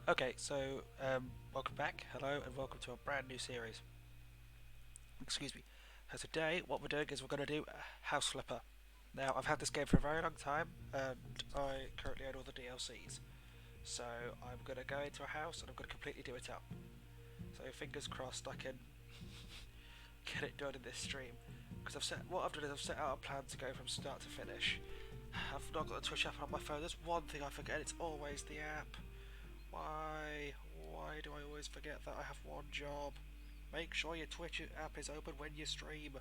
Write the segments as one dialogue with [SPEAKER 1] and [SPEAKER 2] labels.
[SPEAKER 1] Okay, so welcome back, hello, and welcome to a brand new series. Excuse me. So today, what we're doing is we're going to do House Flipper. Now, I've had this game for a very long time, and I currently own all the DLCs. So I'm going to go into a house and I'm going to completely do it up. So fingers crossed I can get it done in this stream. Because what I've done is I've set out a plan to go from start to finish. I've not got the Twitch app on my phone. There's one thing I forget. It's always the app. Why? Why do I always forget that I have one job? Make sure your Twitch app is open when you stream.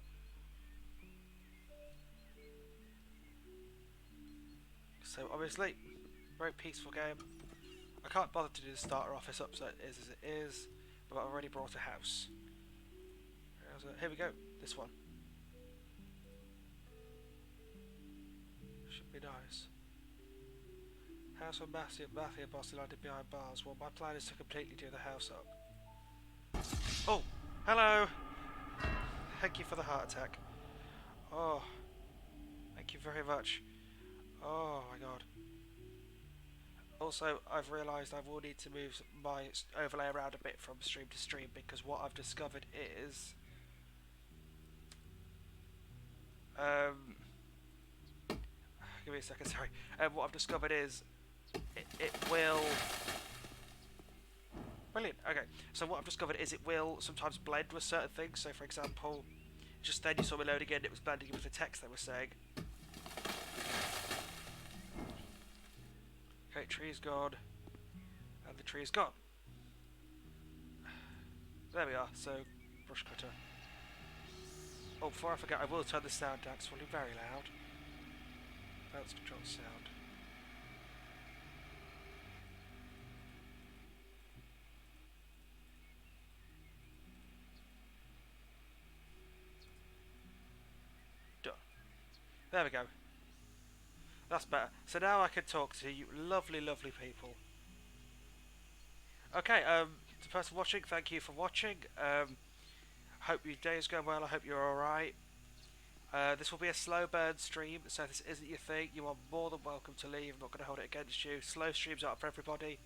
[SPEAKER 1] So obviously, very peaceful game. I can't bother to do the starter off as upset as it is, but I've already brought a house. Here we go. This one should be nice. House on Matthew Bossy landed behind bars. Well, my plan is to completely do the house up. Oh, hello. Thank you for the heart attack. Oh, thank you very much. Oh my god. Also, I've realised I will need to move my overlay around a bit from stream to stream because what I've discovered is... Um, give me a second, sorry. What I've discovered is it will... Brilliant, okay. So what I've discovered is it will sometimes blend with certain things. So for example, just then you saw me load again, it was blending with the text they were saying. Okay, tree's gone. And the tree's gone. There we are, so brush cutter. Oh, before I forget, I will turn the sound down because it's really very loud. Bounce control sound. Done. There we go. That's better. So now I can talk to you lovely, lovely people. Okay, the person watching, thank you for watching. Hope your day is going well. I hope you're alright. This will be a slow burn stream, so if this isn't your thing, you are more than welcome to leave. I'm not going to hold it against you. Slow streams aren't for everybody.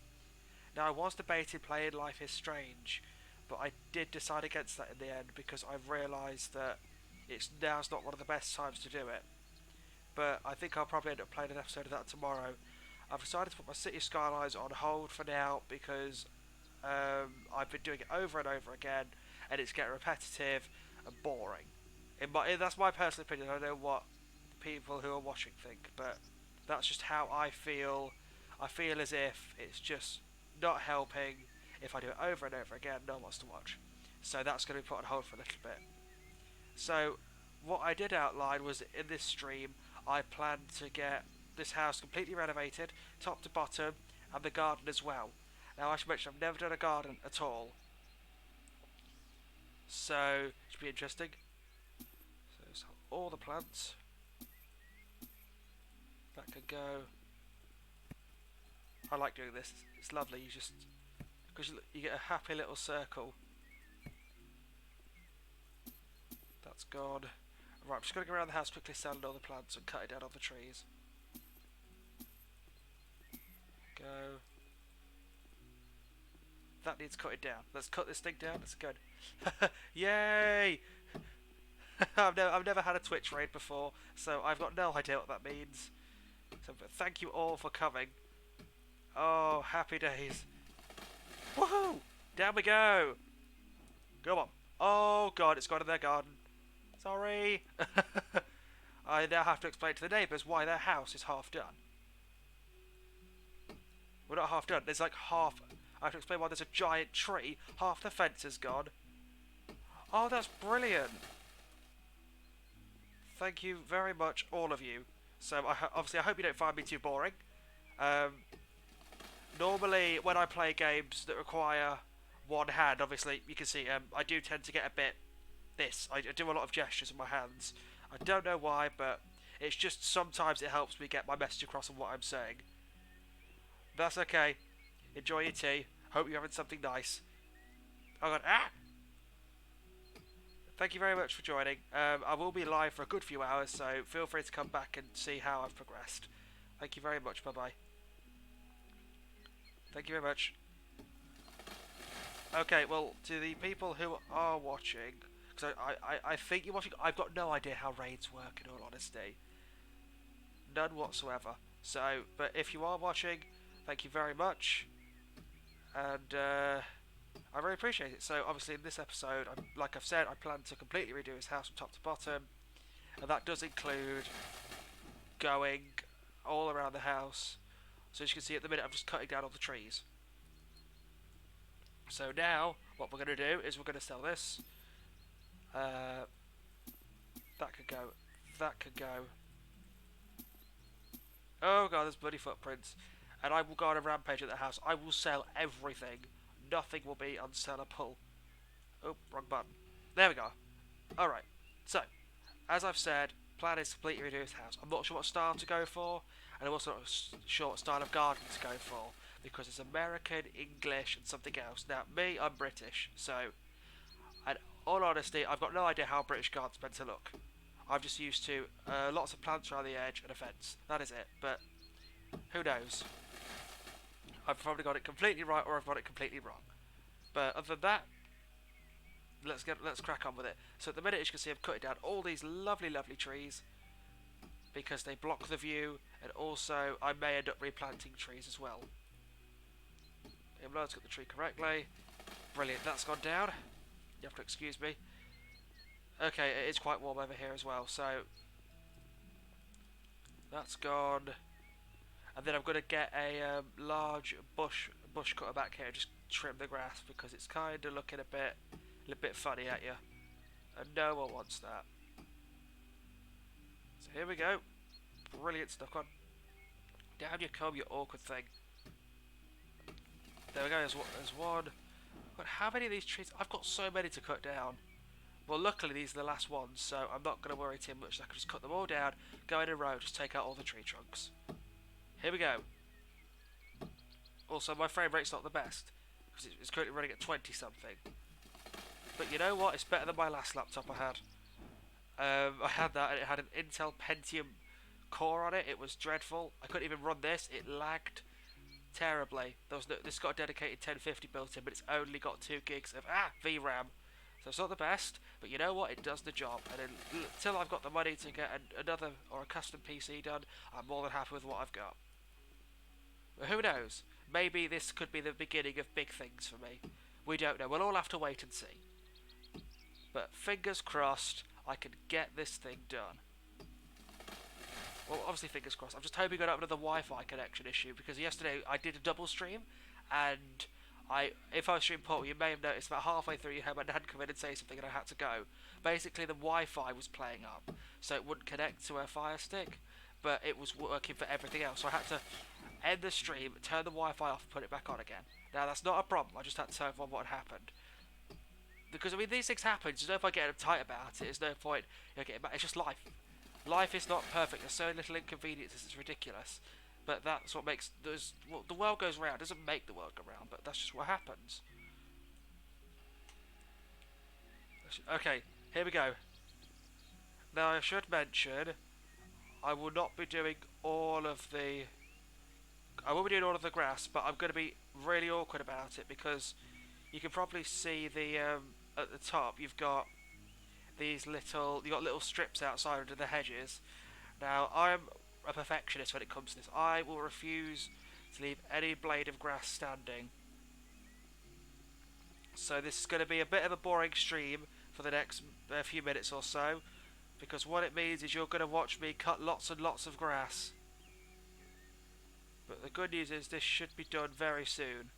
[SPEAKER 1] Now, I was debating playing Life is Strange, but I did decide against that in the end because I've realised that now's not one of the best times to do it. But I think I'll probably end up playing an episode of that tomorrow. I've decided to put my City Skylines on hold for now because I've been doing it over and over again, and it's getting repetitive and boring. That's my personal opinion. I don't know what people who are watching think, but that's just how I feel. I feel as if it's just not helping. If I do it over and over again, no one wants to watch. So that's going to be put on hold for a little bit. So what I did outline was in this stream, I plan to get this house completely renovated, top to bottom, and the garden as well. Now I should mention I've never done a garden at all, so it should be interesting. So all the plants that can go. I like doing this. It's lovely. You just because you get a happy little circle. That's gone. Right, I'm just going to go around the house quickly, selling all the plants and cutting down all the trees. Go. That needs cutting down. Let's cut this thing down. That's good. Yay! I've never had a Twitch raid before, so I've got no idea what that means. So, but thank you all for coming. Oh, happy days. Woohoo! Down we go! Go on. Oh god, it's gone in their garden. Sorry. I now have to explain to the neighbours why their house is half done. We're not half done. There's like half... I have to explain why there's a giant tree. Half the fence is gone. Oh, that's brilliant. Thank you very much, all of you. So, obviously, I hope you don't find me too boring. Normally, when I play games that require one hand, obviously, you can see I do tend to get a bit... I do a lot of gestures with my hands. I don't know why, but it's just sometimes it helps me get my message across on what I'm saying. That's okay. Enjoy your tea. Hope you're having something nice. Oh god, ah! Thank you very much for joining. I will be live for a good few hours, so feel free to come back and see how I've progressed. Thank you very much. Bye bye. Thank you very much. Okay, well, to the people who are watching, because I think you're watching, I've got no idea how raids work, in all honesty. None whatsoever. So, but if you are watching, thank you very much. And I really appreciate it. So, obviously, in this episode, like I've said, I plan to completely redo his house from top to bottom. And that does include going all around the house. So, as you can see at the minute, I'm just cutting down all the trees. So now, what we're going to do is we're going to sell this. That could go. That could go. Oh god, there's bloody footprints. And I will go on a rampage at the house. I will sell everything. Nothing will be unsellable. Oh, wrong button. There we go. Alright. So, as I've said, plan is to completely redo his house. I'm not sure what style to go for, and I'm also not sure what style of garden to go for, because it's American, English, and something else. Now, me, I'm British, so, and all honesty, I've got no idea how a British garden's meant to look. I'm just used to lots of plants around the edge and a fence. That is it, but who knows? I've probably got it completely right, or I've got it completely wrong. But other than that, let's crack on with it. So at the minute, as you can see, I'm cutting down all these lovely, lovely trees because they block the view, and also I may end up replanting trees as well. Let's get the tree correctly. Brilliant, that's gone down. You have to excuse me. Okay, it is quite warm over here as well, so that's gone. And then I'm going to get a large bush cutter back here, just trim the grass because it's kind of looking a bit funny at you, and no one wants that. So here we go. Brilliant stuff. Come on. Down you come, you awkward thing. There we go. There's one. But how many of these trees? I've got so many to cut down. Well, luckily these are the last ones, so I'm not going to worry too much. I can just cut them all down, go in a row, just take out all the tree trunks. Here we go. Also, my frame rate's not the best, because it's currently running at 20 something. But you know what? It's better than my last laptop I had. I had that, and it had an Intel Pentium core on it. It was dreadful. I couldn't even run this. It lagged terribly. This got a dedicated 1050 built in, but it's only got 2 gigs of VRAM. So it's not the best, but you know what? It does the job. And until I've got the money to get another or a custom PC done, I'm more than happy with what I've got. But who knows? Maybe this could be the beginning of big things for me. We don't know. We'll all have to wait and see. But fingers crossed, I can get this thing done. Well, obviously fingers crossed. I'm just hoping I don't have another Wi-Fi connection issue, because yesterday I did a double stream, and if I was stream port, you may have noticed about halfway through you heard my nan come in and say something and I had to go. Basically the Wi-Fi was playing up, so it wouldn't connect to her Fire Stick, but it was working for everything else, so I had to end the stream, turn the Wi-Fi off and put it back on again. Now that's not a problem, I just had to tell everyone what had happened. Because I mean, these things happen, there's no point getting uptight about it, there's no point getting back, it's just life. Life is not perfect, there's so little inconveniences, it's ridiculous. But that's what makes the world goes round. It doesn't make the world go round, but that's just what happens. Okay, here we go. Now I should mention, I will not be doing all of the. I will be doing all of the grass, but I'm going to be really awkward about it because you can probably see the at the top. You've got these little strips outside under the hedges. Now I'm a perfectionist when it comes to this. I will refuse to leave any blade of grass standing. So this is going to be a bit of a boring stream for the next few minutes or so, because what it means is you're going to watch me cut lots and lots of grass. But the good news is this should be done very soon,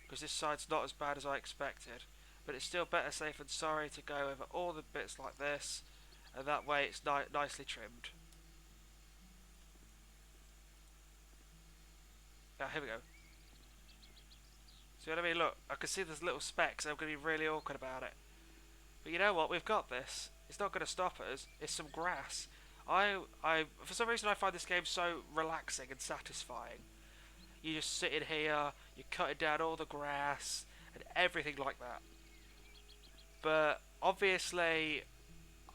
[SPEAKER 1] because this side's not as bad as I expected. But it's still better safe than sorry to go over all the bits like this, and that way it's nicely trimmed. Now, here we go. See what I mean? Look, I can see there's little specks, and I'm going to be really awkward about it. But you know what? We've got this. It's not going to stop us. It's some grass. For some reason, I find this game so relaxing and satisfying. You just sit in here, you're cutting down all the grass, and everything like that. But, obviously,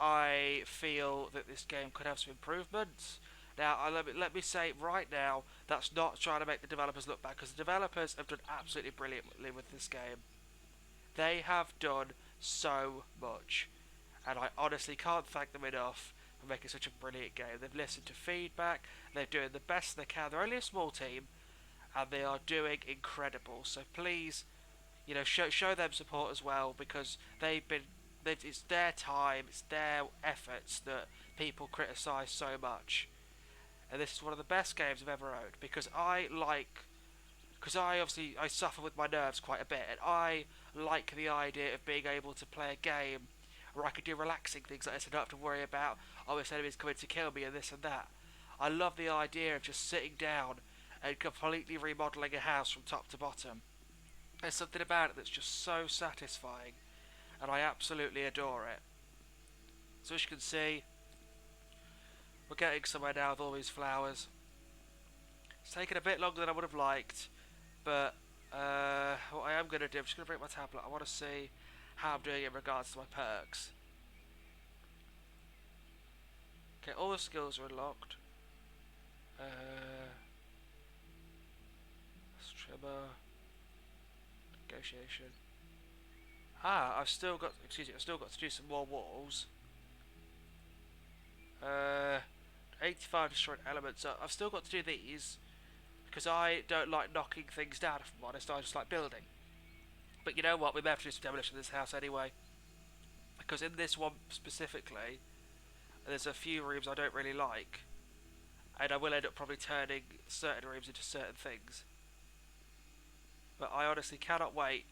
[SPEAKER 1] I feel that this game could have some improvements. Now, let me say right now, that's not trying to make the developers look bad, because the developers have done absolutely brilliantly with this game. They have done so much, and I honestly can't thank them enough for making such a brilliant game. They've listened to feedback, they're doing the best they can. They're only a small team, and they are doing incredible. So please, show them support as well, because it's their time, it's their efforts that people criticise so much. And this is one of the best games I've ever owned, because I obviously I suffer with my nerves quite a bit, and I like the idea of being able to play a game where I could do relaxing things like this and not have to worry about, oh, this enemy's coming to kill me and this and that. I love the idea of just sitting down and completely remodelling a house from top to bottom. There's something about it that's just so satisfying, and I absolutely adore it. So as you can see, we're getting somewhere now with all these flowers. It's taken a bit longer than I would have liked, but what I am going to do, I'm just going to bring my tablet. I want to see how I'm doing in regards to my perks. Okay, all the skills are unlocked. Trimmer, negotiation. I've still got to do some more walls. 85 destroyed elements. I've still got to do these because I don't like knocking things down. If I'm honest, I just like building. But you know what? We may have to do some demolition of this house anyway, because in this one specifically, there's a few rooms I don't really like, and I will end up probably turning certain rooms into certain things. But I honestly cannot wait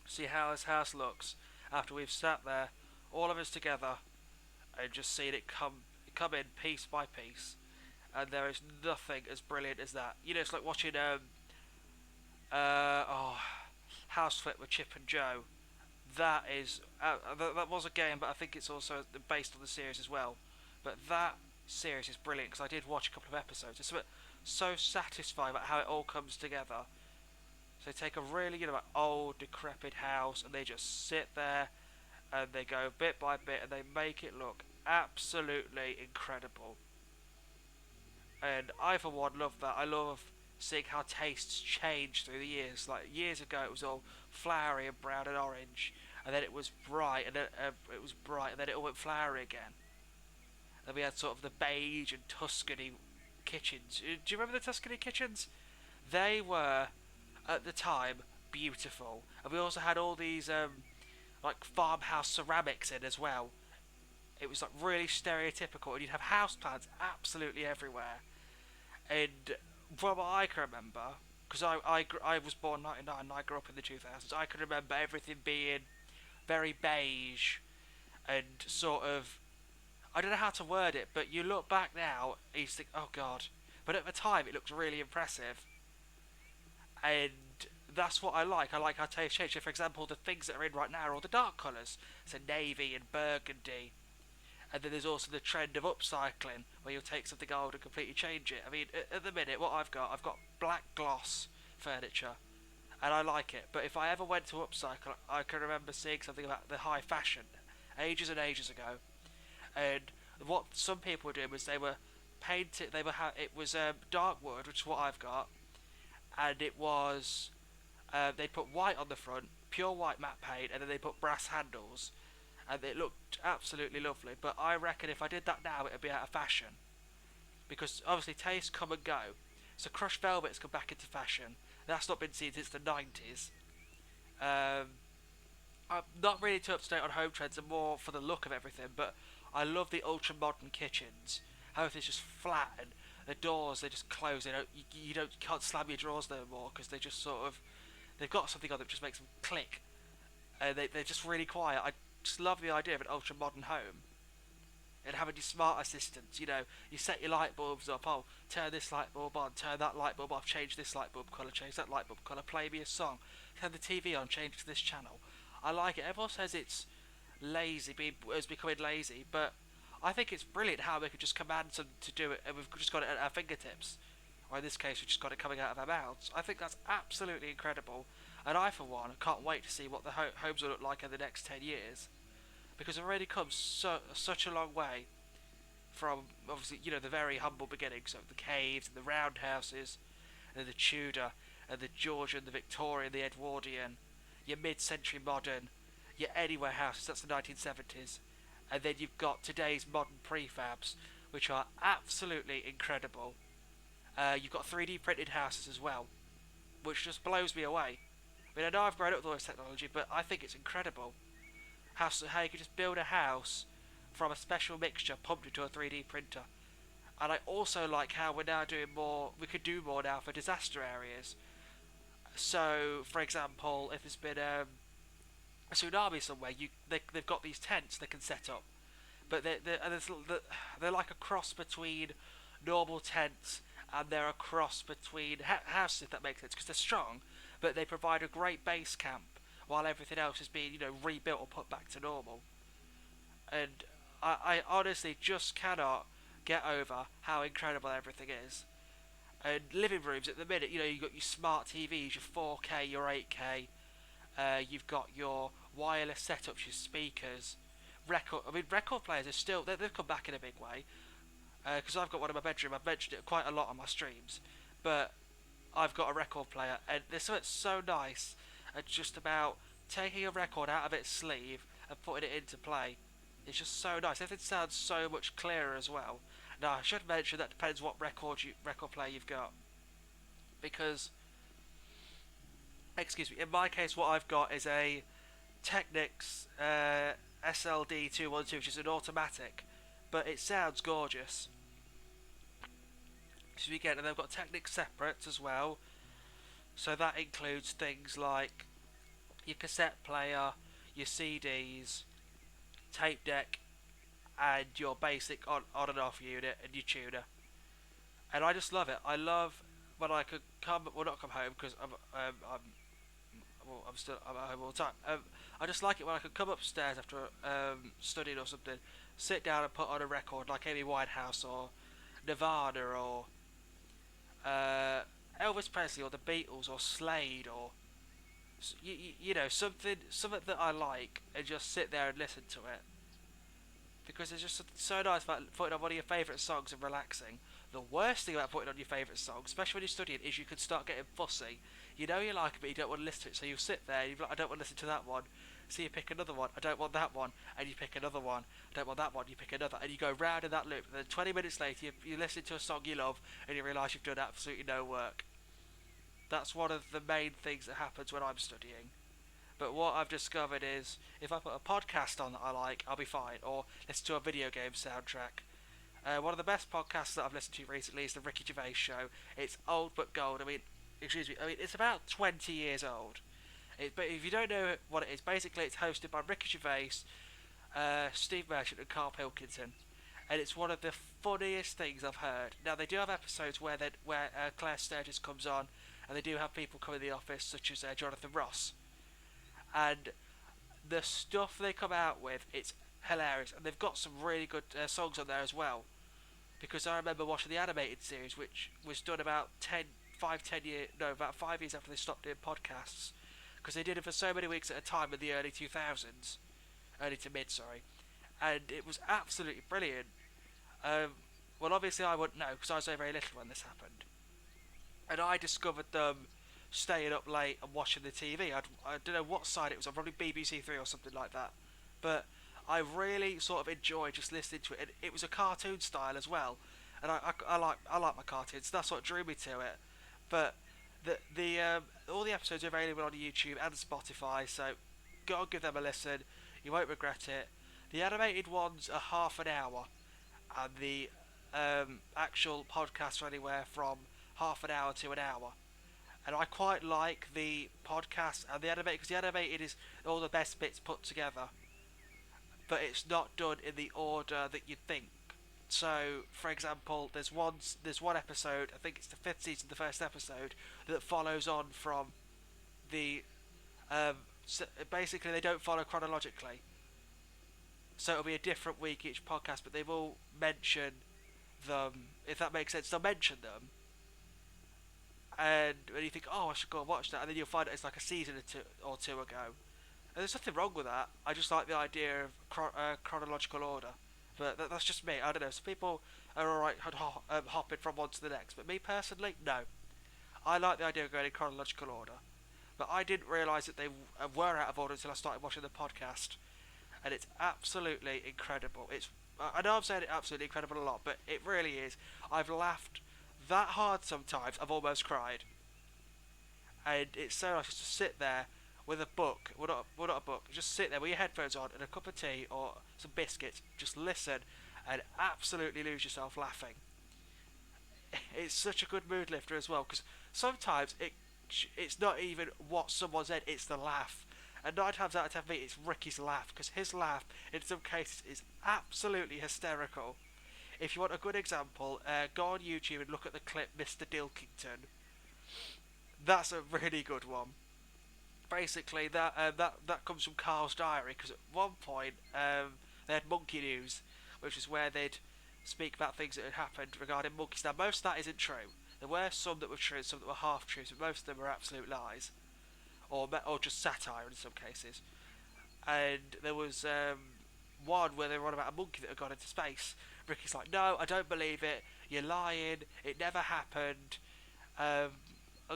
[SPEAKER 1] to see how this house looks after we've sat there, all of us together, and just seen it come in piece by piece. And there is nothing as brilliant as that. It's like watching House Flip with Chip and Joe. That is that was a game, but I think it's also based on the series as well. But that series is brilliant because I did watch a couple of episodes. It's so satisfying about how it all comes together. So they take a really old decrepit house and they just sit there and they go bit by bit and they make it look absolutely incredible. And I for one love that. I love seeing how tastes change through the years. Like years ago, it was all flowery and brown and orange, and then it was bright, and then it all went flowery again. Then we had sort of the beige and Tuscany kitchens. Do you remember the Tuscany kitchens? They were at the time beautiful, and we also had all these like farmhouse ceramics in as well. It was like really stereotypical, and you'd have house plants absolutely everywhere. And from what I can remember, because I was born 99 and I grew up in the 2000s, I can remember everything being very beige and sort of, I don't know how to word it, but you look back now and you think, oh god. But at the time it looks really impressive. And that's what I like. I like how taste change. So for example, the things that are in right now are all the dark colours. So navy and burgundy. And then there's also the trend of upcycling, where you'll take something old and completely change it. I mean, at the minute, what I've got black gloss furniture, and I like it. But if I ever went to upcycle, I can remember seeing something about the high fashion, ages and ages ago. And what some people were doing was they were painted. It was dark wood, which is what I've got, and it was they put white on the front, pure white matte paint, and then they put brass handles. And it looked absolutely lovely, but I reckon if I did that now, it would be out of fashion. Because obviously tastes come and go. So crushed velvet's come back into fashion. That's not been seen since the 90s. I'm not really too up to date on home trends and more for the look of everything, but I love the ultra modern kitchens. How everything's just flat and the doors, they just close. You can't slam your drawers no more because they just sort of, they've got something on them that just makes them click. And they're just really quiet. I just love the idea of an ultra modern home and having your smart assistants. You set your light bulbs up. Oh, turn this light bulb on, turn that light bulb off, change this light bulb colour, change that light bulb colour, play me a song, turn the TV on, change it to this channel. I like it. Everyone says it's lazy, it's becoming lazy, but I think it's brilliant how we could just command them to do it, and we've just got it at our fingertips. Or in this case, we've just got it coming out of our mouths. I think that's absolutely incredible. And I, for one, can't wait to see what the homes will look like in the next 10 years. Because we've already come such a long way from, obviously, the very humble beginnings of the caves and the roundhouses, and the Tudor, and the Georgian, the Victorian, the Edwardian. your mid-century modern, your anywhere houses, that's the 1970s. And then you've got today's modern prefabs, which are absolutely incredible. You've got 3D printed houses as well, which just blows me away. I mean, I know I've grown up with all this technology, but I think it's incredible how you can just build a house from a special mixture pumped into a 3D printer. And I also like how we're now doing more. We could do more now for disaster areas. So, for example, if there's been a tsunami somewhere, they've got these tents they can set up, but they're like a cross between normal tents and they're a cross between houses, if that makes sense, because they're strong, but they provide a great base camp while everything else is being rebuilt or put back to normal. And I honestly just cannot get over how incredible everything is. And living rooms at the minute, you've got your smart TVs, your 4K, your 8K. You've got your wireless setups, your speakers. Record players are still they've come back in a big way. Because I've got one in my bedroom. I've mentioned it quite a lot on my streams, but I've got a record player, and there's something so nice at just about taking a record out of its sleeve and putting it into play. It's just so nice. Everything sounds so much clearer as well. Now I should mention that depends what record player you've got, because excuse me, in my case what I've got is a Technics SLD 212, which is an automatic, but it sounds gorgeous. So you get, and they've got Technics separates as well. So that includes things like your cassette player, your CDs, tape deck, and your basic on and off unit and your tuner. And I just love it. I love when I could not come home because I'm at home all the time. I just like it when I could come upstairs after studying or something, sit down and put on a record like Amy Winehouse or Nirvana or Elvis Presley or the Beatles or Slade or something that I like, and just sit there and listen to it, because it's just so nice about putting on one of your favourite songs and relaxing. The worst thing about putting on your favourite song, especially when you're studying, is you can start getting fussy. You like it, but you don't want to listen to it, so you'll sit there and you're like, I don't want to listen to that one. So you pick another one, I don't want that one, and you pick another one, I don't want that one, you pick another, and you go round in that loop. And then 20 minutes later, you listen to a song you love, and you realise you've done absolutely no work. That's one of the main things that happens when I'm studying. But what I've discovered is, if I put a podcast on that I like, I'll be fine. Or listen to a video game soundtrack. One of the best podcasts that I've listened to recently is the Ricky Gervais Show. It's old but gold. It's about 20 years old. But if you don't know what it is, basically it's hosted by Ricky Gervais, Steve Merchant and Carl Pilkington. And it's one of the funniest things I've heard. Now, they do have episodes where Claire Sturgis comes on, and they do have people come in the office, such as Jonathan Ross. And the stuff they come out with, it's hilarious. And they've got some really good songs on there as well. Because I remember watching the animated series, which was done about 5 years after they stopped doing podcasts. Because they did it for so many weeks at a time in the early 2000s. Early to mid, sorry. And it was absolutely brilliant. Well, obviously I wouldn't know, because I was very, very little when this happened. And I discovered them staying up late and watching the TV. I don't know what side it was on, probably BBC Three or something like that. But I really sort of enjoyed just listening to it. And it was a cartoon style as well, and I like my cartoons. So that's what drew me to it. But the all the episodes are available on YouTube and Spotify, so go and give them a listen. You won't regret it. The animated ones are half an hour, and the actual podcasts are anywhere from half an hour to an hour. And I quite like the podcast and the animated, because the animated is all the best bits put together, but it's not done in the order that you'd think. So, for example, there's one episode, I think it's the 5th season, the first episode, that follows on from the so basically they don't follow chronologically, so it'll be a different week each podcast, but they will mention them, if that makes sense. They'll mention them, and when you think, oh, I should go and watch that, and then you'll find it's like a season or two ago. And there's nothing wrong with that. I just like the idea of chronological order. But that's just me. I don't know. Some people are alright hopping from one to the next. But me personally, no. I like the idea of going in chronological order. but I didn't realise that they were out of order until I started watching the podcast, and it's absolutely incredible. I know I've said it absolutely incredible a lot, but it really is. I've laughed that hard sometimes. I've almost cried, and it's so nice just to sit there with a book. Well, not a book. Just sit there with your headphones on and a cup of tea or some biscuits. Just listen and absolutely lose yourself laughing. It's such a good mood lifter as well, because sometimes it's not even what someone said, it's the laugh. And 9 times out of 10 for me, it's Ricky's laugh, because his laugh in some cases is absolutely hysterical. If you want a good example, go on YouTube and look at the clip Mr. Dilkington. That's a really good one. Basically, that comes from Carl's diary, because at one point they had monkey news, which is where they'd speak about things that had happened regarding monkeys. Now, most of that isn't true. There were some that were true and some that were half truths, but most of them were absolute lies, or just satire in some cases. And there was one where they were on about a monkey that had gone into space. Ricky's like, "No, I don't believe it. You're lying. It never happened." And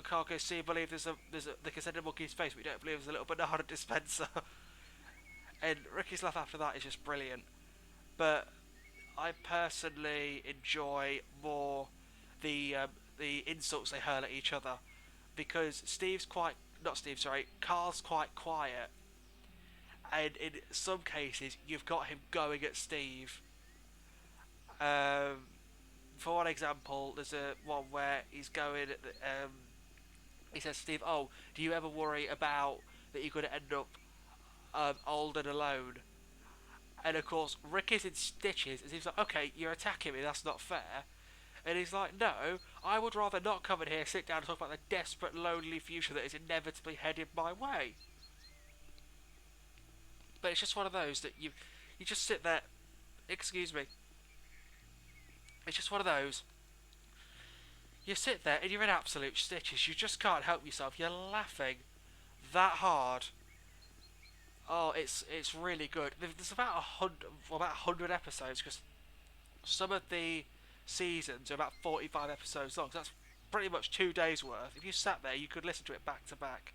[SPEAKER 1] Carl goes, "See, believe they can send a monkey in space, but we don't believe there's a little banana dispenser." And Ricky's laugh after that is just brilliant. But I personally enjoy more the insults they hurl at each other, because Carl's quite quiet, and in some cases you've got him going at Steve. Um, for one example, there's a one where he's going at he says, "Steve, oh, do you ever worry about that you're going to end up old and alone?" And of course, Rick is in stitches, and he's like, "Okay, you're attacking me, that's not fair." And he's like, "No, I would rather not come in here, sit down and talk about the desperate, lonely future that is inevitably headed my way." But it's just one of those that you just sit there, excuse me, it's just one of those, you sit there and you're in absolute stitches, you just can't help yourself, you're laughing that hard. Oh, it's really good. There's about 100 episodes, because some of the seasons are about 45 episodes long. So that's pretty much 2 days worth. If you sat there, you could listen to it back to back,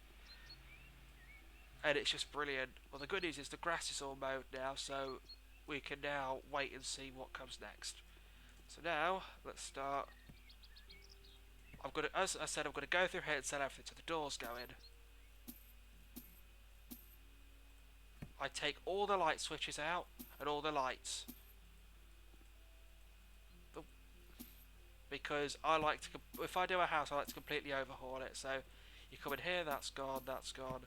[SPEAKER 1] and it's just brilliant. Well, the good news is the grass is all mowed now, so we can now wait and see what comes next. So now let's start. As I said, I'm gonna go through here and set everything. So the doors go in. I take all the light switches out and all the lights, because I like to. If I do a house, I like to completely overhaul it. So you come in here, that's gone, that's gone,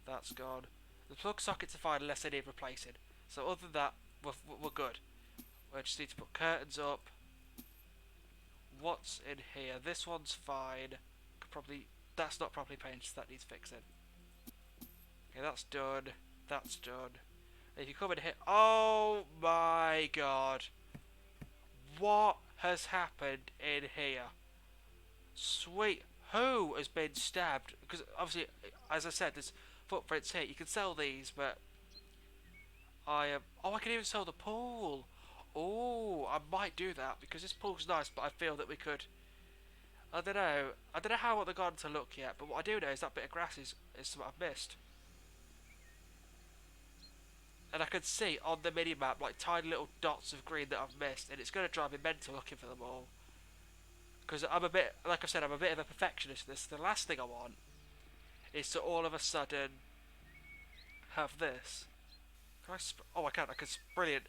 [SPEAKER 1] that's gone. The plug sockets are fine unless they need replacing. So other than that, we're good. We just need to put curtains up. What's in here? This one's fine. That's not properly painted, so that needs fixing. Okay, that's done. That's done. If you come in here, oh my god, what has happened in here? Sweet, who has been stabbed? Because obviously, as I said, there's footprints here. You can sell these, but I am. Oh, I can even sell the pool. Oh, I might do that, because this pool's nice, but I feel that we could. I don't know. I don't know how I want the garden to look yet, but what I do know is that bit of grass is something I've missed. And I can see on the mini map like tiny little dots of green that I've missed, and it's going to drive me mental looking for them all. Because I'm a bit, like I said, I'm a bit of a perfectionist. The last thing I want is to all of a sudden have this. Can I? Oh, I can. I can. Brilliant.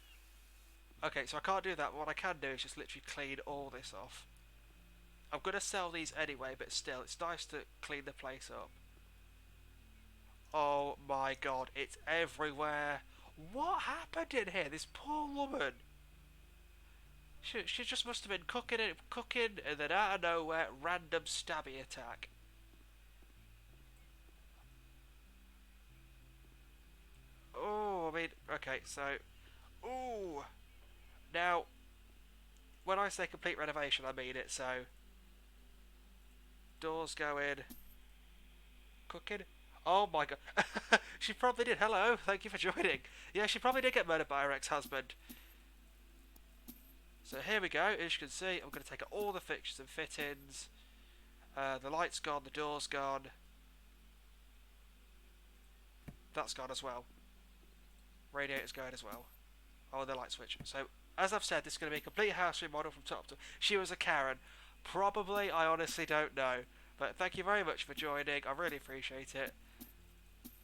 [SPEAKER 1] Okay, so I can't do that. What I can do is just literally clean all this off. I'm going to sell these anyway, but still, it's nice to clean the place up. Oh my god, it's everywhere. What happened in here? This poor woman. She just must have been cooking, and then out of nowhere, random stabby attack. Oh, I mean, okay, so, ooh. Now, when I say complete renovation, I mean it. So, doors go in, cooking. Oh my god, she probably did. Hello, thank you for joining. Yeah, she probably did get murdered by her ex-husband. So here we go. As you can see, I'm going to take out all the fixtures and fittings. The light's gone, the door's gone. That's gone as well. Radiator's going as well. Oh, the light switch. So, as I've said, this is going to be a complete house remodel from top to... She was a Karen. Probably, I honestly don't know. But thank you very much for joining. I really appreciate it.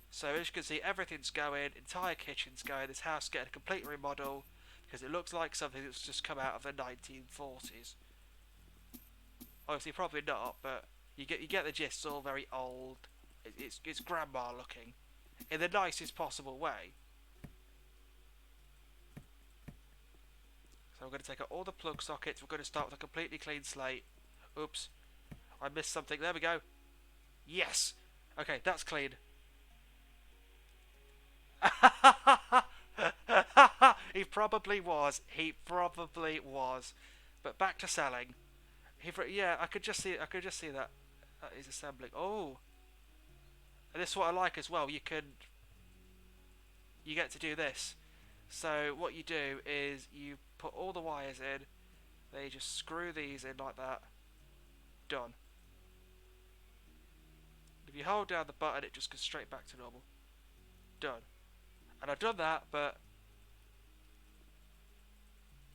[SPEAKER 1] So, as you can see, everything's going. Entire kitchen's going. This house is getting a complete remodel. Because it looks like something that's just come out of the 1940s. Obviously, probably not, but you get the gist. It's all very old. It's grandma looking. In the nicest possible way. So we're going to take out all the plug sockets. We're going to start with a completely clean slate. Oops. I missed something. There we go. Yes! Okay, that's clean. He probably was. He probably was. But back to selling. Yeah, I could just see that. He's assembling. Oh. And this is what I like as well. You get to do this. So what you do is you put all the wires in. They just screw these in like that. Done. If you hold down the button, it just goes straight back to normal. Done. And I've done that, but...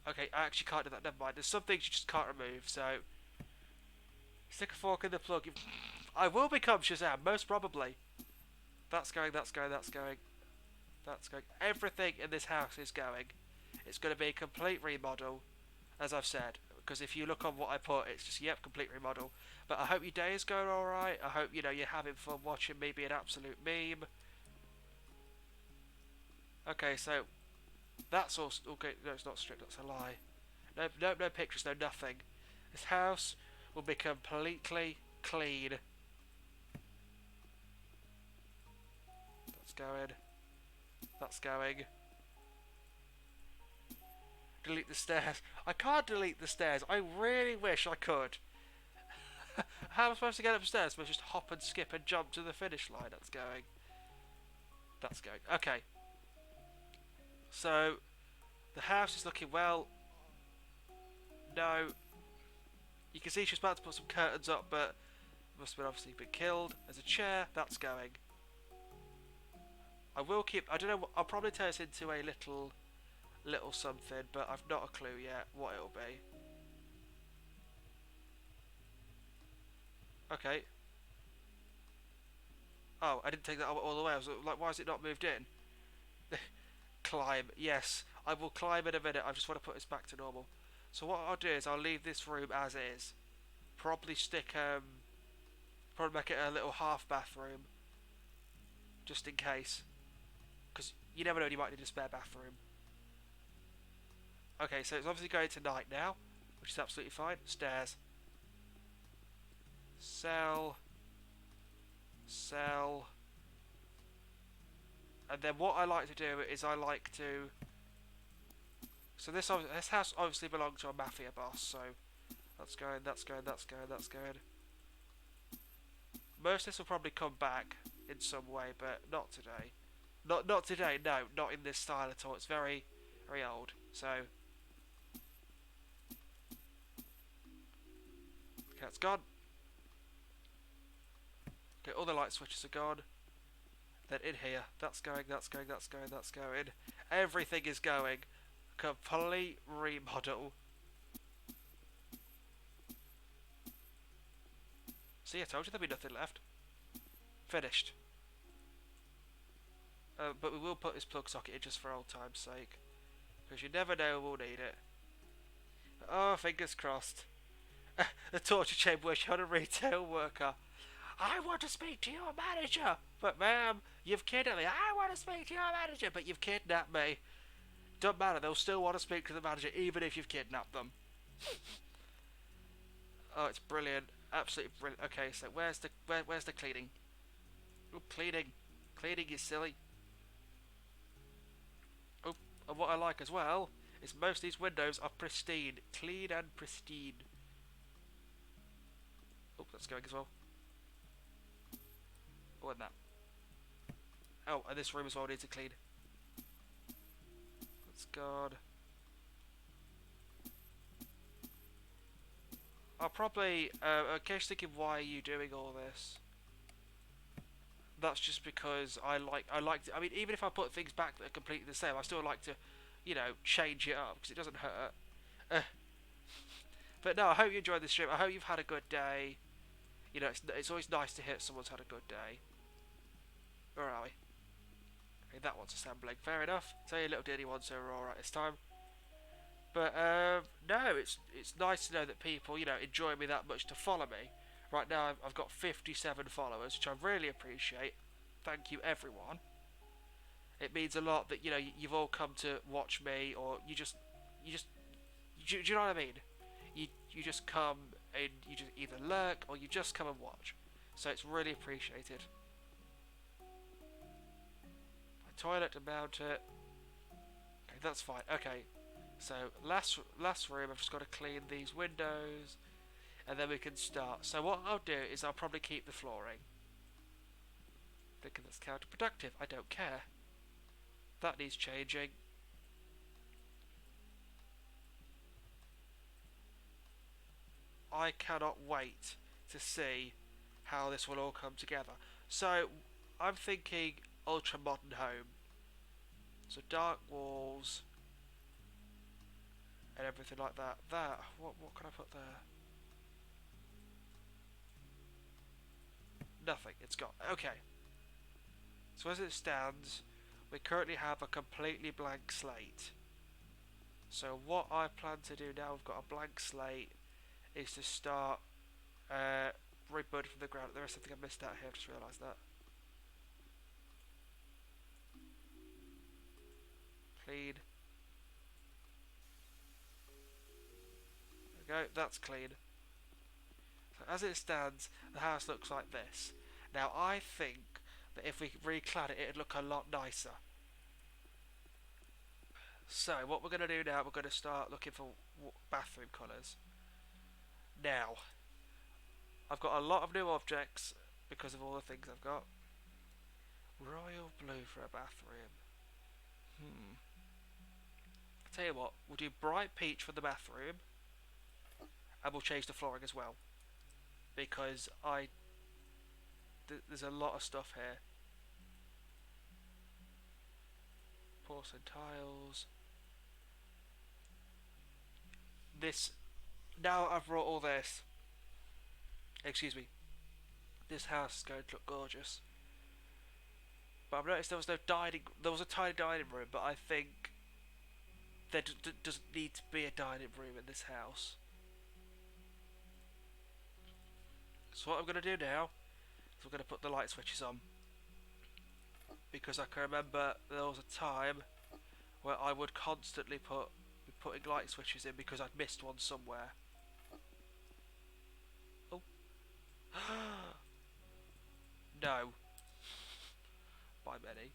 [SPEAKER 1] Okay, I actually can't do that. Never mind. There's some things you just can't remove, so... Stick a fork in the plug. I will become Shazam, most probably. That's going, that's going, that's going. That's going. Everything in this house is going. It's going to be a complete remodel, as I've said. Because if you look on what I put, it's just, yep, complete remodel. But I hope your day is going alright. I hope, you're having fun watching me be an absolute meme. Okay, so that's all. Okay, no, it's not stripped. That's a lie. No pictures. No nothing. This house will be completely clean. That's going. That's going. Delete the stairs. I can't delete the stairs. I really wish I could. How am I supposed to get upstairs? Am I just hop and skip and jump to the finish line? That's going. That's going. Okay. So, the house is looking well. No. You can see she's about to put some curtains up, but must have obviously been killed. There's a chair. That's going. I will keep... I don't know. I'll probably turn this into a little something, but I've not a clue yet what it'll be. Okay. Oh, I didn't take that all the way. I was like, why is it not moved in? Climb. Yes, I will climb in a minute. I just want to put this back to normal. So what I'll do is I'll leave this room as is. Probably probably make it a little half bathroom. Just in case. Because you never know, you might need a spare bathroom. Okay, so it's obviously going to night now, which is absolutely fine. Stairs. Sell. And then what I like to do is I like to... So this house obviously belonged to a mafia boss, so that's going. Most of this will probably come back in some way, but not today. Not today, no, not in this style at all. It's very, very old, so... Okay, it's gone. Okay, all the light switches are gone. Then in here, that's going. Everything is going. Complete remodel. See, I told you there'd be nothing left. Finished. But we will put this plug socket in just for old time's sake. Because you never know we'll need it. Oh, fingers crossed. The torture chamber where you're a retail worker. I want to speak to your manager! But ma'am, you've kidnapped me. I want to speak to your manager, but you've kidnapped me. Doesn't matter, they'll still want to speak to the manager even if you've kidnapped them. Oh, it's brilliant. Absolutely brilliant. Okay, so where's the cleaning? Oh, cleaning. Cleaning, you silly. Oh, and what I like as well is most of these windows are pristine. Clean and pristine. Oh, that's going as well. Oh, and that. Oh, and this room as well needs to clean. That's God. I'll probably, in case thinking, why are you doing all this? that's just because I mean, even if I put things back that are completely the same, I still like to, change it up because it doesn't hurt. Uh, but no, I hope you enjoyed the stream. I hope you've had a good day. It's always nice to hear someone's had a good day. Where are we? Okay, that one's assembling. Fair enough. So your little diddy ones are all right this time. But no, it's nice to know that people enjoy me that much to follow me. Right now I've got 57 followers, which I really appreciate. Thank you everyone. It means a lot that you've all come to watch me, or you just do you know what I mean? You just come and you just either lurk or you just come and watch. So it's really appreciated. My toilet to mount it. Okay, that's fine. Okay, so last room. I've just got to clean these windows, and then we can start. So what I'll do is I'll probably keep the flooring. Thinking that's counterproductive. I don't care. That needs changing. I cannot wait to see how this will all come together. So I'm thinking ultra modern home. So dark walls and everything like that. What can I put there? Nothing. It's got okay. So as it stands, we currently have a completely blank slate. So what I plan to do now, we've got a blank slate, is to start rebuilding from the ground. There is something I missed out here. I've just realised that. Clean. There we go. That's clean. So as it stands, the house looks like this. Now I think that if we reclad it, it'd look a lot nicer. So what we're going to do now, we're going to start looking for bathroom colours. Now, I've got a lot of new objects because of all the things I've got. Royal blue for a bathroom. I'll tell you what, we'll do bright peach for the bathroom, and we'll change the flooring as well, because there's a lot of stuff here. Porcelain tiles. Now I've brought all this. Excuse me. This house is going to look gorgeous. But I've noticed there was no dining. There was a tiny dining room, but I think there doesn't need to be a dining room in this house. So what I'm going to do now is I'm going to put the light switches on, because I can remember there was a time where I would constantly be putting light switches in because I'd missed one somewhere. Oh. No. By many.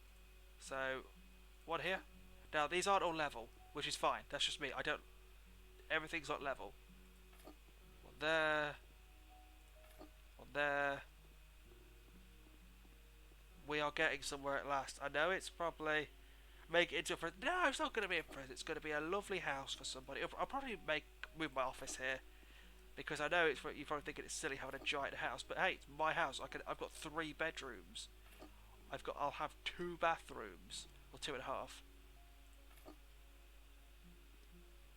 [SPEAKER 1] So, one here. Now, these aren't all level, which is fine. That's just me. Everything's not level. One there. One there. We are getting somewhere at last. I know it's probably... Make it into a prison. No, it's not going to be a prison. It's going to be a lovely house for somebody. I'll probably move my office here, because I know you're probably thinking it's silly having a giant house, but hey, it's my house. I've got 3 bedrooms. I'll have 2 bathrooms, or 2.5.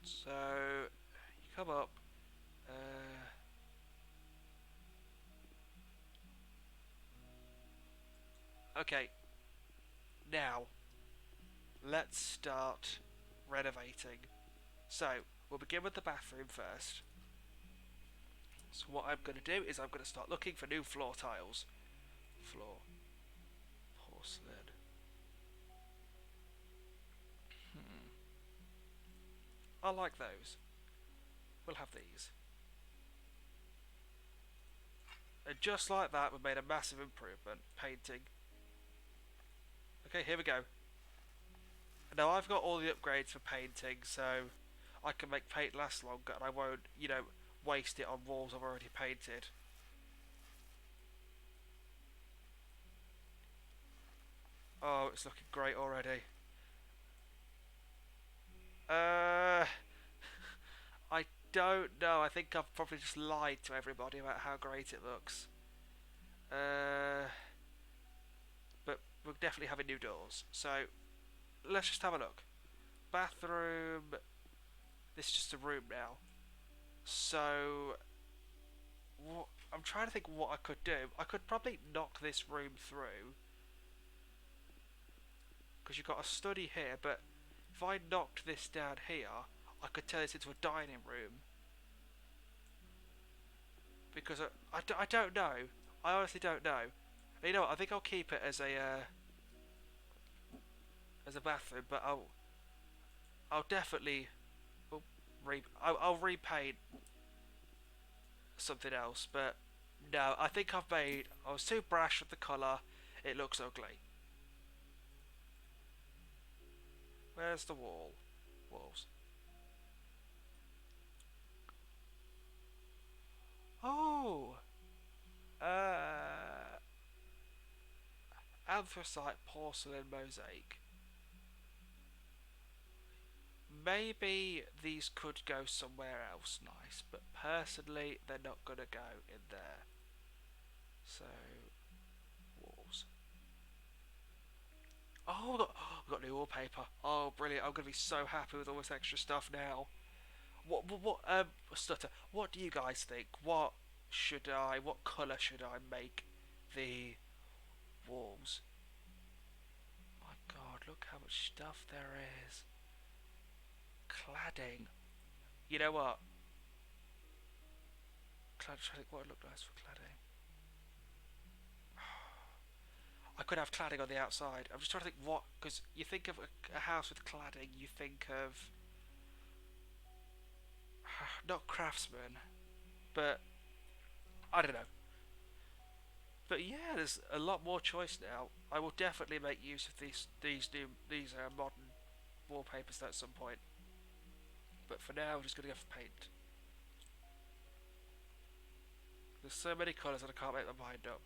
[SPEAKER 1] So you come up. Okay. Now, let's start renovating. So we'll begin with the bathroom first. So what I'm going to do is I'm going to start looking for new floor tiles. Floor. Porcelain. I like those. We'll have these. And just like that, we've made a massive improvement. Painting. Okay, here we go. Now I've got all the upgrades for painting, so I can make paint last longer, and I won't, waste it on walls I've already painted. Oh, it's looking great already. I don't know. I think I've probably just lied to everybody about how great it looks. definitely having new doors. So let's just have a look. Bathroom. This is just a room now. So what, I'm trying to think what I could do. I could probably knock this room through because you've got a study here. But if I knocked this down here, I could turn this into a dining room. Because I don't know. I honestly don't know. You know what? I think I'll keep it as a bathroom, but I'll definitely well, I'll repaint something else. But no, I think I was too brash with the colour. It looks ugly. Where's the walls? Oh, uh, anthracite porcelain mosaic. Maybe these could go somewhere else nice, but personally, they're not gonna go in there. So, walls. Oh, I've got new wallpaper. Oh, brilliant! I'm gonna be so happy with all this extra stuff now. Stutter. What do you guys think? What colour should I make the walls? My God, look how much stuff there is. Cladding. You know what? Trying to think what would look nice for cladding. I could have cladding on the outside. I'm just trying to think what, because you think of a house with cladding, you think of not craftsman, but I don't know. But yeah, there's a lot more choice now. I will definitely make use of these modern wallpapers at some point. But for now, I'm just gonna go for paint. There's so many colours that I can't make my mind up.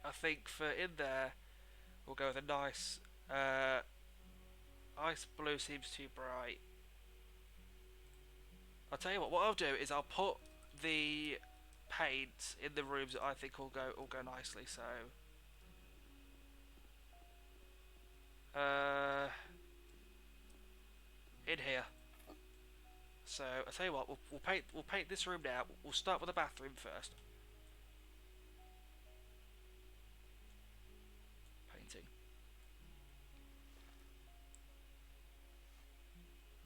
[SPEAKER 1] I think for in there, we'll go with a nice ice blue. Seems too bright. I'll tell you what. What I'll do is I'll put the paint in the rooms that I think will go nicely. So, uh, in here. So I'll tell you what. We'll paint this room now. We'll start with the bathroom first. Painting.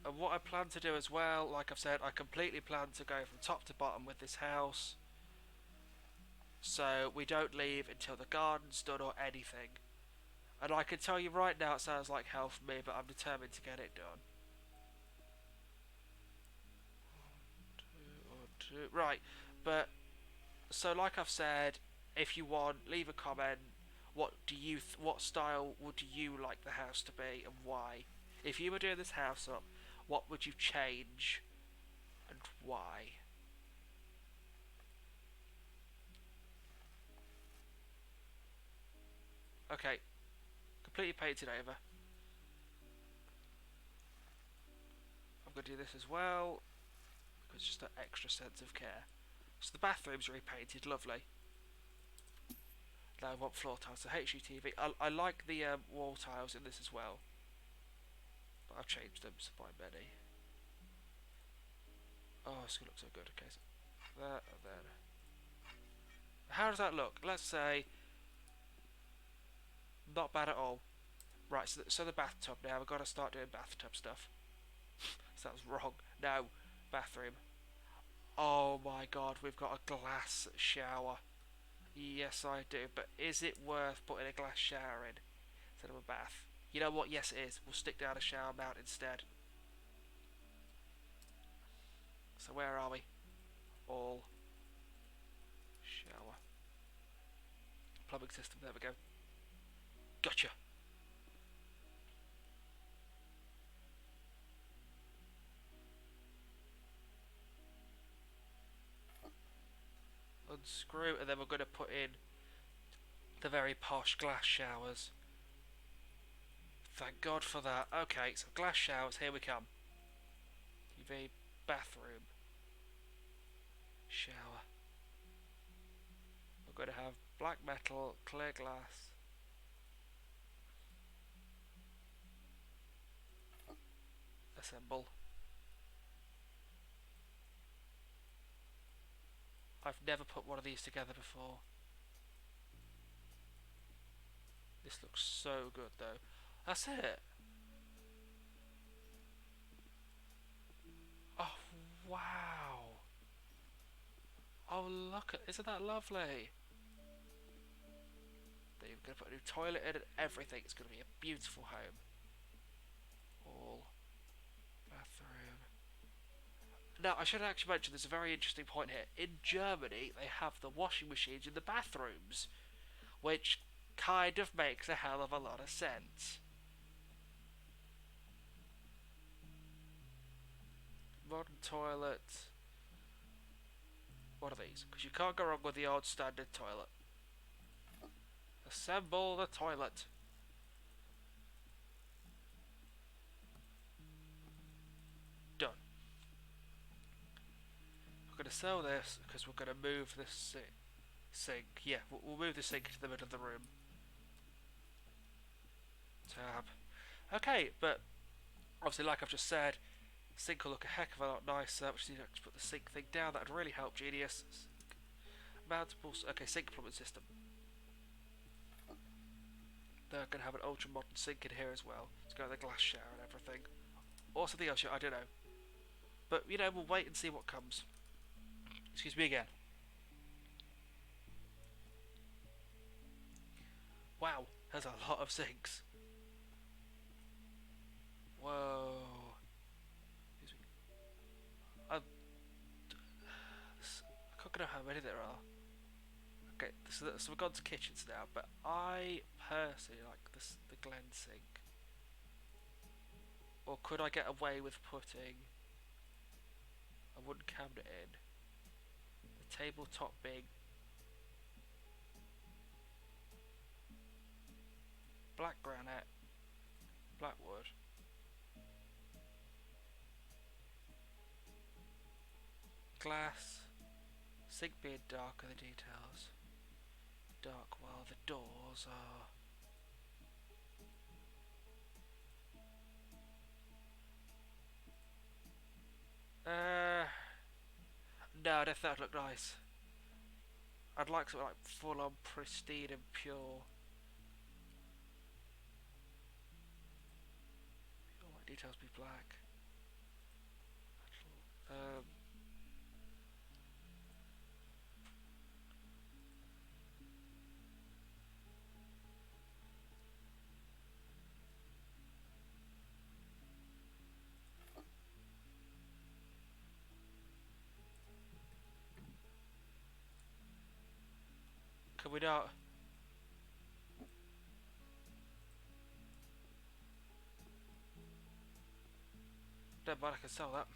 [SPEAKER 1] And what I plan to do as well, like I've said, I completely plan to go from top to bottom with this house. So we don't leave until the garden's done or anything. And I can tell you right now it sounds like hell for me, but I'm determined to get it done. Right, but so like I've said, if you want, leave a comment. What style would you like the house to be and why? If you were doing this house up, what would you change and why? Okay, completely painted over. I'm going to do this as well, because it's just an extra sense of care. So the bathroom's repainted, lovely. Now I want floor tiles, so HUTV. I like the wall tiles in this as well, but I've changed them by many. Oh, it's going to look so good. Okay, so that and then. How does that look? Let's say not bad at all. Right, so the bathtub now. We've got to start doing bathtub stuff. Sounds wrong. No, bathroom. Oh my God, we've got a glass shower. Yes, I do. But is it worth putting a glass shower in instead of a bath? You know what? Yes, it is. We'll stick down a shower mount instead. So where are we? All shower. Plumbing system. There we go. Gotcha. Unscrew, and then we're going to put in the very posh glass showers. Thank God for that. Okay, so glass showers, here we come. UV bathroom. Shower. We're going to have black metal, clear glass. assemble. I've never put one of these together before. This looks so good though. That's it. Oh, wow. Oh, look at, isn't that lovely? Then you're going to put a new toilet in and everything. It's going to be a beautiful home. All bathroom. Now, I should actually mention there's a very interesting point here. In Germany, they have the washing machines in the bathrooms, which kind of makes a hell of a lot of sense. Modern toilet. What are these? Because you can't go wrong with the old standard toilet. Assemble the toilet. Done. We're going to sell this because we're going to move this sink. Yeah, we'll move the sink to the middle of the room. Tab. Okay, but obviously, like I've just said, sink will look a heck of a lot nicer. We just need to put the sink thing down. That would really help Genius. Mountable. Okay, sink plumbing system. They're going to have an ultra modern sink in here as well. It's got the glass shower and everything. Or something else, I don't know. But, you know, we'll wait and see what comes. Excuse me again. Wow, there's a lot of sinks. Whoa. Excuse me. I can't know how many there are. Okay, so we've gone to kitchens now, but I personally like the Glen sink. Or could I get away with putting a wooden cabinet in? The tabletop being black granite, black wood. Glass, sink being darker, the details. Dark while the doors are. No, I don't think that'd look nice. I'd like something like full on pristine and pure. All my details be black. Can we not? Don't mind, I can sell that.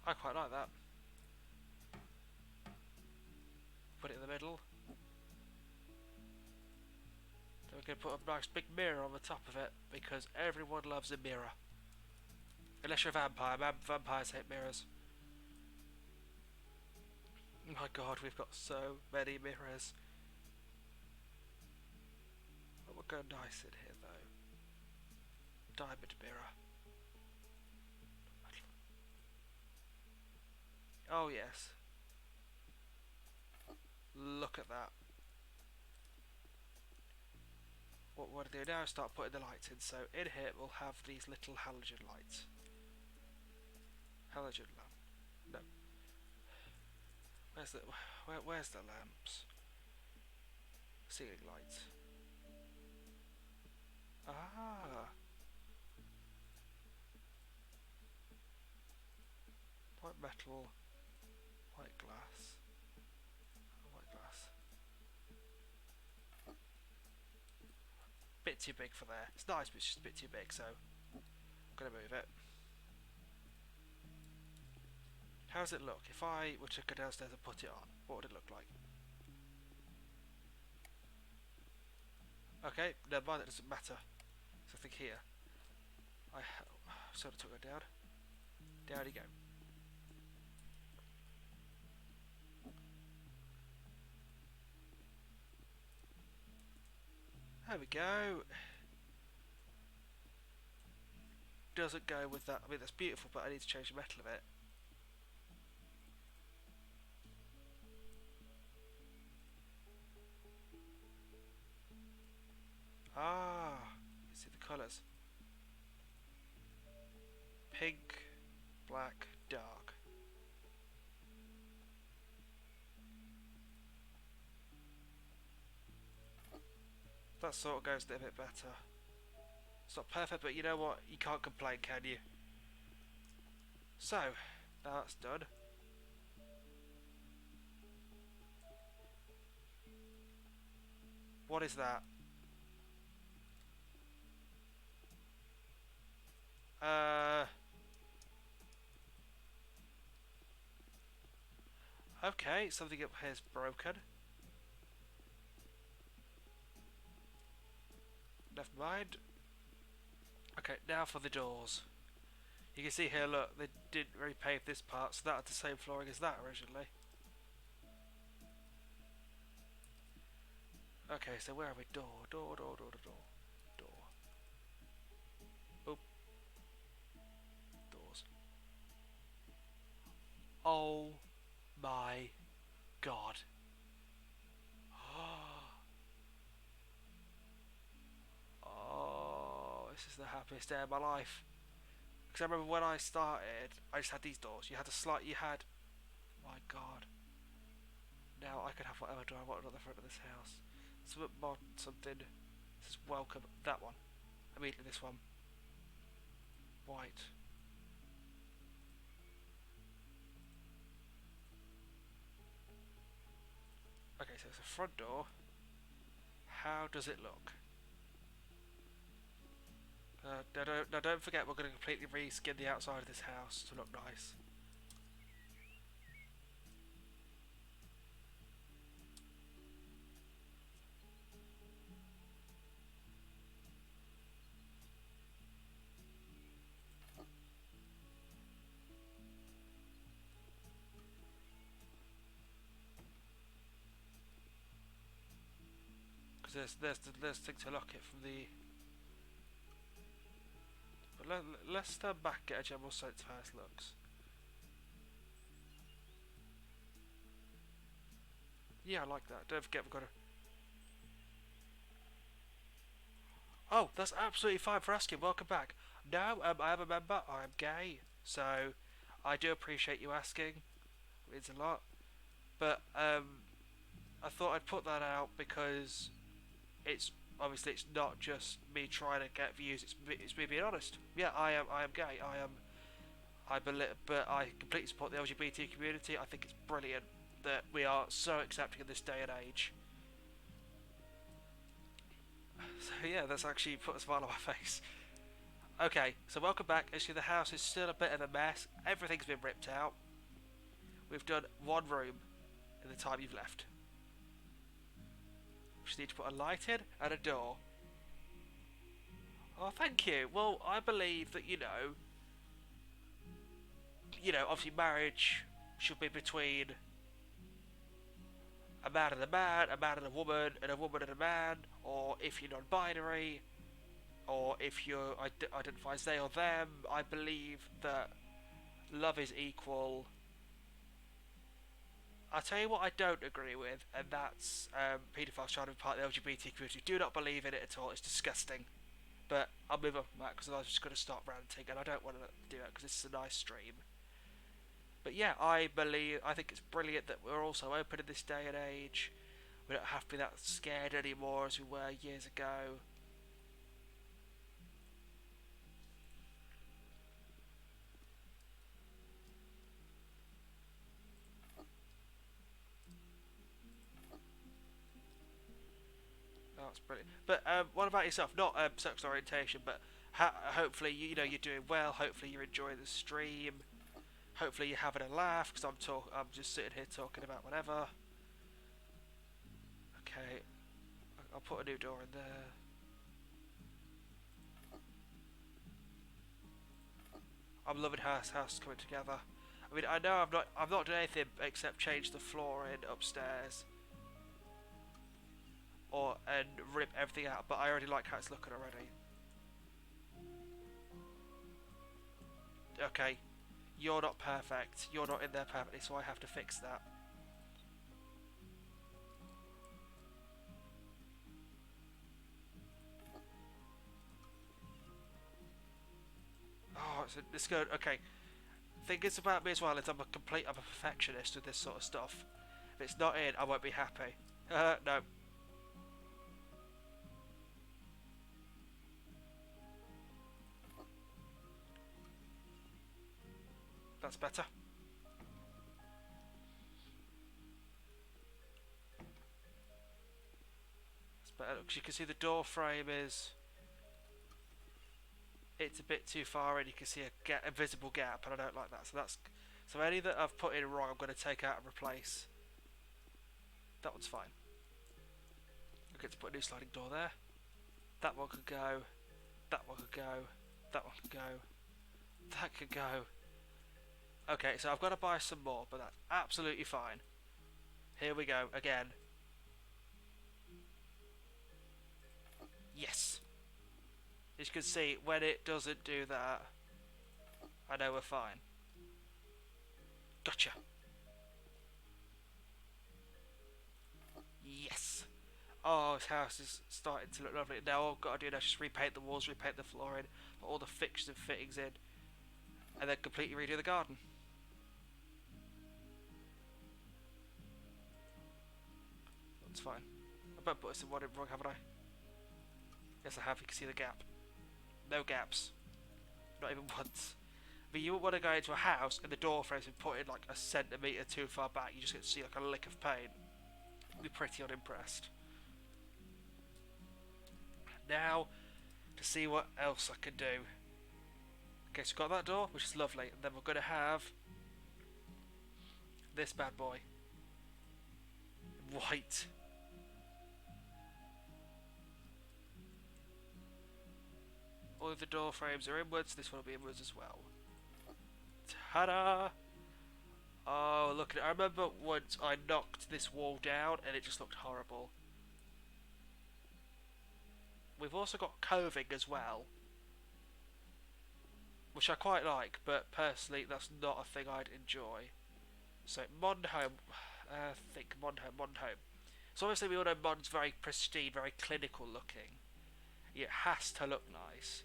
[SPEAKER 1] I quite like that. Put it in the middle. Then we're going to put a nice big mirror on the top of it, because everyone loves a mirror. Unless you're a vampire. Vampires hate mirrors. Oh my god, we've got so many mirrors. Oh, we'll go nice in here though. Diamond mirror. Oh yes. Look at that. What we're going to do now is start putting the lights in. So in here we'll have these little halogen lights. Halogen lamp. No. Where's the lamps? Ceiling lights. Ah. White metal. White glass. White glass. Bit too big for there. It's nice, but it's just a bit too big, so I'm gonna move it. How does it look? If I were to go downstairs and put it on, what would it look like? Okay, never mind, it doesn't matter. So I think here. I sort of took it down. Down you go. There we go. Doesn't go with that. I mean, that's beautiful, but I need to change the metal of it. Ah, you can see the colours. Pink, black, dark. That sort of goes a bit better. It's not perfect, but you know what? You can't complain, can you? So, now that's done. What is that? Okay, something up here's broken. Never mind. Okay, now for the doors. You can see here, look, they didn't repave this part, so that had the same flooring as that originally. Okay, so where are we? Door. Oh, doors. Oh my god. Oh, this is the happiest day of my life. Because I remember when I started, I just had these doors. You had my god. Now I can have whatever door I want at the front of this house. Some mod, something. This is welcome. That one. Immediately this one. White. Okay, so it's a front door. How does it look? Now don't forget we're going to completely reskin the outside of this house to look nice. Because there's thing to lock it from the... But let's stand back and get a general sense of how this looks. Yeah, I like that. Don't forget we've got to... Oh, that's absolutely fine for asking. Welcome back. No, I am a member. I am gay. So, I do appreciate you asking. It means a lot. But, I thought I'd put that out because it's... Obviously, it's not just me trying to get views. It's me being honest. Yeah, I am gay. But I completely support the LGBT community. I think it's brilliant that we are so accepting in this day and age. So yeah, that's actually put a smile on my face. Okay, so welcome back. As you see, the house is still a bit of a mess. Everything's been ripped out. We've done one room in the time you've left. We just need to put a light in and a door. Oh, thank you. Well, I believe that, obviously marriage should be between a man and a man, a man and a woman and a man, or if you're non-binary, or if you identify as they or them, I believe that love is equal. I'll tell you what I don't agree with, and that's paedophiles trying to be part of the LGBT community. Do not believe in it at all. It's disgusting. But I'll move on from that because I was just going to start ranting, and I don't want to do that because this is a nice stream. But yeah, I think it's brilliant that we're also open in this day and age. We don't have to be that scared anymore as we were years ago. Oh, that's brilliant. But what about yourself? Not sexual orientation, but hopefully you're doing well. Hopefully you're enjoying the stream. Hopefully you're having a laugh because I'm just sitting here talking about whatever. Okay, I'll put a new door in there. I'm loving how this house is coming together. I mean, I know I've not done anything except change the flooring upstairs. and rip everything out, but I already like how it's looking already. Okay, you're not perfect. You're not in there perfectly, so I have to fix that. Oh, it's good. Okay. Thing is about me as well is I'm a perfectionist with this sort of stuff. If it's not in, I won't be happy. No. That's better. That's better. Because you can see the door frame is... It's a bit too far in. You can see a visible gap, and I don't like that. So any that I've put in wrong, I'm going to take out and replace. That one's fine. I get to put a new sliding door there. That one could go. That one could go. That one could go. That could go. Okay, so I've got to buy some more, but that's absolutely fine. Here we go again. Yes. As you can see, when it doesn't do that, I know we're fine. Gotcha. Yes. Oh, this house is starting to look lovely. Now all I've got to do now is just repaint the walls, repaint the flooring, put all the fixtures and fittings in, and then completely redo the garden. That's fine. I better put some one in wrong, haven't I? Yes, I have. You can see the gap. No gaps. Not even once. But you wouldn't want to go into a house and the door frame's been put in like a centimetre too far back. You just get to see like a lick of paint. I'd be pretty unimpressed. Now, to see what else I can do. Okay, so we've got that door, which is lovely. And then we're going to have this bad boy. White. All of the door frames are inwards. This one will be inwards as well. Ta-da! Oh, look at it. I remember once I knocked this wall down and it just looked horrible. We've also got coving as well, which I quite like, but personally that's not a thing I'd enjoy. So modern home, think modern home. So obviously we all know modern's very pristine, very clinical looking. It has to look nice.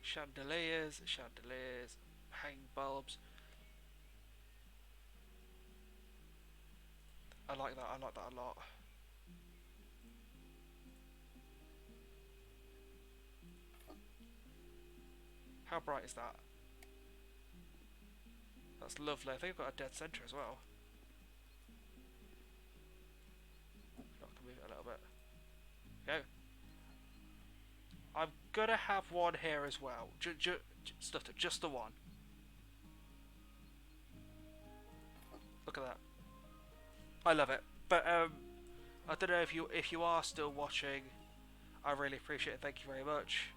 [SPEAKER 1] Chandeliers, hang bulbs. I like that a lot. How bright is that? That's lovely. I think I've got a dead centre as well. I can move it a little bit. Go. I'm gonna have one here as well. Just the one. Look at that. I love it. But I don't know if you are still watching. I really appreciate it. Thank you very much.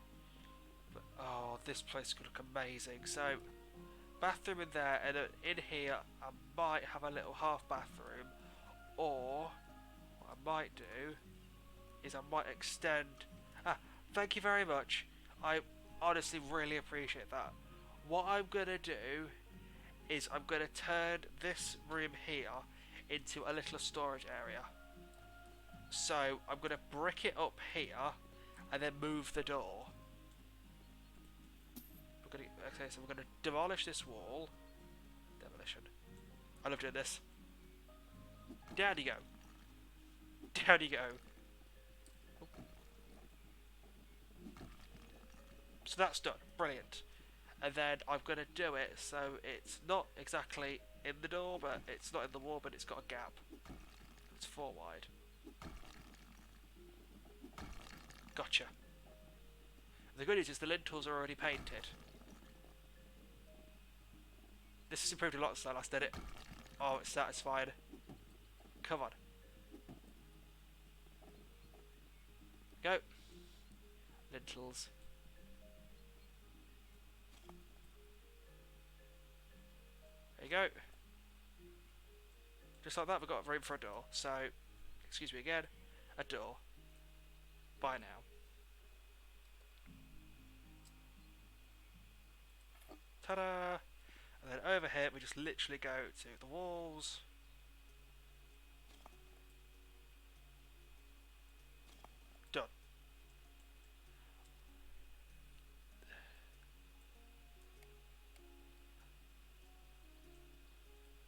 [SPEAKER 1] But, oh, this place could look amazing. So, bathroom in there, and in here I might have a little half bathroom, or what I might do is I might extend. Thank you very much. I honestly really appreciate that. What I'm gonna do is I'm gonna turn this room here into a little storage area. So I'm gonna brick it up here and then move the door. Okay, so we're gonna demolish this wall. Demolition. I love doing this. Down you go. Down you go. So that's done. Brilliant. And then I'm going to do it so it's not exactly in the door, but it's not in the wall, but it's got a gap. It's 4 wide. Gotcha. The good news is the lintels are already painted. This has improved a lot since I last did it. Oh, it's satisfied. Come on. Go. Lintels. There you go. Just like that, we've got room for a door. So, excuse me again, a door. Bye now. Ta-da! And then over here, we just literally go to the walls. Done.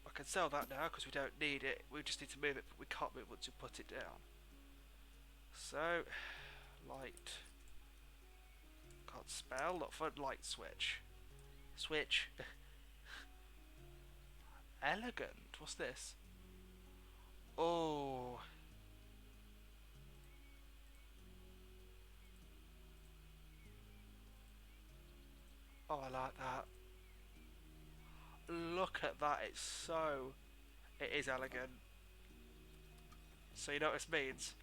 [SPEAKER 1] I can sell that now because we don't need it. We just need to move it, but we can't move it once we put it down. So, light. Can't spell. Not fun. Light switch. Switch. Elegant. What's this? Oh. Oh, I like that. Look at that. It's so... It is elegant. So you know what this means?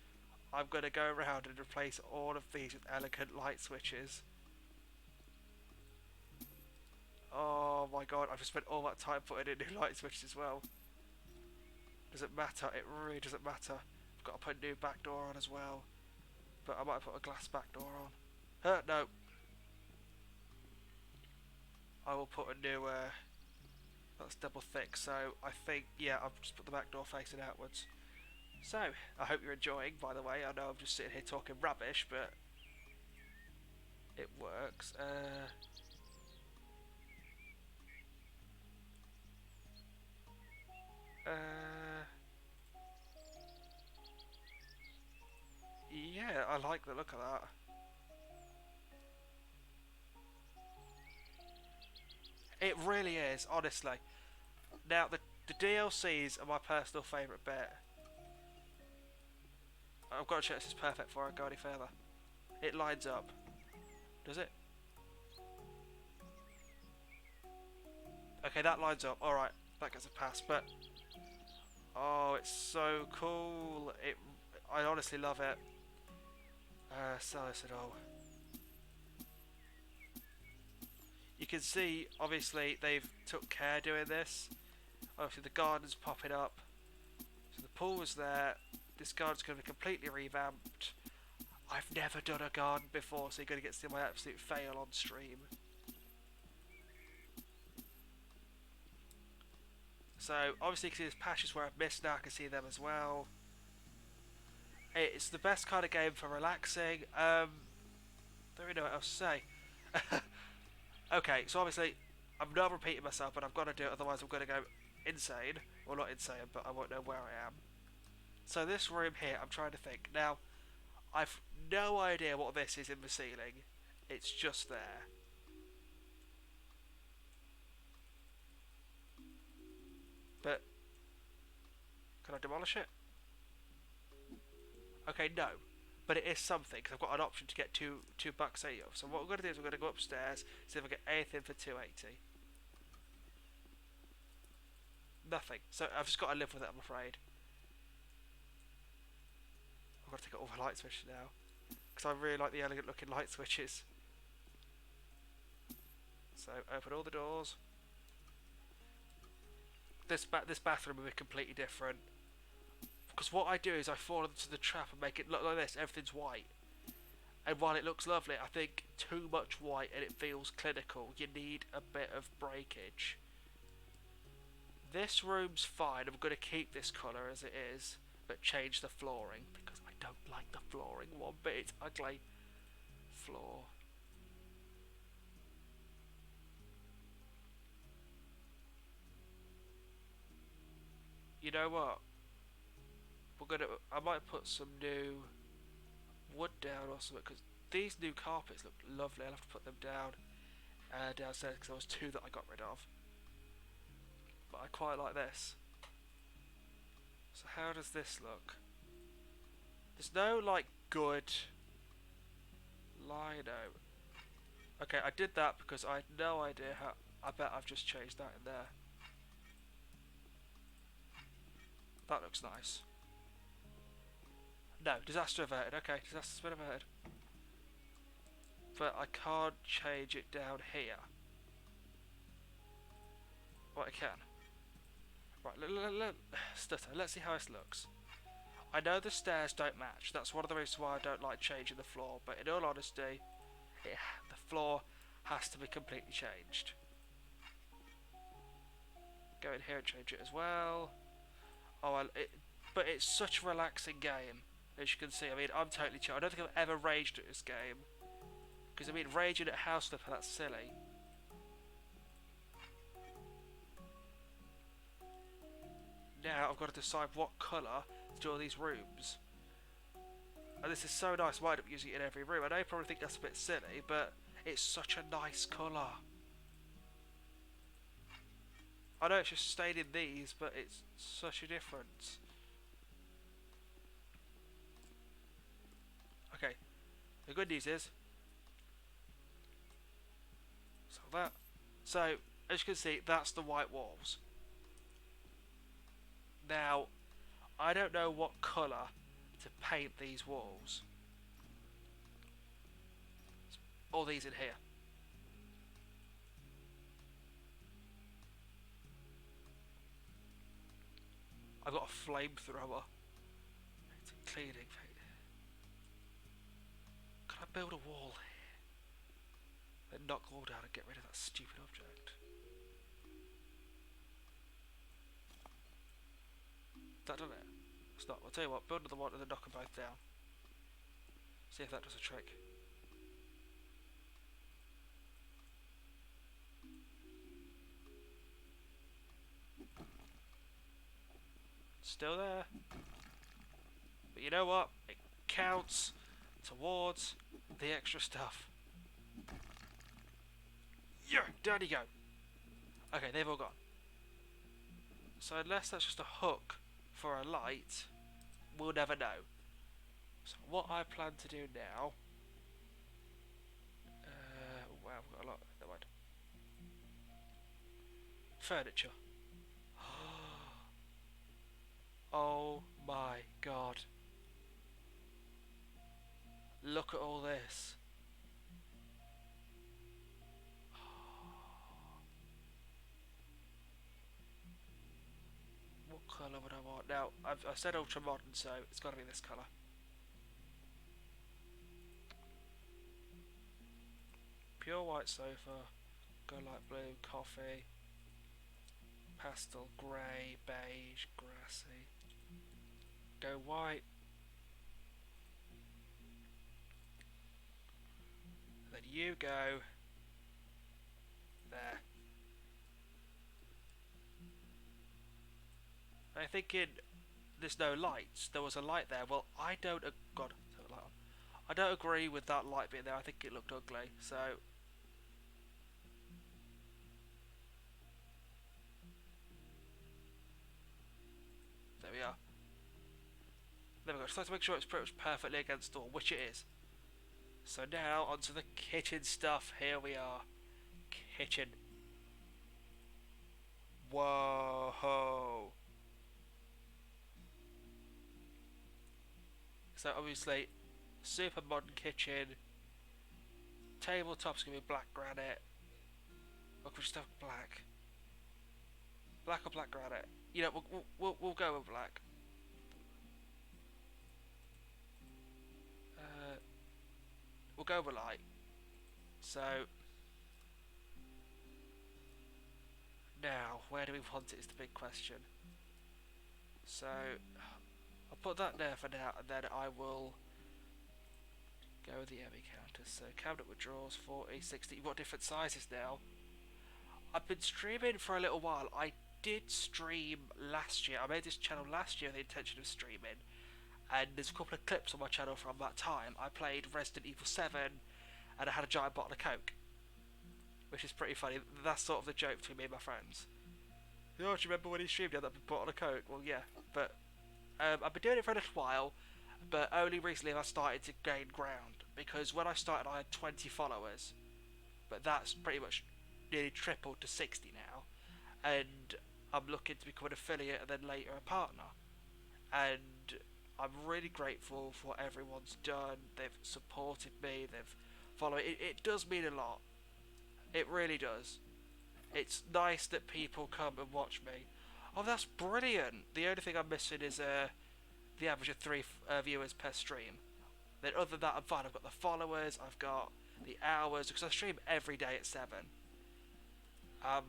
[SPEAKER 1] I'm going to go around and replace all of these with elegant light switches. Oh my god, I've just spent all that time putting in new light switches as well. Doesn't matter, it really doesn't matter. I've got to put a new back door on as well. But I might put a glass back door on. No. I will put a new, that's double thick, so I think, yeah, I'll just put the back door facing outwards. So, I hope you're enjoying, by the way. I know I'm just sitting here talking rubbish, but it works. Yeah, I like the look of that. It really is, honestly. Now, the DLCs are my personal favourite bit. I've got to check this is perfect before I go any further. It lines up. Does it? Okay, that lines up. Alright, that gets a pass, but... Oh, it's so cool. I honestly love it. So I said, oh. You can see, obviously, they've took care doing this. Obviously, the garden's popping up. So the pool was there. This garden's going to be completely revamped. I've never done a garden before, so you're going to get to see my absolute fail on stream. So, obviously, you can see there's patches where I've missed now. I can see them as well. It's the best kind of game for relaxing. Don't really know what else to say. Okay, so obviously, I'm not repeating myself, but I've got to do it, otherwise I'm going to go insane. Well, not insane, but I won't know where I am. So this room here, I'm trying to think. Now, I've no idea what this is in the ceiling. It's just there. But, can I demolish it? Okay, no. But it is something, because I've got an option to get two bucks a year. So what we're going to do is we're going to go upstairs, see if I get anything for 280. Nothing. So I've just got to live with it, I'm afraid. I've got to take out all my light switches now, because I really like the elegant looking light switches. So open all the doors. This bathroom will be completely different. Because what I do is I fall into the trap and make it look like this. Everything's white. And while it looks lovely, I think too much white and it feels clinical. You need a bit of breakage. This room's fine. I'm going to keep this colour as it is, but change the flooring because I don't like the flooring one bit. It's ugly. Floor. You know what? I might put some new wood down or something because these new carpets look lovely. I'll have to put them down downstairs because there was two that I got rid of. But I quite like this. So how does this look? There's no like good lino. Okay, I did that because I had no idea how. I bet I've just changed that in there. That looks nice. No, disaster averted. Okay, disaster's been averted. But I can't change it down here. Well, I can. Right, stutter. Let's see how this looks. I know the stairs don't match. That's one of the reasons why I don't like changing the floor. But in all honesty, the floor has to be completely changed. Go in here and change it as well. But it's such a relaxing game, as you can see. I mean, I'm totally chill. I don't think I've ever raged at this game. Because, I mean, raging at house stuff, that's silly. Now I've got to decide what colour to do all these rooms. And this is so nice, I might end up using it in every room. I know you probably think that's a bit silly, but it's such a nice colour. I know it's just stayed in these, but it's such a difference. Okay, the good news is, so as you can see, that's the white walls. Now, I don't know what colour to paint these walls. All these in here. I've got a flamethrower. It's a cleaning thing. Can I build a wall here? Then knock the wall down and get rid of that stupid object. That done it? It's not. I'll tell you what, build another one and then knock them both down. See if that does a trick. Still there. But you know what? It counts towards the extra stuff. Yeah, down you go. Okay, they've all gone. So unless that's just a hook for a light, we'll never know. So what I plan to do now... wow, we've got a lot. Never mind. Furniture. Oh my god. Look at all this. What colour would I want? Now, I've said ultra modern, so it's got to be this colour. Pure white sofa, go light blue, coffee, pastel grey, beige, grassy. Go white. Then you go there. I'm thinking there's no lights. There was a light there. Well, I don't. God, turn the light on. I don't agree with that light being there. I think it looked ugly. So there we are. There we go. Just like to make sure it's pretty much perfectly against the wall, which it is. So now onto the kitchen stuff. Here we are. Kitchen. Whoa. So obviously, super modern kitchen. Tabletop's gonna be black granite. Or could we just have black? Black or black granite? You know, we'll go with black. We'll go with light. So now, where do we want it is the big question. So I'll put that there for now, and then I will go with the Emmy counters. So cabinet with drawers, 40, 60. You've got different sizes now. I've been streaming for a little while. I did stream last year. I made this channel last year with the intention of streaming, and there's a couple of clips on my channel from that time. I played Resident Evil 7 and I had a giant bottle of Coke, which is pretty funny. That's sort of the joke between me and my friends. Oh, do you remember when he streamed that bottle of Coke? Well, yeah, but I've been doing it for a little while, but only recently have I started to gain ground, because when I started I had 20 followers, but that's pretty much nearly tripled to 60 now, and I'm looking to become an affiliate and then later a partner, and I'm really grateful for what everyone's done. They've supported me, they've followed. It does mean a lot. It really does. It's nice that people come and watch me. Oh, that's brilliant. The only thing I'm missing is the average of three viewers per stream. Then other than that, I'm fine. I've got the followers, I've got the hours, because I stream every day at 7. I've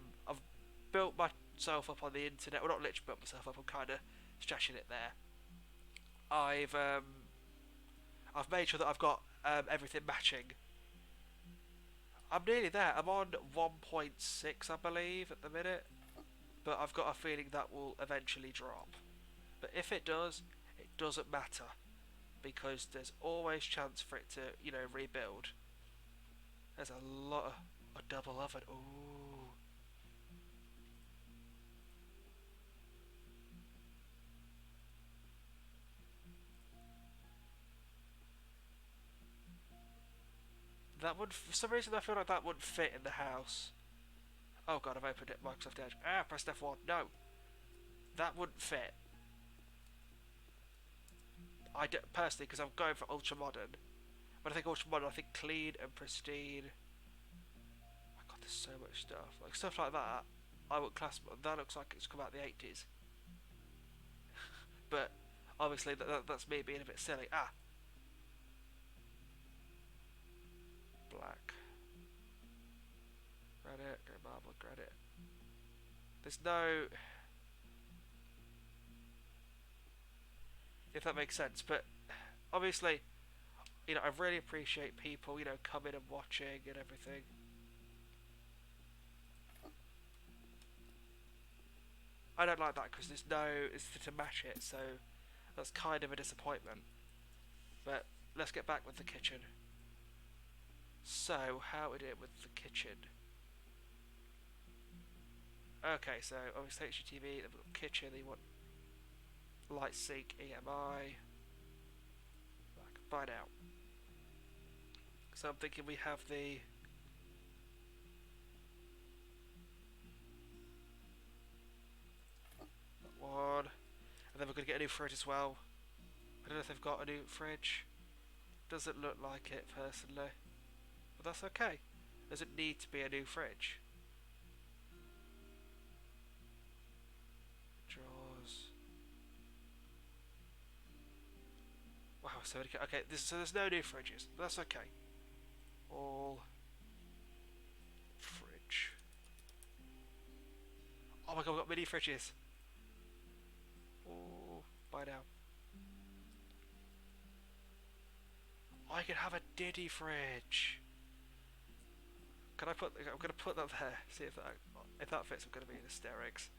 [SPEAKER 1] built myself up on the internet. Well, not literally built myself up. I'm kind of stretching it there. I've um, I've made sure that I've got everything matching. I'm nearly there. I'm on 1.6, I believe, at the minute. But I've got a feeling that will eventually drop. But if it does, it doesn't matter because there's always chance for it to, rebuild. There's a lot of a double oven. Ooh. That would, for some reason, I feel like that wouldn't fit in the house. Oh god, I've opened it. Microsoft Edge. Pressed F1. No, that wouldn't fit. Personally, because I'm going for ultra modern. When I think ultra modern, I think clean and pristine. Oh my god, there's so much stuff. Like stuff like that, I would class. That looks like it's come out of the 80s. But obviously, that's me being a bit silly. Black. Granite, grey marble, granite. There's no, if that makes sense. But obviously, I really appreciate people, coming and watching and everything. I don't like that because there's no, it's to match it, so that's kind of a disappointment. But let's get back with the kitchen. So, how we do it with the kitchen? Okay, so obviously HGTV, then we've got kitchen, then you want light sink, EMI. I can find out. So I'm thinking we have the one, and then we're going to get a new fridge as well. I don't know if they've got a new fridge. Doesn't look like it personally, but that's okay. Does it need to be a new fridge? Drawers. Wow, so okay. So there's no new fridges, but that's okay. All fridge. Oh my god, we've got mini fridges. Oh, buy now. I can have a Diddy fridge. Can I put? I'm gonna put that there. See if that fits. I'm gonna be in hysterics.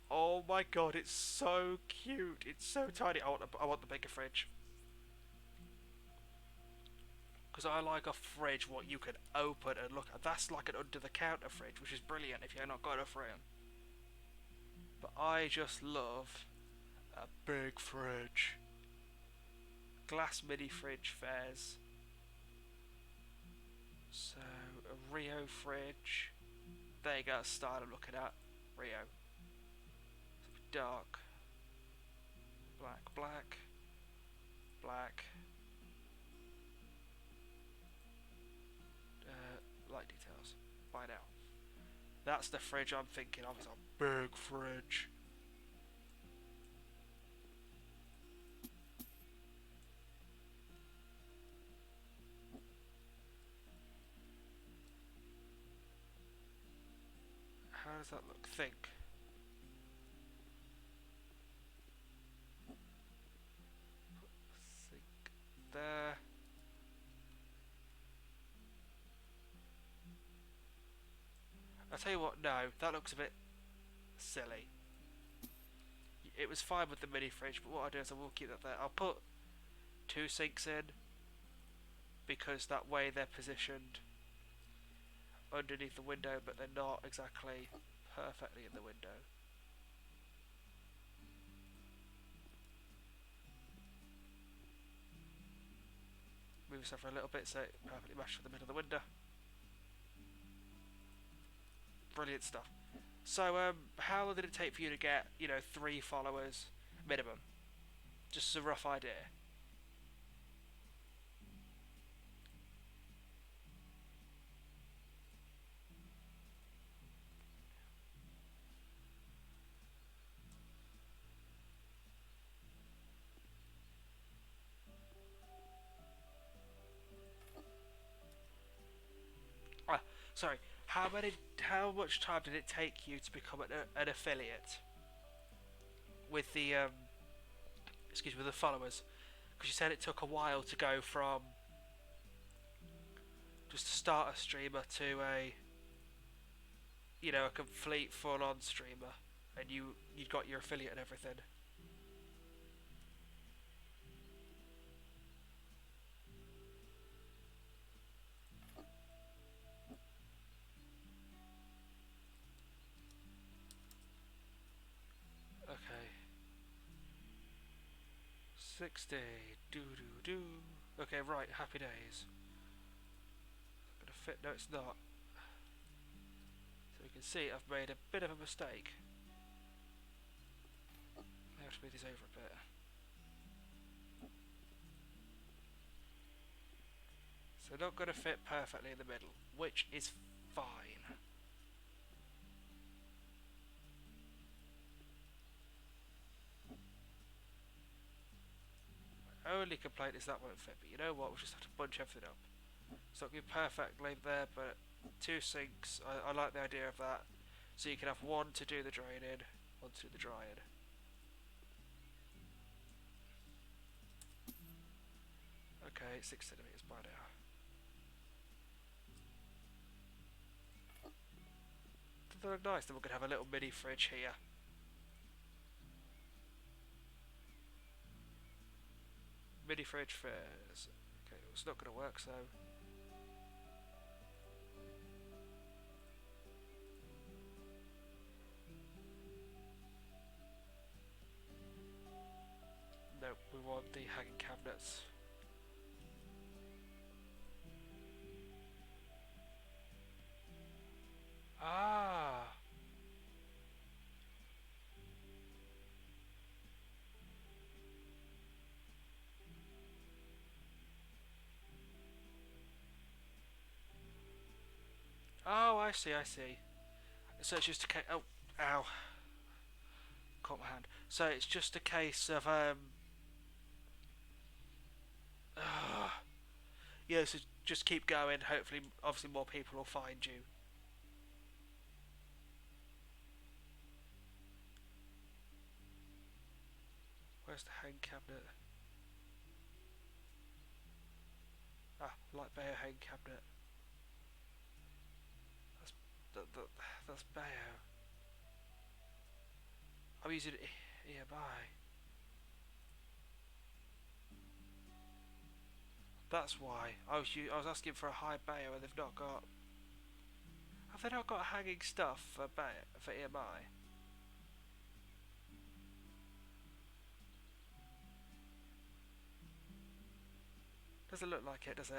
[SPEAKER 1] Oh my god, it's so cute. It's so tiny. I want the bigger fridge. Because I like a fridge what you can open and look at. That's like an under the counter fridge, which is brilliant if you're not got a fridge. But I just love a big fridge. Glass mini fridge fares. So a Rio fridge. There you go, style I'm looking at. Rio. Dark. Black, black. Black. Light details. Find out. That's the fridge I'm thinking of. It's a big fridge. How does that look? Think. Think there. I'll tell you what, no, that looks a bit silly. It was fine with the mini fridge, but what I'll do is I will keep that there. I'll put 2 sinks in because that way they're positioned underneath the window, but they're not exactly perfectly in the window. Move this over a little bit so it perfectly matches with the middle of the window. Brilliant stuff. So, how long did it take for you to get, 3 followers minimum? Just a rough idea. Sorry, how much time did it take you to become an affiliate with the excuse me, with the followers? Because you said it took a while to go from just a starter streamer to a, you know, a complete full-on streamer, and you got your affiliate and everything. Okay. 60. Do do do. Okay, right. Happy days. Gonna fit? No, it's not. So you can see I've made a bit of a mistake. I have to move these over a bit. So not gonna fit perfectly in the middle, which is fine. My only complaint is that won't fit, but you know what? We'll just have to bunch everything up. It's not going to be perfectly there, but 2 sinks, I like the idea of that. So you can have one to do the draining, one to do the drying. Okay, 6 centimetres by now. They look nice. Then we're going to have a little mini fridge here. Mini fridge fares. Okay, it's not going to work, so. No, we want the hanging cabinets. Ah! Oh, I see, I see. So it's just a case. Oh, ow. Caught my hand. So it's just a case of, yeah, so just keep going. Hopefully, obviously, more people will find you. Where's the hang cabinet? Ah, light Bayo hang cabinet. That's Bayo. I'm using it nearby. That's why. I was asking for a high Bayo and they've not got. Have they not got hanging stuff for Bayo, for EMI? Doesn't look like it, does it?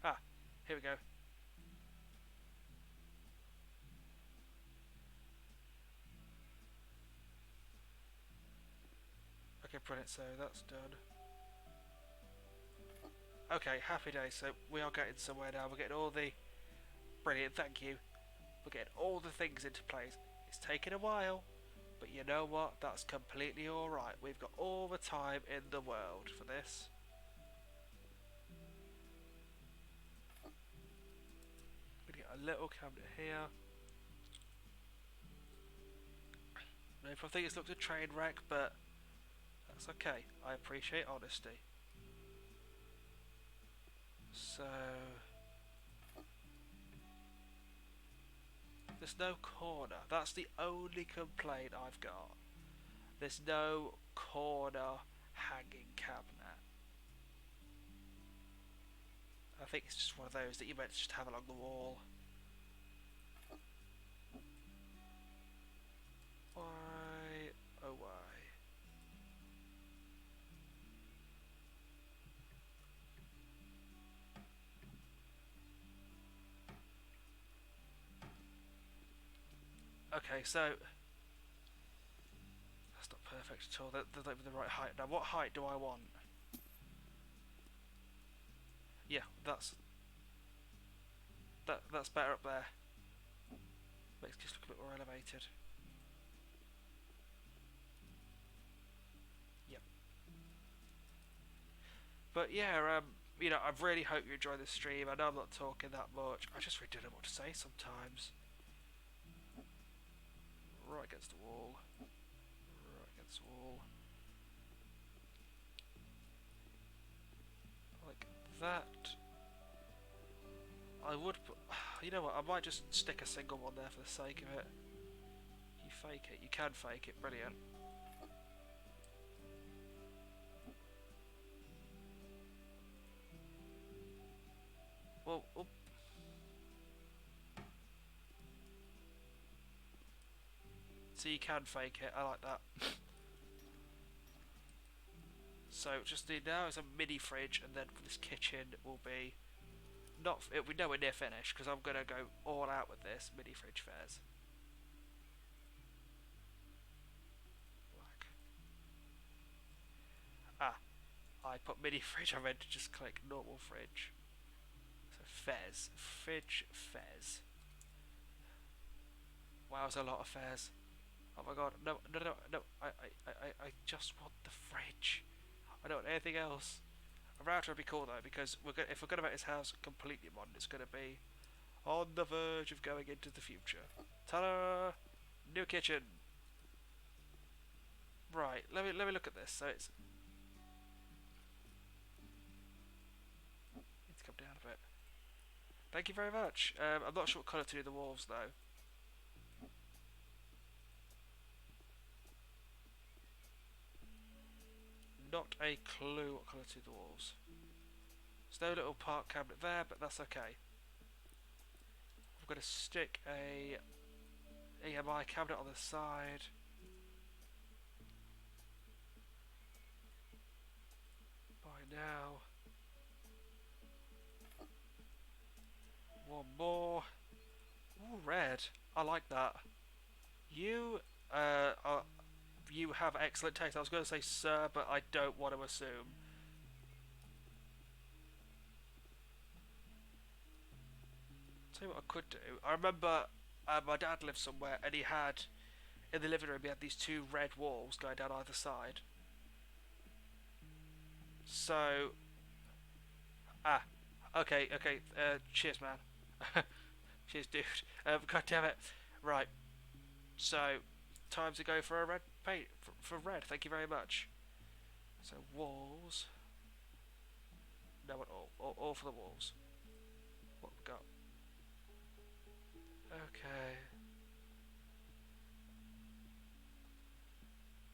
[SPEAKER 1] Ah, here we go. Okay, brilliant. So that's done. Okay, happy days. So we are getting somewhere now. We're getting all the brilliant. Thank you. We're getting all the things into place. It's taken a while, but you know what? That's completely alright. We've got all the time in the world for this. We're gonna get a little cabinet here. Maybe I think it's looked a train wreck, but that's okay. I appreciate honesty. So there's no corner. That's the only complaint I've got. There's no corner hanging cabinet. I think it's just one of those that you meant to just have along the wall. Why? Oh why? Okay, so that's not perfect at all. They're not even the right height. Now, what height do I want? Yeah, that's better up there. Makes it just look a bit more elevated. Yep. But yeah, you know, I really hope you enjoy the stream. I know I'm not talking that much. I just really don't know what to say sometimes. Right against the wall. Right against the wall. Like that. I would put... You know what, I might just stick a single one there for the sake of it. You fake it. You can fake it. Brilliant. Well, oh. So you can fake it. I like that. So just need now is a mini fridge, and then for this kitchen will be not. It'll be nowhere near finished because I'm gonna go all out with this mini fridge fairs. Black. Ah, I put mini fridge. I meant to just click normal fridge. So fairs, fridge fairs. Wow, there's a lot of fairs. Oh my god, no, no, no, no! I just want the fridge. I don't want anything else. A router would be cool though, because if we're gonna make this house completely modern, it's gonna be on the verge of going into the future. Ta-da! New kitchen. Right, let me look at this. So it's need to come down a bit. Thank you very much. I'm not sure what colour to do the walls though. Not a clue what colour to do the walls. There's no little park cabinet there, but that's okay. I'm going to stick a EMI cabinet on the side. By now. One more. Ooh, red. I like that. You you have excellent taste. I was going to say sir, but I don't want to assume. Tell you what I could do. I remember my dad lived somewhere, and he had in the living room he had these two red walls going down either side. So okay, okay. Cheers, man. Cheers, dude. God damn it. Right. So time to go for a red paint for red. Thank you very much. So walls. No, at all for the walls. What we got? Okay.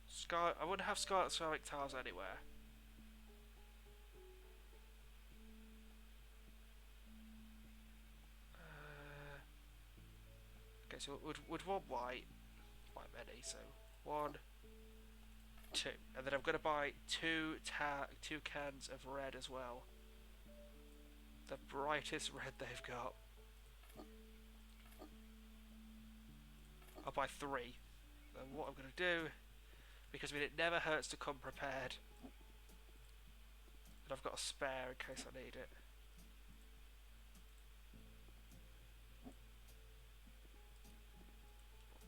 [SPEAKER 1] Sky. I wouldn't have scarlet ceramic tiles anywhere. Okay, so would one white. Quite many. So 1, 2, and then I'm gonna buy two cans of red as well. The brightest red they've got. I'll buy 3. And what I'm gonna do, because I mean it never hurts to come prepared. And I've got a spare in case I need it.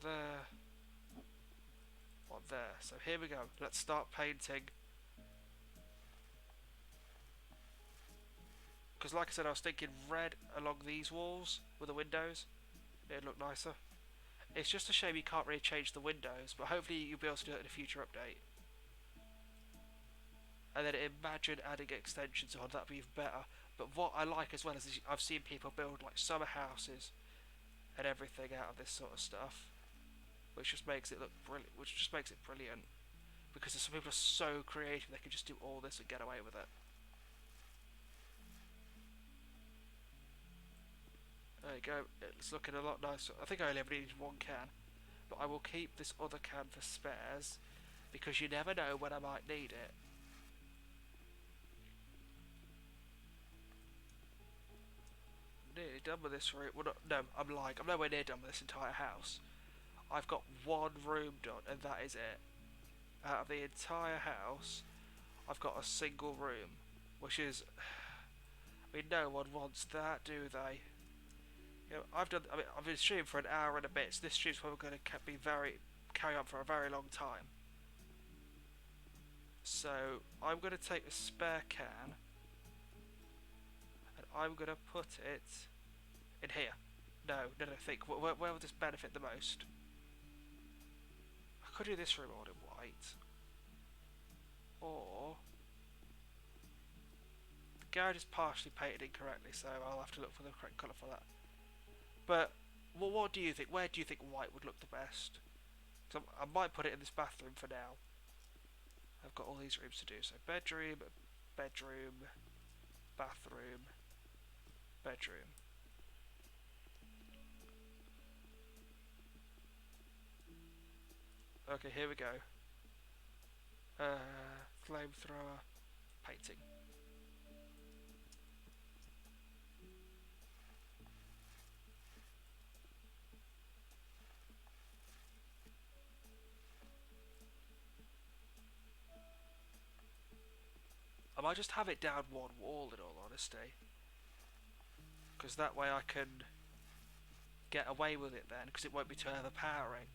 [SPEAKER 1] There. One there. So here we go. Let's start painting. Because like I said, I was thinking red along these walls with the windows. It'd look nicer. It's just a shame you can't really change the windows, but hopefully you'll be able to do it in a future update. And then imagine adding extensions on, that'd be even better. But what I like as well is I've seen people build like summer houses and everything out of this sort of stuff, which just makes it look brilliant. Which just makes it brilliant because some people are so creative they can just do all this and get away with it. There you go. It's looking a lot nicer. I think I only ever needed 1 can, but I will keep this other can for spares because you never know when I might need it. Nearly done with this room. Well, no, I'm nowhere near done with this entire house. I've got 1 room done, and that is it. Out of the entire house, I've got a single room, which is, I mean, no one wants that, do they? You know, I've been streaming for an hour and a bit, so this stream's probably going to carry on for a very long time. So I'm going to take a spare can and I'm going to put it in here. No, think. Where will this benefit the most? I could do this room all in white. Or... the garage is partially painted incorrectly, so I'll have to look for the correct colour for that. But, what do you think? Where do you think white would look the best? So I might put it in this bathroom for now. I've got all these rooms to do. So bedroom, bedroom, bathroom, bedroom. Okay, here we go. Flamethrower, painting. I might just have it down one wall in all honesty. Because that way I can get away with it then, because it won't be too overpowering.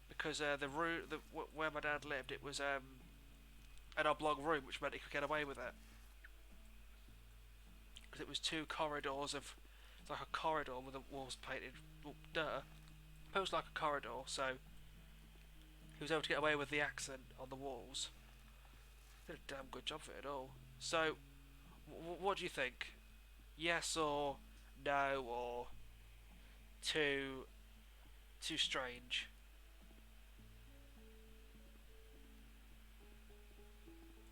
[SPEAKER 1] Because the room, where my dad lived, it was an oblong room, which meant he could get away with it. Because it was two corridors of, it's like a corridor with the walls painted dirt. It was like a corridor, so he was able to get away with the accent on the walls. Did a damn good job of it all. So, what do you think? Yes or no, or too strange?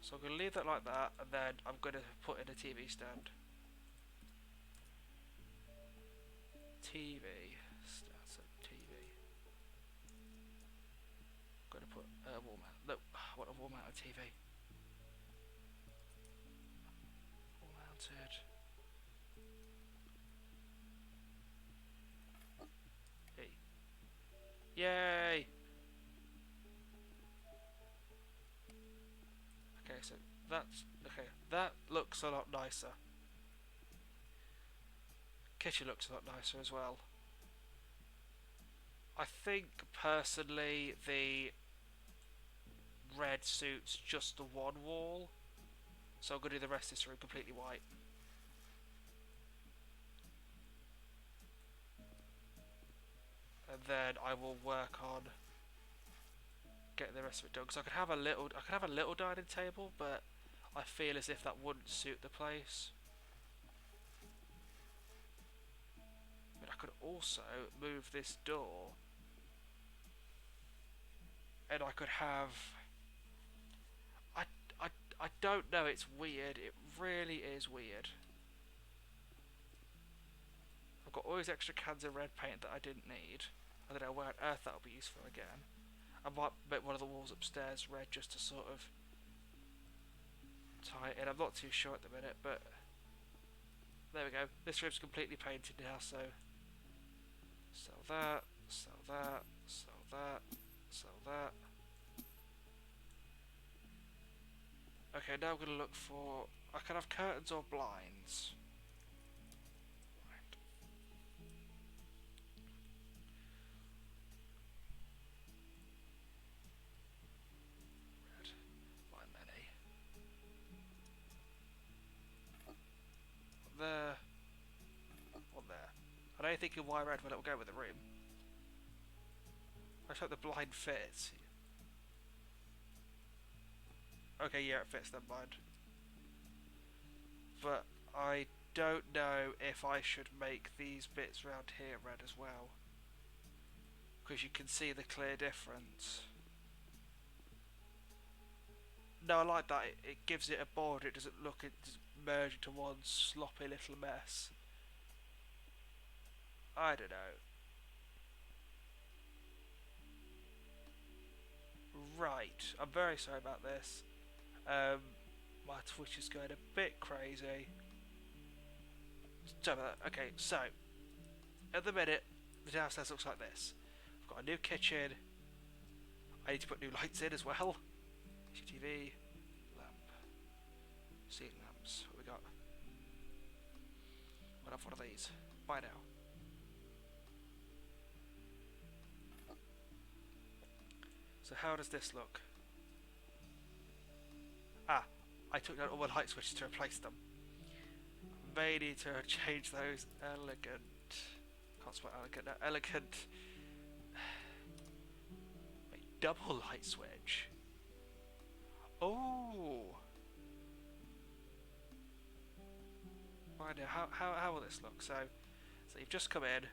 [SPEAKER 1] So I'm going to leave that like that, and then I'm going to put in a TV stand. TV. That's a TV. I'm going to put a wall mount. No, I want a wall mounted TV. Wall mounted. Hey. Yay! Okay, so that's okay. That looks a lot nicer. Kitchen looks a lot nicer as well. I think personally the red suits just the one wall, so I'm gonna do the rest of this room completely white. And then I will work on getting the rest of it done. Because I could have a little dining table, but I feel as if that wouldn't suit the place. But I could also move this door, and I could have. I don't know. It's weird. It really is weird. I've got all these extra cans of red paint that I didn't need. I don't know where on earth that'll be useful again. I might make one of the walls upstairs red just to sort of tie it in. I'm not too sure at the minute, but there we go. This room's completely painted now, so sell that, sell that, sell that, sell that. Okay, now I'm going to look for... I can have curtains or blinds. Right. Red. Why many? One there. One there. I don't think why red will it will go with the room. I just hope the blind fits. Okay, yeah, it fits, never mind. But I don't know if I should make these bits around here red as well. Because you can see the clear difference. No, I like that. It gives it a border. It doesn't look, it doesn't merge into one sloppy little mess. I don't know. Right, I'm very sorry about this. My Twitch is going a bit crazy. Sorry about that. Okay, so at the minute, the downstairs looks like this. I've got a new kitchen. I need to put new lights in as well. CCTV, lamp, ceiling lamps. What we got? What have one of these? Buy now. So how does this look? Ah, I took down all the light switches to replace them. May need to change those. Elegant. Can't spell elegant. No, elegant. Wait, double light switch. Oh. Right now, how will this look? So you've just come in.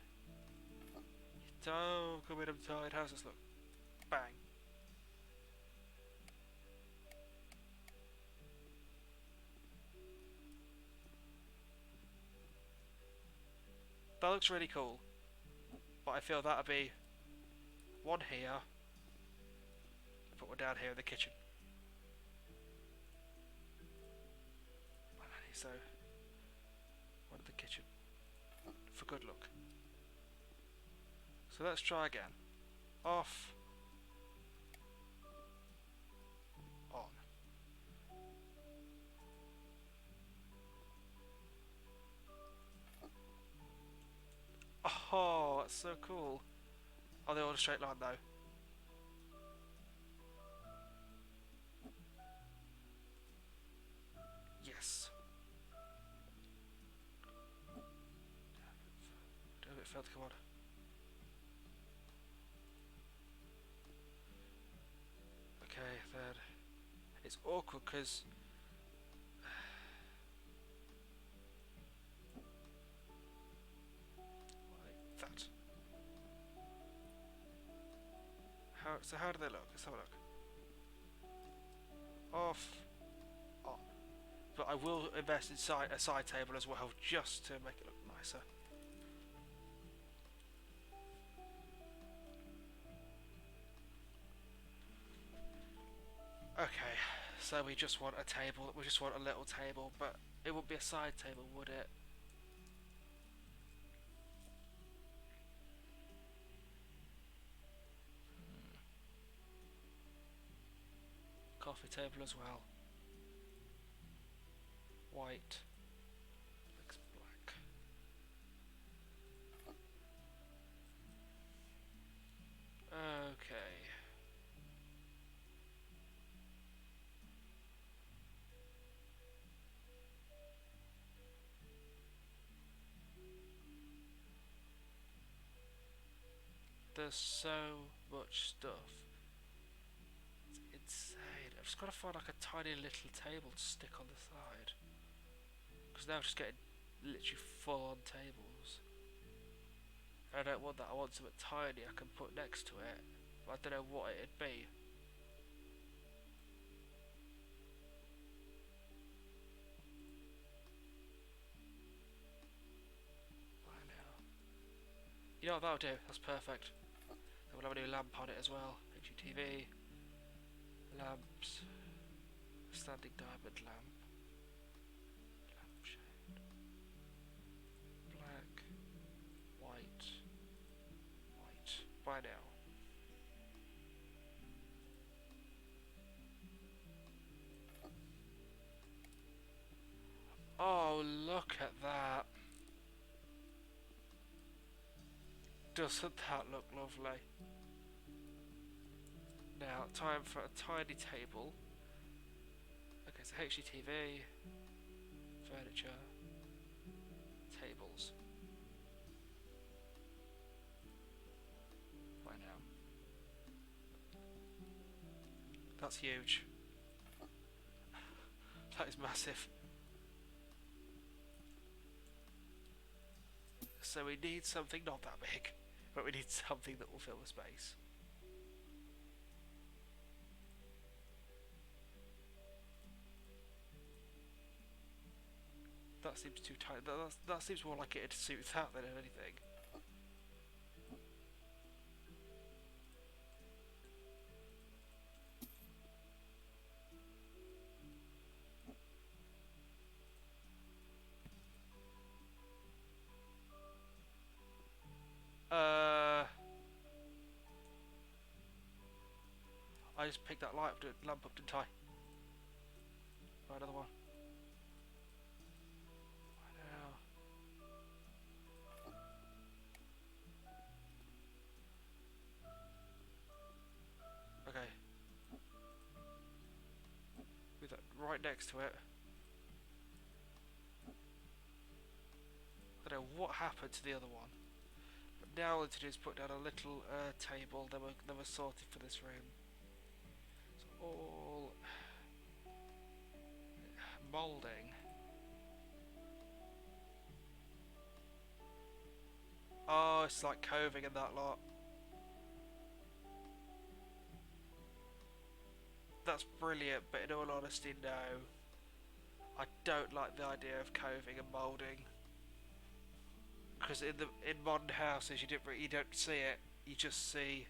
[SPEAKER 1] You don't come in. I'm tired. How's this look? Bang. That looks really cool. But I feel that'll be one here. Put one down here in the kitchen. So, one in the kitchen. For good look. So let's try again. Off. On. Oh, that's so cool. Are they all in a straight line though? Yes. Damn it, failed to come on. Okay, then. It's awkward because like that. How do they look? Let's have a look. Off. On. But I will invest in a side table as well, just to make it look nicer. Okay, so we just want a table. We just want a little table, but it wouldn't be a side table, would it? Coffee table as well. White. Looks black. Okay. There's so much stuff. It's insane. I've just got to find like a tiny little table to stick on the side. Because now I'm just getting literally full on tables. And I don't want that. I want something tiny I can put next to it. But I don't know what it'd be. You know what that'll do? That's perfect. And we'll have a new lamp on it as well. HGTV. Lamps. Standing diamond lamp. Lampshade. Black. White. White. By now. Oh, look at that. Doesn't that look lovely? Now, time for a tiny table. Okay, so HGTV, furniture, tables. Right now. That's huge. That is massive. So we need something not that big, but we need something that will fill the space. That seems too tight. That seems more like it'd suit that than anything. I just picked that lamp up, didn't I? Right, another one. right next to it. I don't know what happened to the other one. But now all I need to do is put down a little table, then we're sorted for this room. It's all moulding. Oh, it's like coving and that lot. That's brilliant, but in all honesty, no. I don't like the idea of coving and moulding. Because in modern houses, you don't see it. You just see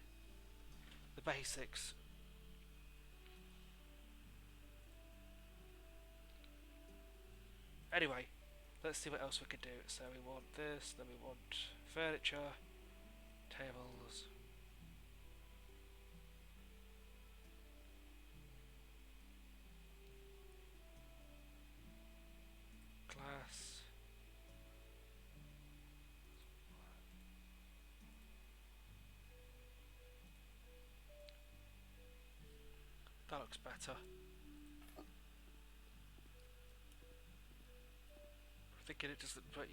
[SPEAKER 1] the basics. Anyway, let's see what else we could do. So we want this, then we want furniture, tables. Glass. That looks better. I'm thinking it doesn't, but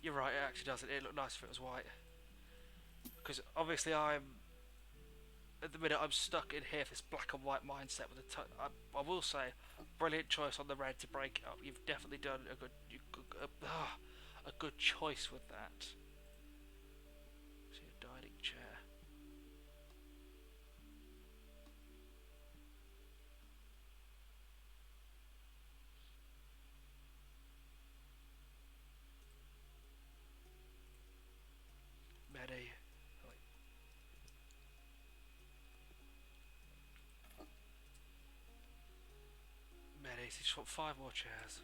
[SPEAKER 1] you're right, it actually doesn't. It'd look nice if it was white. Because obviously at the minute I'm stuck in here, this black and white mindset with I will say, brilliant choice on the red to break it up. You've definitely done a good choice with that. See a dining chair. Many. Many. So you just want 5 more chairs.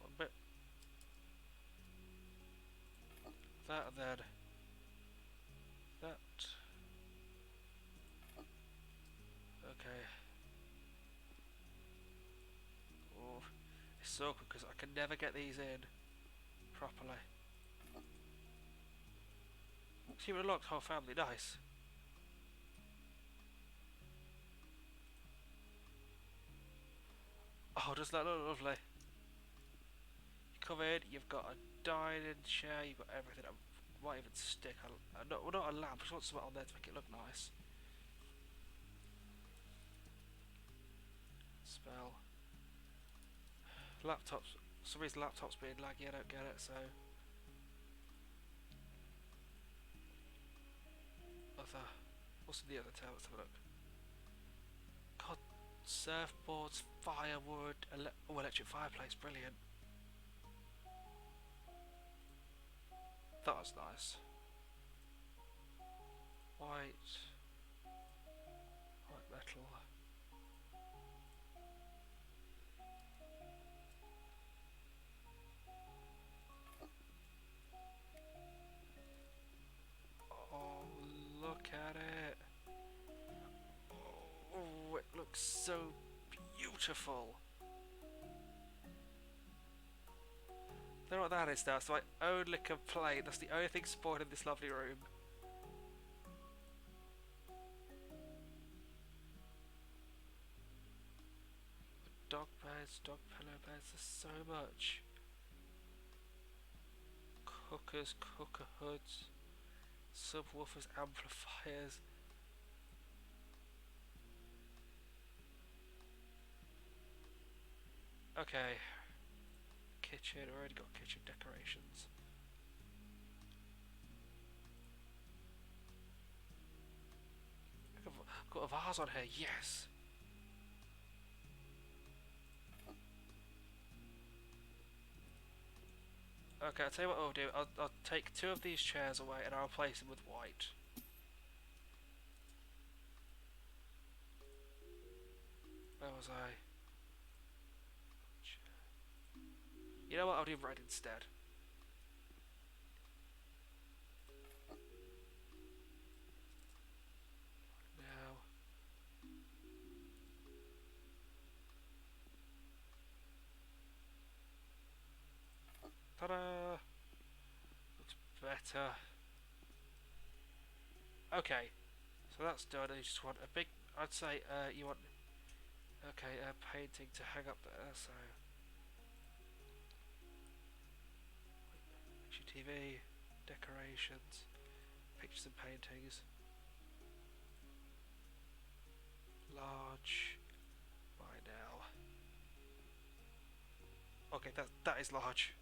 [SPEAKER 1] One bit. That and then that. Okay. Oh, it's so awkward because I can never get these in properly. See, we're a locked whole family, nice. Oh, doesn't that look lovely? You come in, you've got a dining chair, you've got everything. I might even stick well, not a lamp, I just want something on there to make it look nice. Spell. Laptops. For some reason laptop's being laggy, I don't get it, so. What's in the other tab? Let's have a look. God, surfboards, firewood, electric fireplace, brilliant. That was nice. White metal. Oh, look at it. Oh, it looks so beautiful. I don't know what that is now. It's my only complaint. That's the only thing spoiled in this lovely room. Dog beds, dog pillow beds, there's so much. Cookers, cooker hoods, subwoofers, amplifiers. Okay. Kitchen, we already got kitchen decorations. I've got a vase on here, yes! Okay, I'll tell you what I'll do. I'll take 2 of these chairs away and I'll replace them with white. Where was I? You know what, I'll do red instead. Now. Ta-da! Looks better. Okay, so that's done. You just want a big. I'd say you want. Okay, a painting to hang up there. So HGTV, decorations, pictures and paintings. Large. By now. Okay, that is large.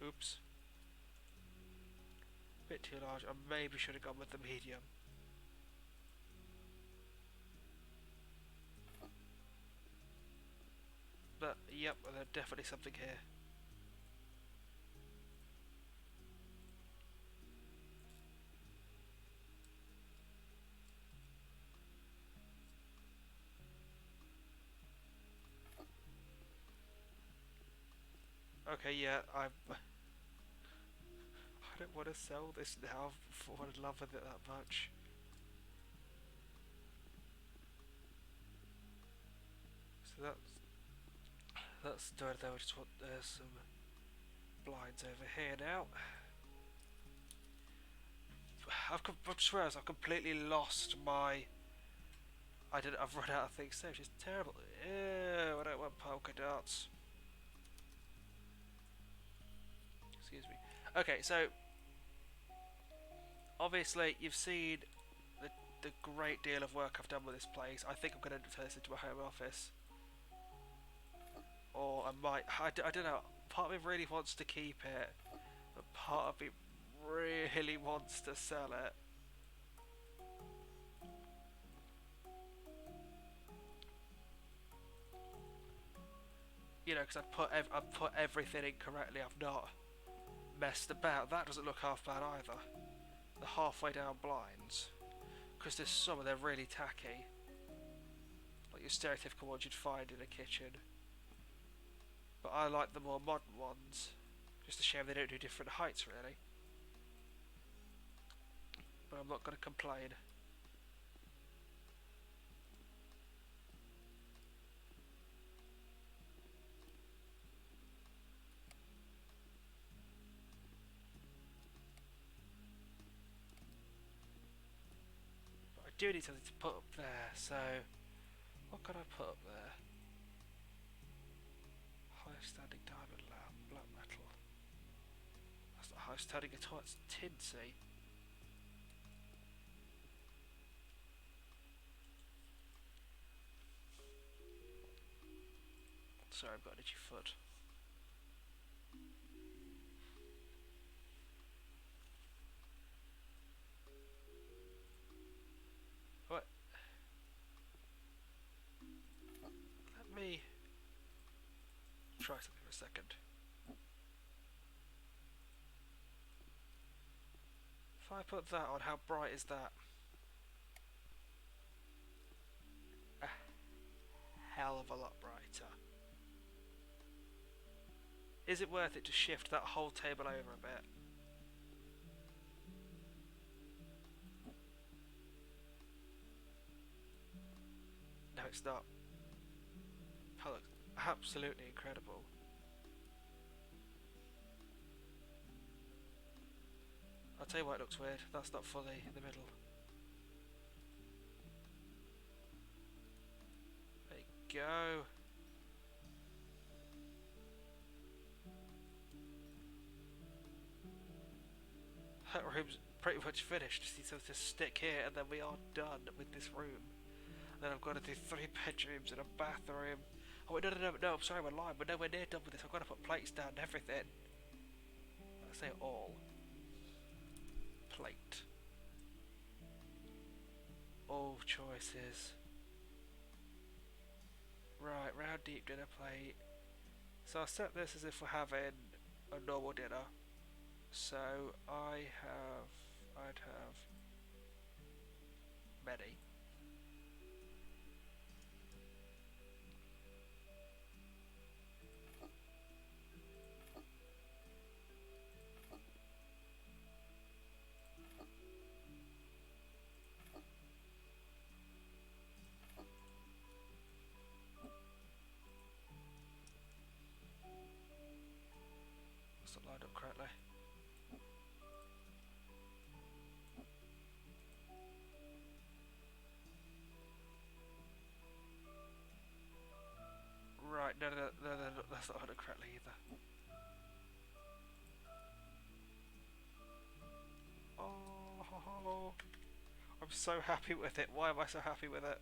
[SPEAKER 1] Oops. Bit too large. I maybe should have gone with the medium. But yep, there's definitely something here. Okay, yeah, I don't want to sell this now. I've fallen in love with it that much. So that's done. Though I just want some blinds over here now. I just realised I've completely lost my. I've run out of things saved, which is terrible. Ew, I don't want polka dots. Excuse me. Okay, so obviously you've seen the great deal of work I've done with this place. I think I'm going to turn this into a home office. Or I might. I don't know. Part of me really wants to keep it, but part of me really wants to sell it. You know, because I put everything in correctly. I've not messed about. That doesn't look half bad either. The halfway down blinds, because there's some of them really tacky, like your stereotypical ones you'd find in a kitchen. But I like the more modern ones. Just a shame they don't do different heights, really. But I'm not going to complain. But I do need something to put up there, so what can I put up there? High standing diamond lamp, black metal. That's not high standing at all, it's tinsy. Sorry, I've got an itchy foot. What? Let me try something for a second. If I put that on, how bright is that? A hell of a lot brighter. Is it worth it to shift that whole table over a bit? No, it's not. That looks absolutely incredible. I'll tell you why it looks weird. That's not fully in the middle. There you go. That room's pretty much finished. Just needs to stick here and then we are done with this room. And then I've got to do 3 bedrooms and a bathroom. Oh wait, no, I'm sorry, we're lying. We're nowhere near done with this. I've got to put plates down and everything. I say all. Plate. All choices. Right, round deep dinner plate. So I'll set this as if we're having a normal dinner. So I'd have many. no, that's not ordered correctly either. Oh, I'm so happy with it. Why am I so happy with it?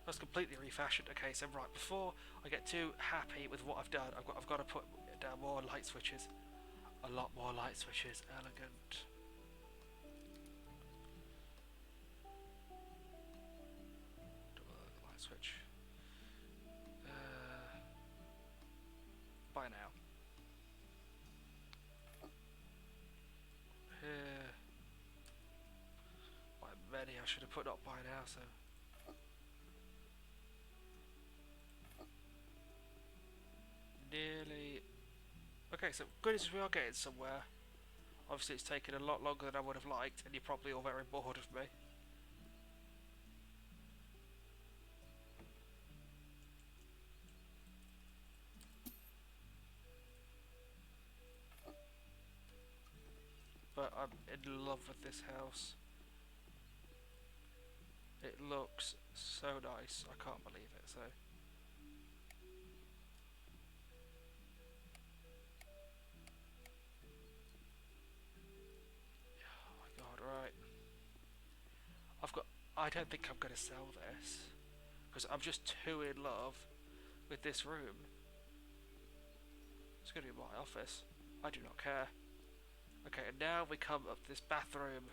[SPEAKER 1] That's completely refashioned. Okay, so right, before I get too happy with what I've done, I've got to put down more light switches. A lot more light switches. Elegant. Light switch. Buy now. Here. By many, I should have put not buy now, so. Nearly. Okay, so good as we are getting somewhere. Obviously, it's taken a lot longer than I would have liked, and you're probably all very bored of me. But I'm in love with this house. It looks so nice. I can't believe it. So. Oh my god! Right. I don't think I'm going to sell this because I'm just too in love with this room. It's going to be my office. I do not care. Okay, and now we come up to this bathroom.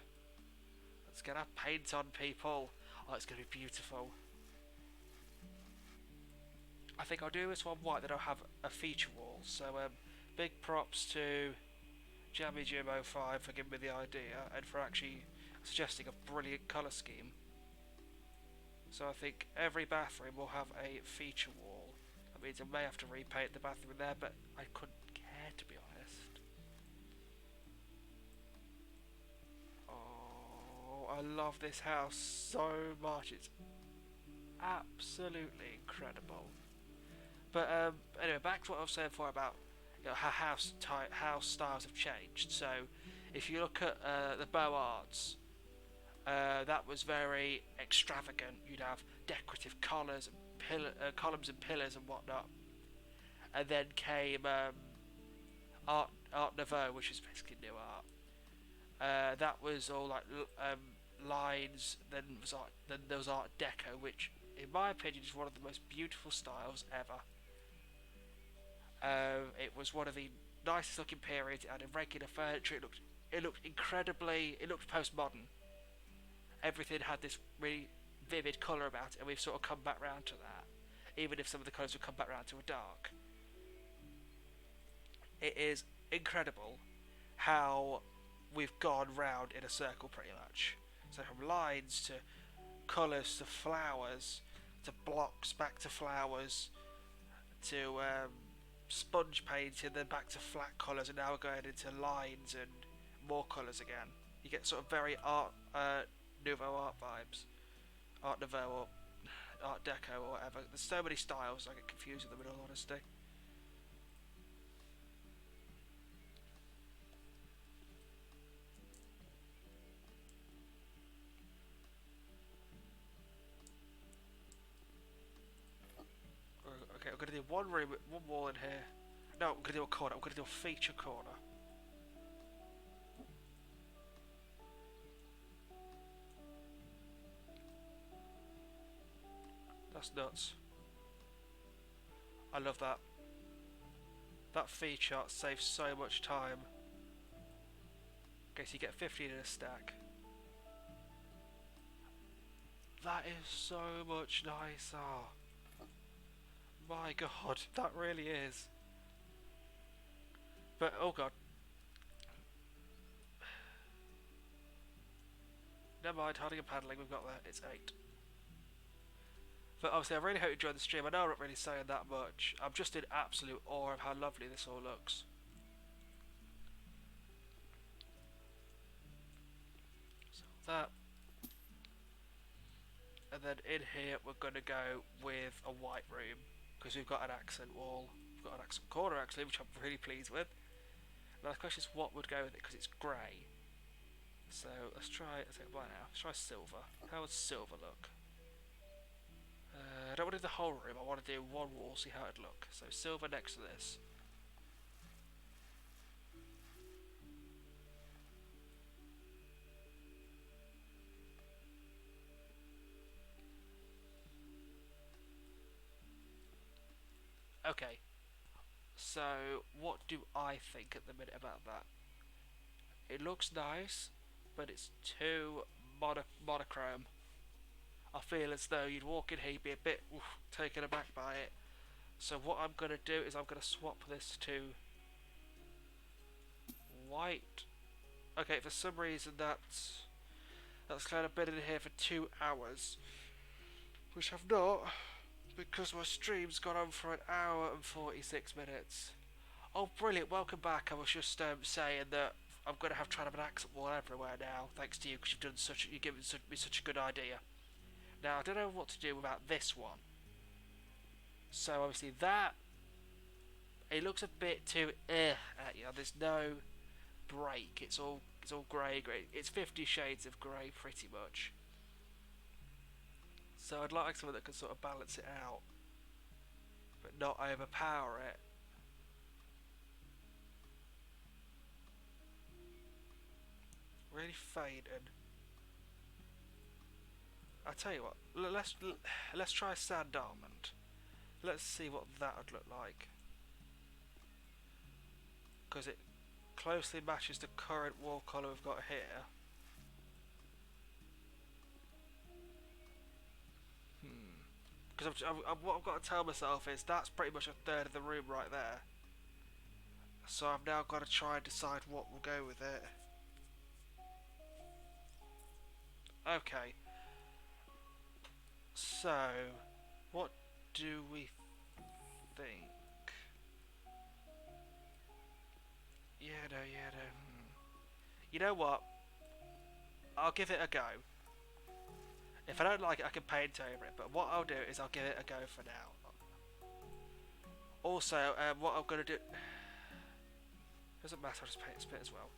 [SPEAKER 1] Let's get our paint on, people. Oh, it's going to be beautiful. I think I'll do this one white, then I'll have a feature wall. So, big props to Jammy Jim 05 for giving me the idea and for actually suggesting a brilliant colour scheme. So I think every bathroom will have a feature wall. That means I may have to repaint the bathroom in there, but I couldn't care, to be honest. Oh, I love this house so much. It's absolutely incredible. But anyway, back to what I was saying before about how house styles have changed. So if you look at the Beaux Arts, that was very extravagant. You'd have decorative columns and pillars and whatnot. And then came Art Nouveau, which is basically new art. That was all like lines. Then there was Art Deco, which, in my opinion, is one of the most beautiful styles ever. It was one of the nicest looking periods. It had irregular furniture. It looked incredibly. It looked postmodern. Everything had this really vivid colour about it, and we've sort of come back round to that. Even if some of the colours have come back round to a dark. It is incredible how we've gone round in a circle pretty much. So from lines to colours to flowers to blocks back to flowers to sponge painting, then back to flat colours, and now we're going into lines and more colours again. You get sort of very nouveau art vibes, Art Nouveau or Art Deco or whatever. There's so many styles, I get confused with them in all honesty. Okay, I'm gonna do one room, one wall in here. No, I'm gonna do a corner. I'm gonna do a feature corner. That's nuts. I love that. That feature saves so much time. Okay, so you get 15 in a stack. That is so much nicer. My god, that really is. But, oh god. Never mind, harding and paddling, we've got that. It's 8. But obviously, I really hope you enjoyed the stream. I know I'm not really saying that much. I'm just in absolute awe of how lovely this all looks. So that. And then in here, we're going to go with a white room. because we've got an accent wall. We've got an accent corner actually, which I'm really pleased with. Now the question is what would go with it, because it's grey. So let's try, let's try silver. How would silver look? I don't want to do the whole room, I want to do one wall, see how it'd look. So silver next to this. Okay, so what do I think at the minute about that? It looks nice, but it's too monochrome. I feel as though you'd walk in here, you'd be a bit taken aback by it. So what I'm going to do is I'm going to swap this to white. Okay, for some reason that's kind of been in here for 2 hours, which I've not, because my stream's gone on for 1 hour and 46 minutes. Oh, brilliant! Welcome back. I was just saying that I'm going to have trying to have an accent wall everywhere now, thanks to you, because you've given me such a good idea. Now I don't know what to do about this one. So obviously that it looks a bit too at you. There's no break. It's all grey. It's 50 Shades of Grey pretty much. So I'd like something that can sort of balance it out, but not overpower it. Really fading. I tell you what, let's try sand almond. Let's see what that would look like, because it closely matches the current wall colour we've got here. Because what I've got to tell myself is that's pretty much a third of the room right there. So I've now got to try and decide what will go with it. Okay. So, what do we think? Yeah, no. You know what? I'll give it a go. If I don't like it, I can paint over it. But what I'll do is I'll give it a go for now. Also, what I'm going to do... Doesn't matter, I'll just paint this bit as well.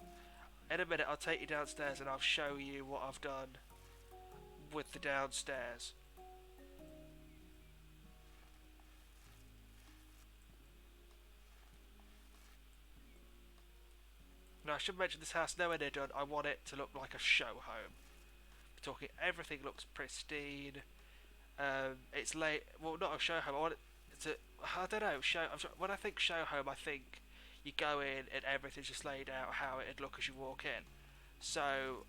[SPEAKER 1] In a minute, I'll take you downstairs and I'll show you what I've done with the downstairs. Now, I should mention this house nowhere near done. I want it to look like a show home. We're talking everything looks pristine. It's late. Well, not a show home. I want it to. I don't know. When I think show home, I think you go in and everything's just laid out how it'd look as you walk in. So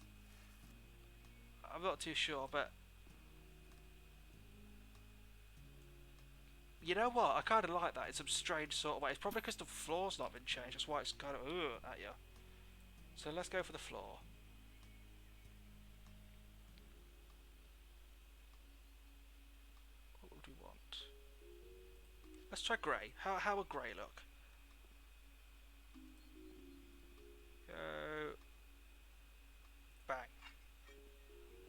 [SPEAKER 1] I'm not too sure, but you know what? I kind of like that in some strange sort of way. It's probably because the floor's not been changed. That's why it's kind of at you. So let's go for the floor. What would we want? Let's try grey. How would grey look? Go. Bang.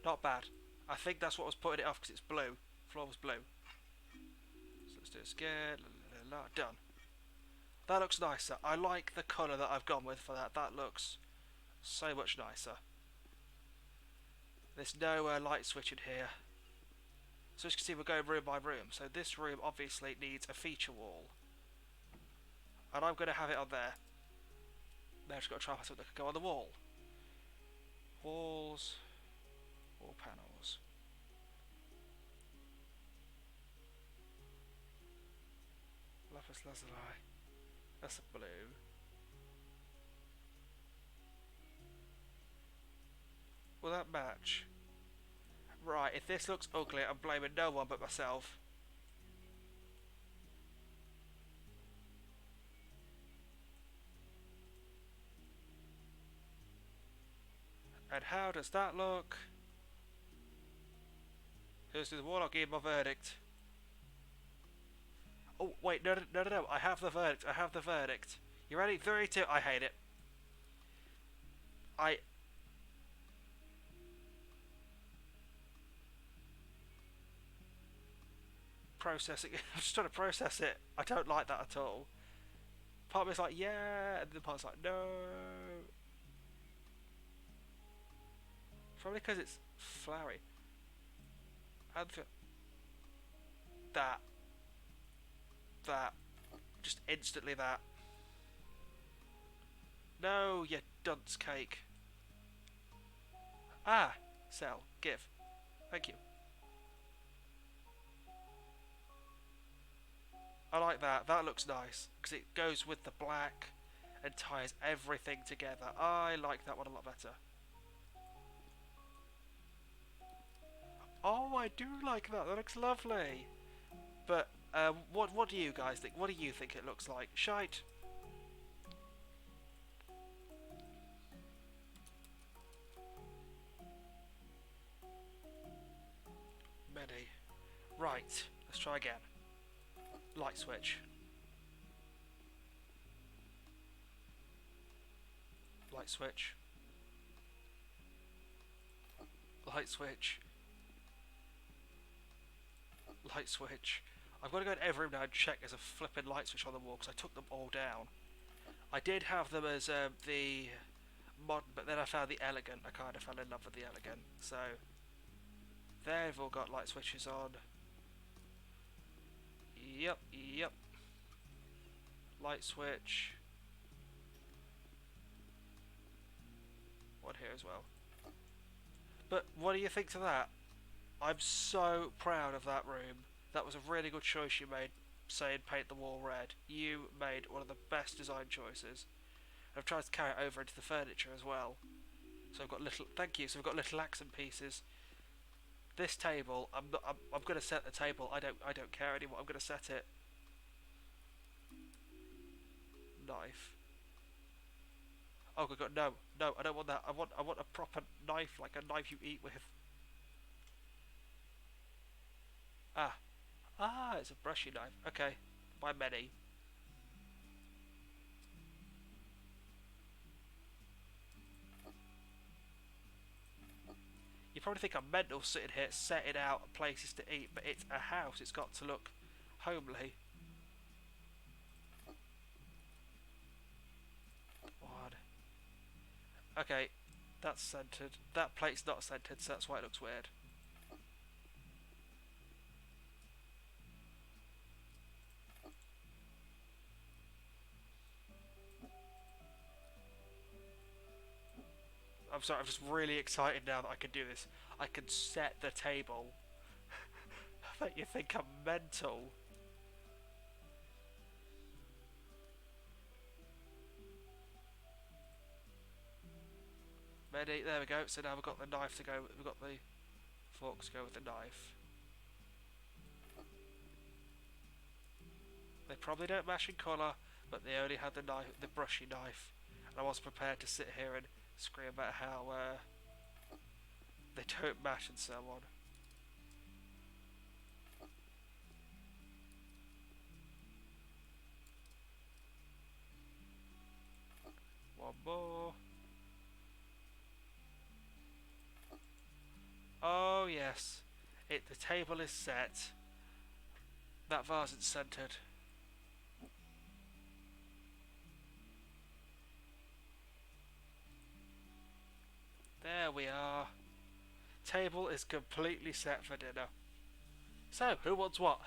[SPEAKER 1] Not bad. I think that's what was putting it off, because it's blue. Floor was blue. So let's do this again. Done. That looks nicer. I like the colour that I've gone with for that. That looks so much nicer. There's no light switch in here. So as you can see, we're going room by room. So this room obviously needs a feature wall. And I'm going to have it on there. Now I've just got to try something that can go on the wall. Walls. Wall panels. Lapis lazuli. That's a blue. Will that match? Right, if this looks ugly, I'm blaming no one but myself. And how does that look? Here's the wall, I'll give my verdict. Oh, wait, no, I have the verdict. You ready? 3, 2, I hate it. processing. I'm just trying to process it. I don't like that at all. Part of me's like, yeah, and the part's like, no. Probably because it's flowery. And that, that, just instantly that. No, you dunce cake. Ah, sell, give. Thank you. I like that. That looks nice because it goes with the black and ties everything together. I like that one a lot better. Oh, I do like that. That looks lovely. But what do you guys think? What do you think it looks like? Shite. Many. Right. Let's try again. Light switch. Light switch. Light switch. Light switch. I've got to go in every room now and check there's a flipping light switch on the wall because I took them all down. I did have them as the modern, but then I found the elegant. I kind of fell in love with the elegant. So they've all got light switches on. Yep, yep. Light switch. One here as well. But what do you think to that? I'm so proud of that room. That was a really good choice you made, saying paint the wall red. You made one of the best design choices. I've tried to carry it over into the furniture as well. So I've got little. Thank you. So I've got little accent pieces. This table, I'm going to set the table. I don't care anymore. I'm going to set it. Knife. Oh my god, no, no, I don't want that. I want a proper knife, like a knife you eat with. Ah, it's a brushy knife. Okay, by many. You probably think I'm mental sitting here setting out places to eat, but it's a house. It's got to look homely. One. Okay, that's centered. That plate's not centered, so that's why it looks weird. I'm sorry, I'm just really excited now that I can do this. I can set the table. I bet you think I'm mental. Many, there we go. So now we've got the knife to go. We've got the forks to go with the knife. They probably don't match in colour, but they only had the knife, the brushy knife, and I was prepared to sit here and scream about how they don't match and so on. One more. Oh yes, the table is set. That vase is centered. There we are. Table is completely set for dinner. So, who wants what?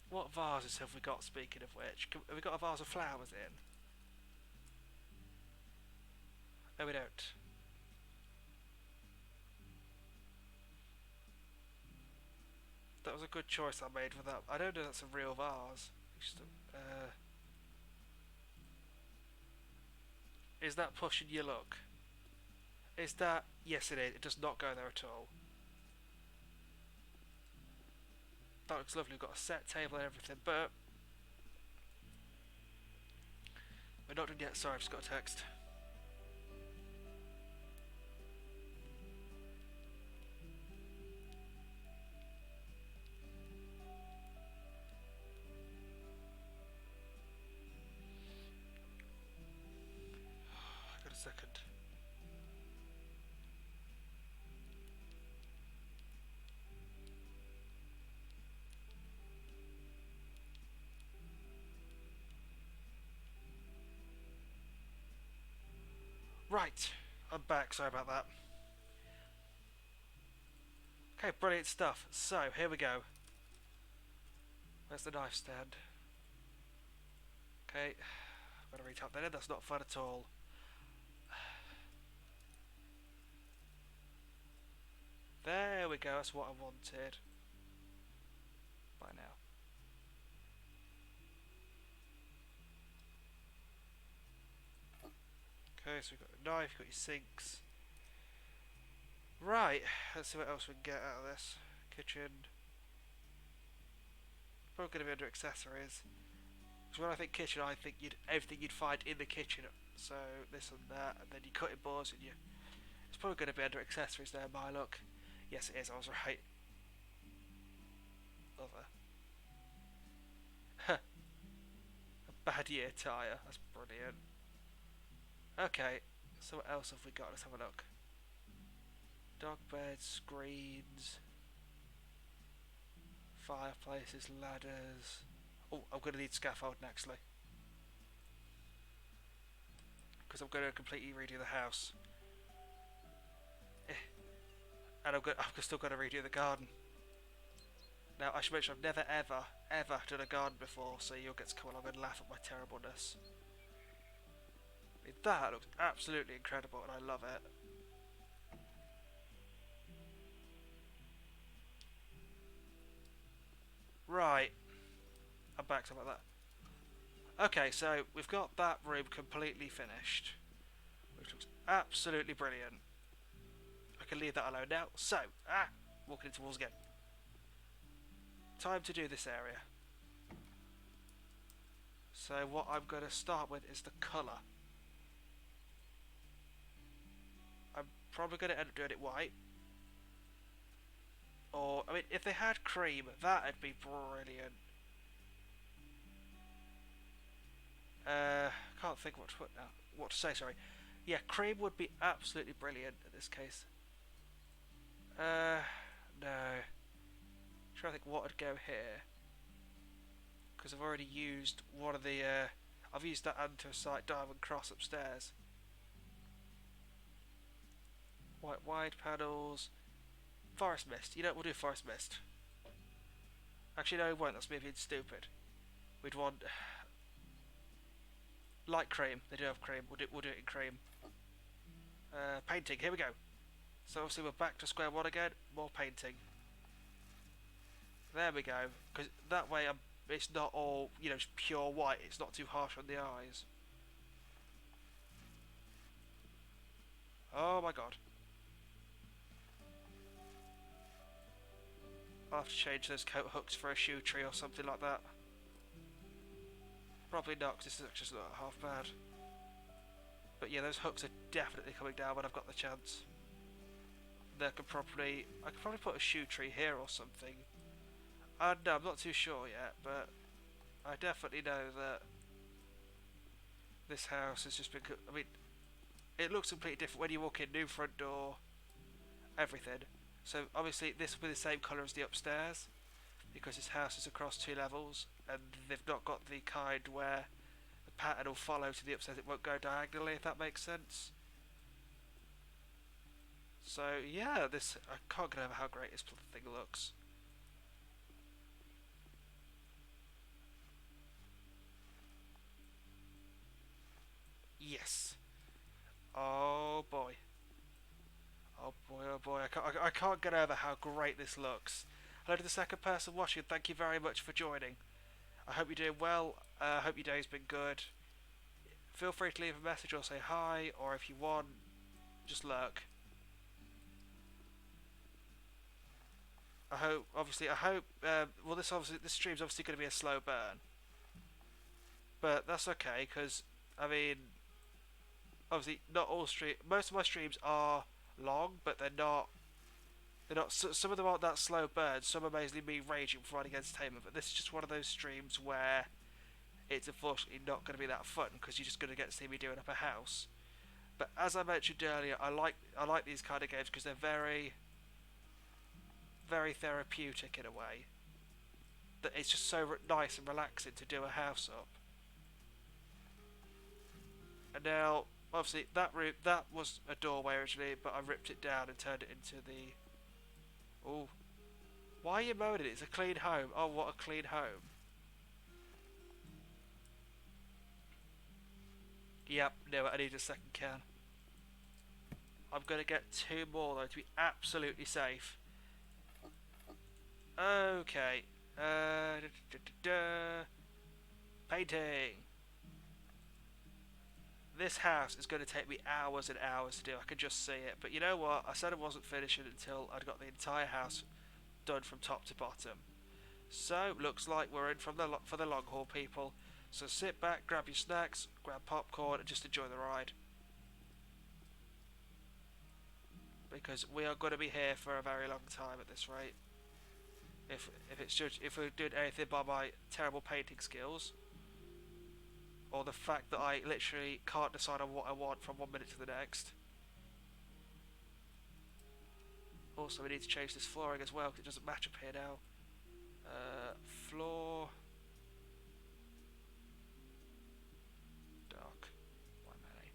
[SPEAKER 1] What vases have we got, speaking of which? Have we got a vase of flowers in? No, we don't. That was a good choice I made for that. I don't know that's a real vase. Is that pushing your luck? Is that... Yes, it is. It does not go there at all. That looks lovely. We've got a set table and everything, but... We're not done yet. Sorry, I've just got a text. Got a second. Right, I'm back. Sorry about that. Okay, brilliant stuff. So, here we go. Where's the knife stand? Okay, I've got to reach up there. That's not fun at all. There we go. That's what I wanted. By now. Okay, so we've got a knife, you've got your sinks. Right, let's see what else we can get out of this. Kitchen. Probably going to be under accessories. Because when I think kitchen, I think everything you'd find in the kitchen. So this and that, and then you cutting boards and you. It's probably going to be under accessories there, my look. Yes, it is. I was right. Other. A bad year tyre. That's brilliant. Okay, so what else have we got? Let's have a look. Dog beds, screens, fireplaces, ladders. Oh, I'm going to need scaffolding actually. Because I'm going to completely redo the house. And I've still got to redo the garden. Now, I should mention I've never ever done a garden before, so you'll get to come along and laugh at my terribleness. I mean, that looks absolutely incredible and I love it. Right. I'm back to like that. Okay, so we've got that room completely finished. Which looks absolutely brilliant. I can leave that alone now. So, walking into walls again. Time to do this area. So what I'm going to start with is the colour. I'm probably going to end up doing it white. Or, I mean, if they had cream, that'd be brilliant. Can't think what to put now. What to say, sorry. Yeah, cream would be absolutely brilliant in this case. No. Trying to think what would go here. Because I've already used one of the, I've used that anthracite diamond cross upstairs. White wide panels. Forest mist. You know, we'll do forest mist. Actually, no, we won't. That's me being stupid. We'd want light cream. They do have cream. We'll do it in cream. Painting. Here we go. So obviously we're back to square one again. More painting. There we go. Because that way it's not all, you know, pure white. It's not too harsh on the eyes. Oh my god. I'll have to change those coat hooks for a shoe tree or something like that. Probably not, because this is actually not half bad. But yeah, those hooks are definitely coming down when I've got the chance. I could probably put a shoe tree here or something. No, I'm not too sure yet, but I definitely know that this house has just been. I mean, it looks completely different when you walk in. New front door, everything. So obviously this will be the same colour as the upstairs, because this house is across 2 levels, and they've not got the kind where the pattern will follow to the upstairs. It won't go diagonally, if that makes sense. So yeah, I can't get over how great this thing looks. Yes. Oh boy. Oh boy, oh boy. I can't get over how great this looks. Hello to the second person watching. Thank you very much for joining. I hope you're doing well. I hope your day's been good. Feel free to leave a message or say hi, or if you want, just lurk. I hope, well, this stream's obviously going to be a slow burn. But that's okay, because, I mean, obviously, not all most of my streams are long, but they're not, some of them aren't that slow burn, some are basically me raging for providing entertainment, but this is just one of those streams where it's unfortunately not going to be that fun, because you're just going to get to see me doing up a house. But as I mentioned earlier, I like these kind of games because they're very, very therapeutic in a way. That it's just so nice and relaxing to do a house up. And now, Obviously, that room that was a doorway originally, but I ripped it down and turned it into the. Oh, why are you moaning? It's a clean home. Oh, what a clean home. Yep, no, I need a second can. I'm gonna get two more though to be absolutely safe. Okay. Painting. This house is going to take me hours and hours to do. I can just see it. But you know what? I said I wasn't finishing until I'd got the entire house done from top to bottom. So, looks like we're in for the long haul, people. So sit back, grab your snacks, grab popcorn, and just enjoy the ride. Because we are going to be here for a very long time at this rate. If we're doing anything by my terrible painting skills, or the fact that I literally can't decide on what I want from 1 minute to the next. Also, we need to change this flooring as well because it doesn't match up here now. Floor dark. Why many?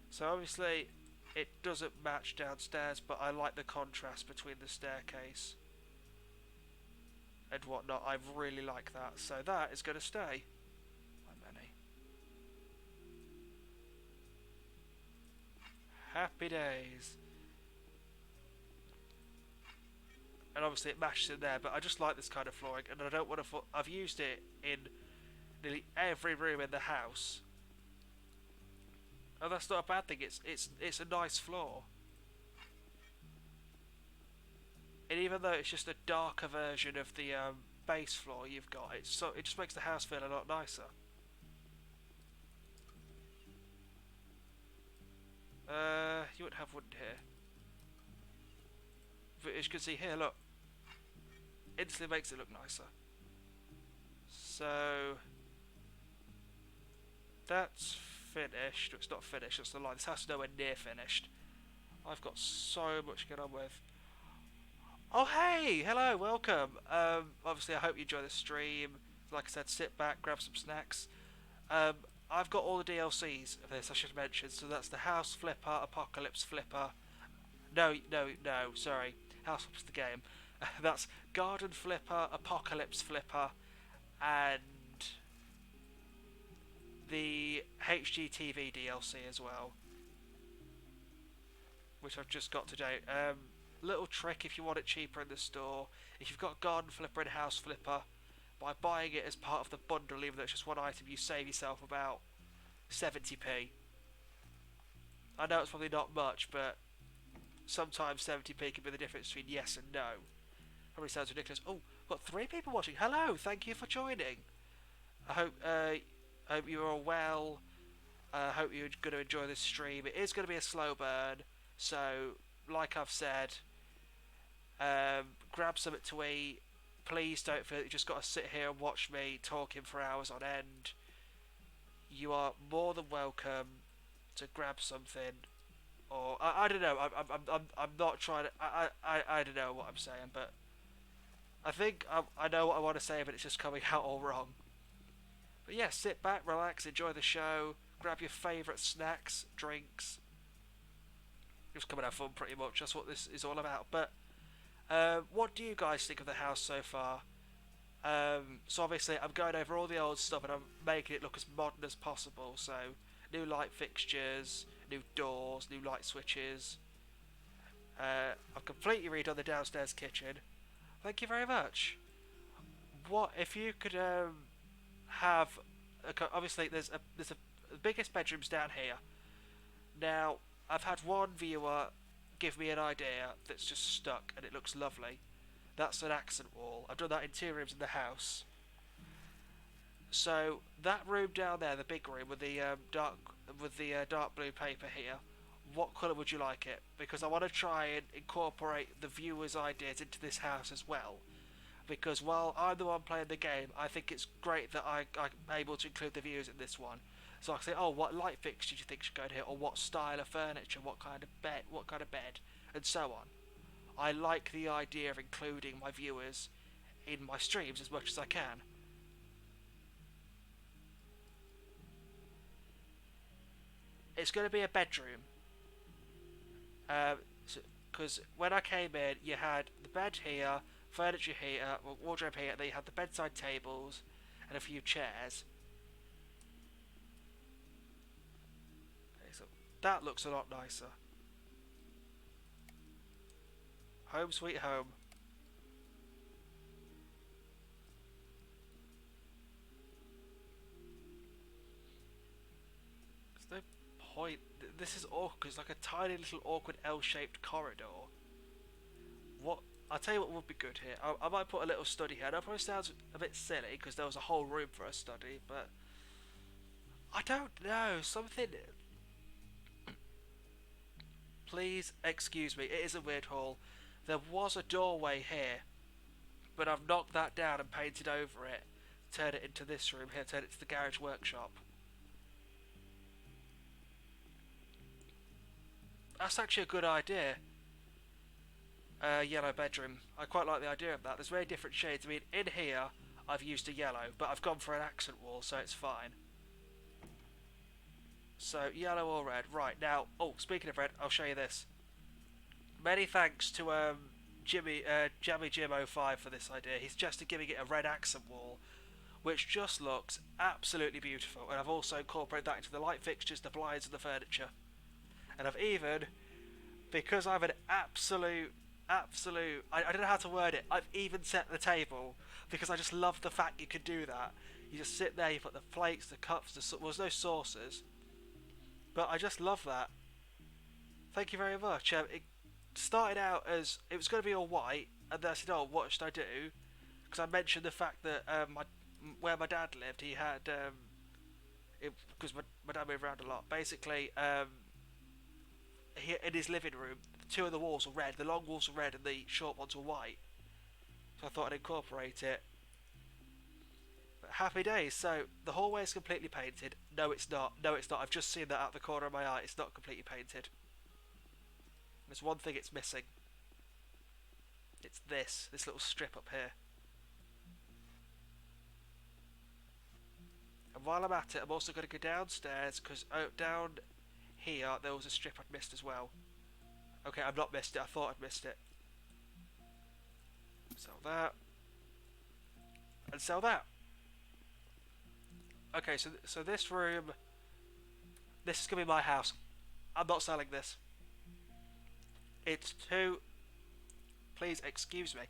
[SPEAKER 1] So obviously, it doesn't match downstairs, but I like the contrast between the staircase and whatnot. I really like that. So that is going to stay. Why many? Happy days. And obviously it matches in there, but I just like this kind of flooring, and I don't want to. I've used it in nearly every room in the house, and that's not a bad thing. It's a nice floor, and even though it's just a darker version of the base floor you've got, it just makes the house feel a lot nicer. You wouldn't have wood here, but as you can see here, look, instantly makes it look nicer. So that's finished. It's not finished. That's the line. This house is nowhere near finished. I've got so much to get on with. Oh hey, hello, welcome. Obviously I hope you enjoy the stream. Like I said, sit back, grab some snacks. Um, I've got all the DLCs of this. I should mention. So that's the House Flipper, Apocalypse Flipper. No, no, no. Sorry, House Flipper's the game. That's Garden Flipper, Apocalypse Flipper, and the HGTV DLC as well, which I've just got today. Little trick if you want it cheaper in the store. If you've got Garden Flipper and House Flipper, by buying it as part of the bundle, even though it's just one item, you save yourself about 70p. I know it's probably not much, but sometimes 70p can be the difference between yes and no. Probably sounds ridiculous. Oh, got 3 people watching. Hello, thank you for joining. I hope you're all well. I hope you're going to enjoy this stream. It is going to be a slow burn, so like I've said, grab something to eat. Please don't feel that you just got to sit here and watch me talking for hours on end. You are more than welcome to grab something, or I don't know. I'm not trying to. I don't know what I'm saying, but I think I know what I want to say, but it's just coming out all wrong. But yeah, sit back, relax, enjoy the show, grab your favourite snacks, drinks. Just come and have fun, pretty much. That's what this is all about. But what do you guys think of the house so far? So obviously I'm going over all the old stuff and I'm making it look as modern as possible. So new light fixtures, new doors, new light switches. I've completely redone the downstairs kitchen. Thank you very much. What if you could have? Obviously, there's a the biggest bedroom's down here. Now I've had one viewer give me an idea that's just stuck and it looks lovely. That's an accent wall. I've done that in 2 rooms in the house. So that room down there, the big room with the dark blue paper here. What colour would you like it? Because I want to try and incorporate the viewers' ideas into this house as well. Because while I'm the one playing the game, I think it's great that I'm able to include the viewers in this one. So I can say, oh, what light fixture do you think should go in here, or what style of furniture, what kind of bed, and so on. I like the idea of including my viewers in my streams as much as I can. it's going to be a bedroom. Because when I came in, you had the bed here, furniture here, well, wardrobe here, then you had the bedside tables and a few chairs. Okay, so that looks a lot nicer. Home sweet home. There's no point. This is awkward. It's like a tiny little awkward L-shaped corridor. What? I'll tell you what would be good here. I might put a little study here. That probably sounds a bit silly because there was a whole room for a study, but I don't know. Something. Please excuse me. It is a weird hall. There was a doorway here, but I've knocked that down and painted over it. Turn it into this room here. Turn it to the garage workshop. That's actually a good idea. Yellow bedroom. I quite like the idea of that. There's very different shades. I mean, in here, I've used a yellow, but I've gone for an accent wall, so it's fine. So, yellow or red. Right, now, oh, speaking of red, I'll show you this. Many thanks to Jammy Jim 05 for this idea. He's just giving it a red accent wall, which just looks absolutely beautiful. And I've also incorporated that into the light fixtures, the blinds, and the furniture. And I've even, because I'm an absolute, I don't know how to word it, I've even set the table, because I just love the fact you can do that. You just sit there, you put the plates, the cups, well, there's no saucers, but I just love that. Thank you very much. It started out as, it was going to be all white, and then I said, oh, what should I do? Because I mentioned the fact that where my dad lived, he had, because my dad moved around a lot, basically, in his living room, two of the walls were red. The long walls were red and the short ones were white. So I thought I'd incorporate it. But happy days. So the hallway is completely painted. No, it's not. No, it's not. I've just seen that out of the corner of my eye. It's not completely painted. There's one thing it's missing. It's this little strip up here. And while I'm at it, I'm also going to go downstairs because down here there was a strip I'd missed as well. Okay, I've not missed it. I thought I'd missed it. Sell that. And sell that. Okay, so this room, this is going to be my house. I'm not selling this. It's too, please excuse me,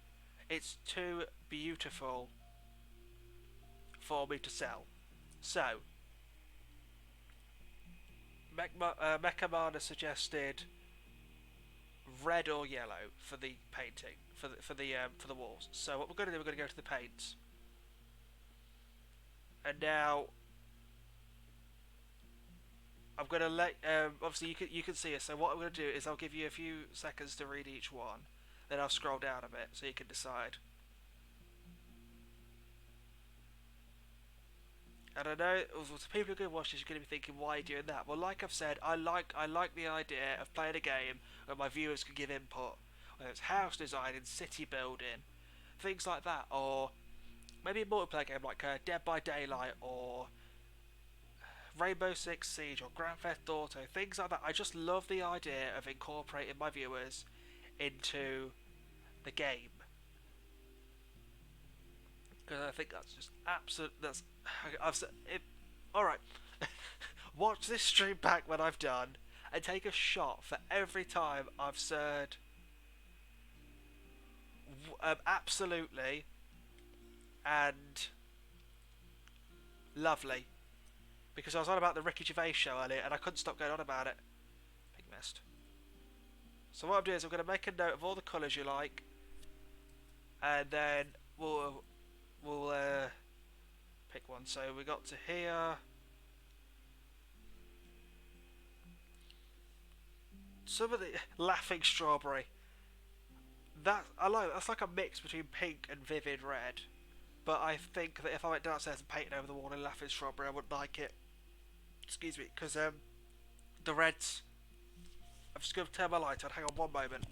[SPEAKER 1] it's too beautiful for me to sell. So, Mechamana suggested red or yellow for the painting, for the walls. So what we're going to do, we're going to go to the paints. And now I'm going to let obviously you can see it. So what I'm going to do is I'll give you a few seconds to read each one, then I'll scroll down a bit so you can decide. And I know to people who are going to watch this, you're going to be thinking, why are you doing that? Well, like I've said, I like the idea of playing a game where my viewers can give input, whether it's house design and city building, things like that, or maybe a multiplayer game like Dead by Daylight or Rainbow Six Siege or Grand Theft Auto, things like that. I just love the idea of incorporating my viewers into the game. Because I think that's just absolute. I've said it. All right, watch this stream back when I've done, and take a shot for every time I've said absolutely and lovely. Because I was on about the Ricky Gervais show earlier, and I couldn't stop going on about it. Big mist. So what I'm doing is I'm going to make a note of all the colours you like, and then we'll pick one. So we got to here. Some of the laughing strawberry. That I like. That's like a mix between pink and vivid red. But I think that if I went downstairs and painted over the wall in laughing strawberry, I wouldn't like it. Excuse me, because the reds. I'm just going to turn my light on. Hang on one moment.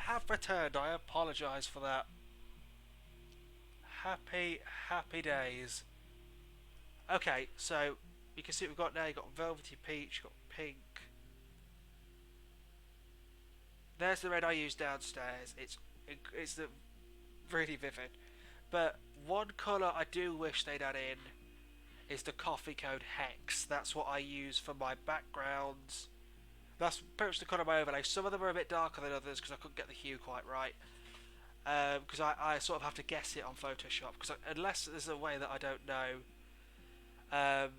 [SPEAKER 1] have returned. I apologise for that. Happy, happy days. Okay, so you can see what we've got now. You've got velvety peach, you've got pink. There's the red I used downstairs. It's the really vivid. But one colour I do wish they'd add in is the coffee code hex. That's what I use for my backgrounds. That's pretty much the colour of my overlay. Some of them are a bit darker than others because I couldn't get the hue quite right. Because I sort of have to guess it on Photoshop. Because unless there's a way that I don't know, I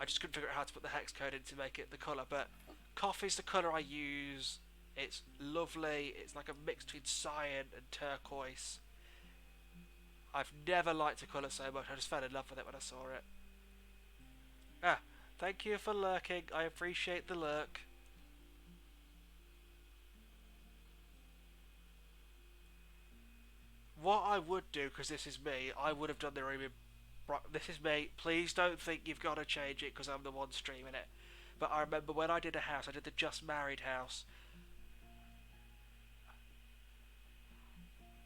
[SPEAKER 1] just couldn't figure out how to put the hex code in to make it the colour. But coffee's the colour I use. It's lovely. It's like a mix between cyan and turquoise. I've never liked a colour so much. I just fell in love with it when I saw it. Ah, thank you for lurking. I appreciate the lurk. What I would do, because this is me, I would have done the room in... This is me. Please don't think you've got to change it because I'm the one streaming it. But I remember when I did a house, I did the Just Married house.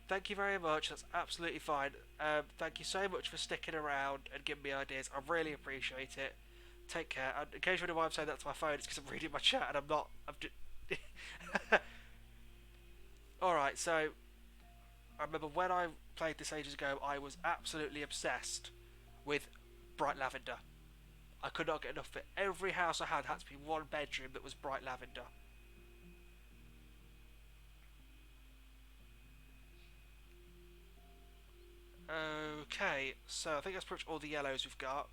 [SPEAKER 1] Thank you very much. That's absolutely fine. Thank you so much for sticking around and giving me ideas. I really appreciate it. Take care. And occasionally why I'm saying that to my phone, it's because I'm reading my chat and I'm not... Alright, so... I remember when I played this ages ago, I was absolutely obsessed with bright lavender. I could not get enough of it. Every house I had to be one bedroom that was bright lavender. Okay, so I think that's pretty much all the yellows we've got.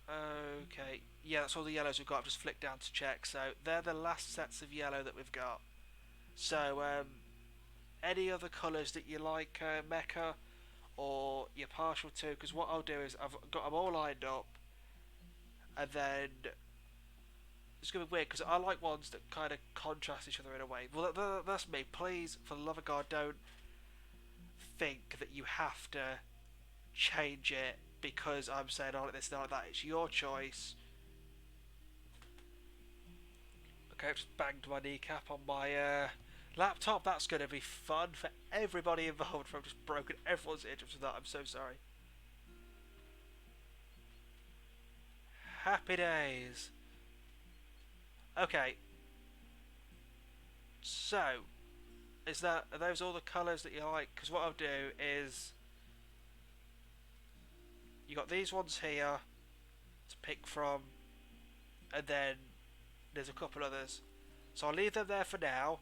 [SPEAKER 1] Okay, yeah, that's all the yellows we've got. I've just flicked down to check. So they're the last sets of yellow that we've got. So any other colours that you like, Mecca, or you're partial to? Because what I'll do is I've got them all lined up, and then it's gonna be weird because I like ones that kind of contrast each other in a way. Well, that's me. Please, for the love of God, don't think that you have to change it because I'm saying I like this, not like that. It's your choice. Okay, I've just banged my kneecap on my laptop. That's going to be fun for everybody involved. I've just broken everyone's eardrums with that. I'm so sorry. Happy days. Okay. So, are those all the colours that you like? Because what I'll do is you got these ones here to pick from, and then there's a couple others. So I'll leave them there for now,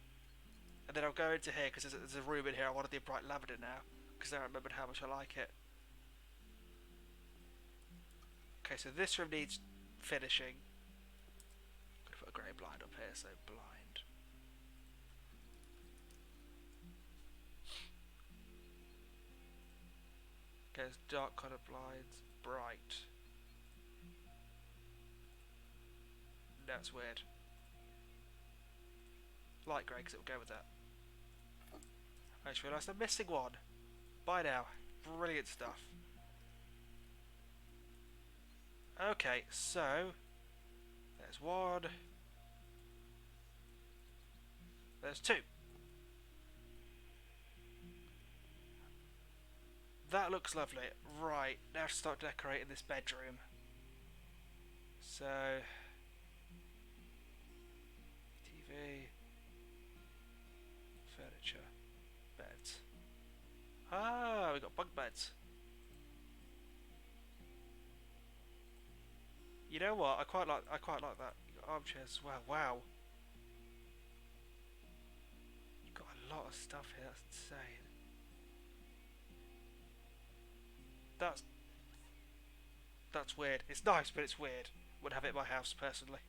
[SPEAKER 1] and then I'll go into here because there's a room in here. I want to do bright lavender now because I remembered how much I like it. Okay, so this room needs finishing. I'm gonna put a grey blind up here, so blind. Okay, there's dark coloured blinds, bright. That's weird. Light grey, because it will go with that. I just realised I'm missing one. Bye now. Brilliant stuff. Okay, so there's one. There's two. That looks lovely. Right, now to start decorating this bedroom. So TV, furniture, beds. Ah, we got bunk beds. You know what? I quite like that. You got armchairs as well. Wow. You've got a lot of stuff here. That's insane. That's weird. It's nice, but it's weird. Would have it in my house personally.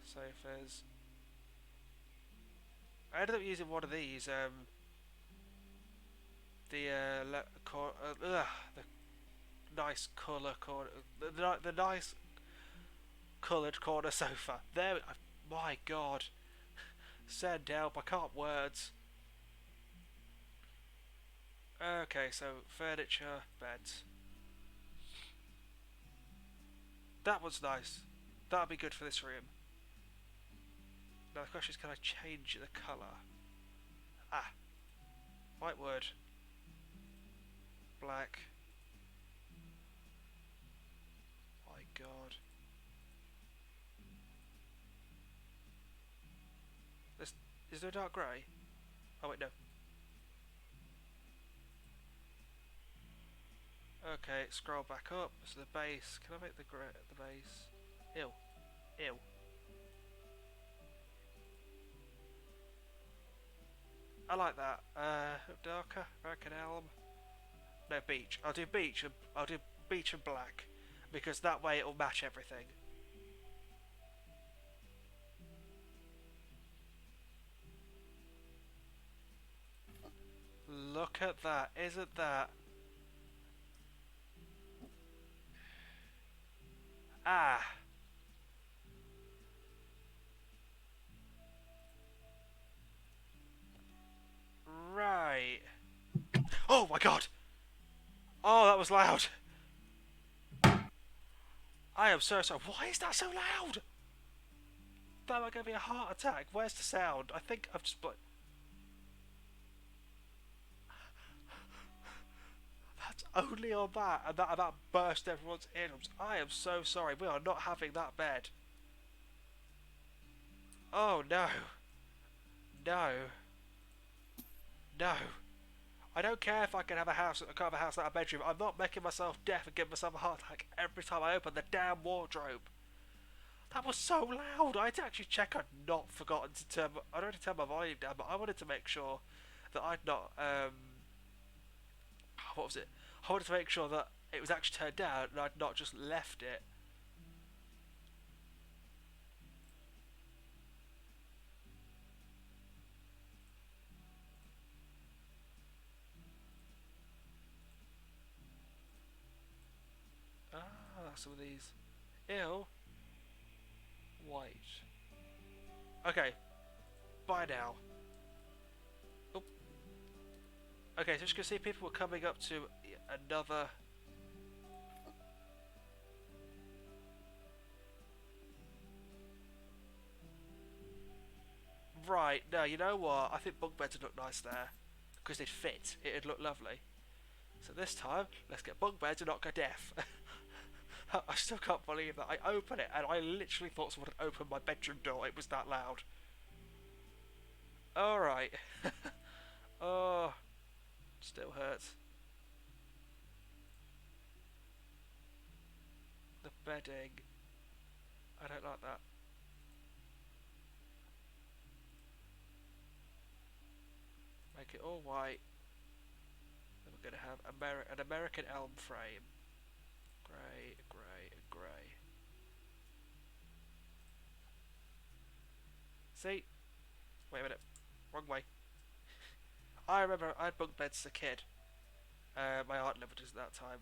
[SPEAKER 1] Sofas. I ended up using one of these. The nice colour corner, the nice coloured corner sofa. There, my God, send help! I can't words. Okay, so furniture, beds. That was nice. That'll be good for this room. Now the question is, can I change the colour? Ah, white wood, black. My God. This is there a dark grey? Oh wait, no. Okay, scroll back up. So the base. Can I make the grey the base? Ew, ew. I like that. Darker. American elm. No, beach. I'll do beach. I'll do beach and black, because that way it'll match everything. Look at that. Isn't that? Ah. Right. Oh my God. Oh, that was loud. I am so sorry. Why is that so loud? That might give me a heart attack. Where's the sound? I think I've just. That's only on that, and that burst everyone's eardrums. I am so sorry. We are not having that bed. Oh no. No. No. I don't care if I can have a house. I can't have a house without a bedroom. I'm not making myself deaf and giving myself a heart attack every time I open the damn wardrobe. That was so loud. I had to actually check I'd not forgotten to turn. I'd already turned my volume down, but I wanted to make sure that I'd not. What was it? I wanted to make sure that it was actually turned down and I'd not just left it. Ah, some of these. Ew. White. Okay. Bye now. Oh. Okay, so just gonna see people were coming up to another. Right. No, you know what? I think bunk beds would look nice there because they'd fit. It'd look lovely. So this time, let's get bunk beds and not go deaf. I still can't believe that. I opened it and I literally thought someone had opened my bedroom door. It was that loud. Alright. Oh, still hurts. The bedding. I don't like that. Make it all white. Then we're going to have an American elm frame. Grey, grey, grey. See? Wait a minute. Wrong way. I remember I had bunk beds as a kid. My aunt lived with us at that time.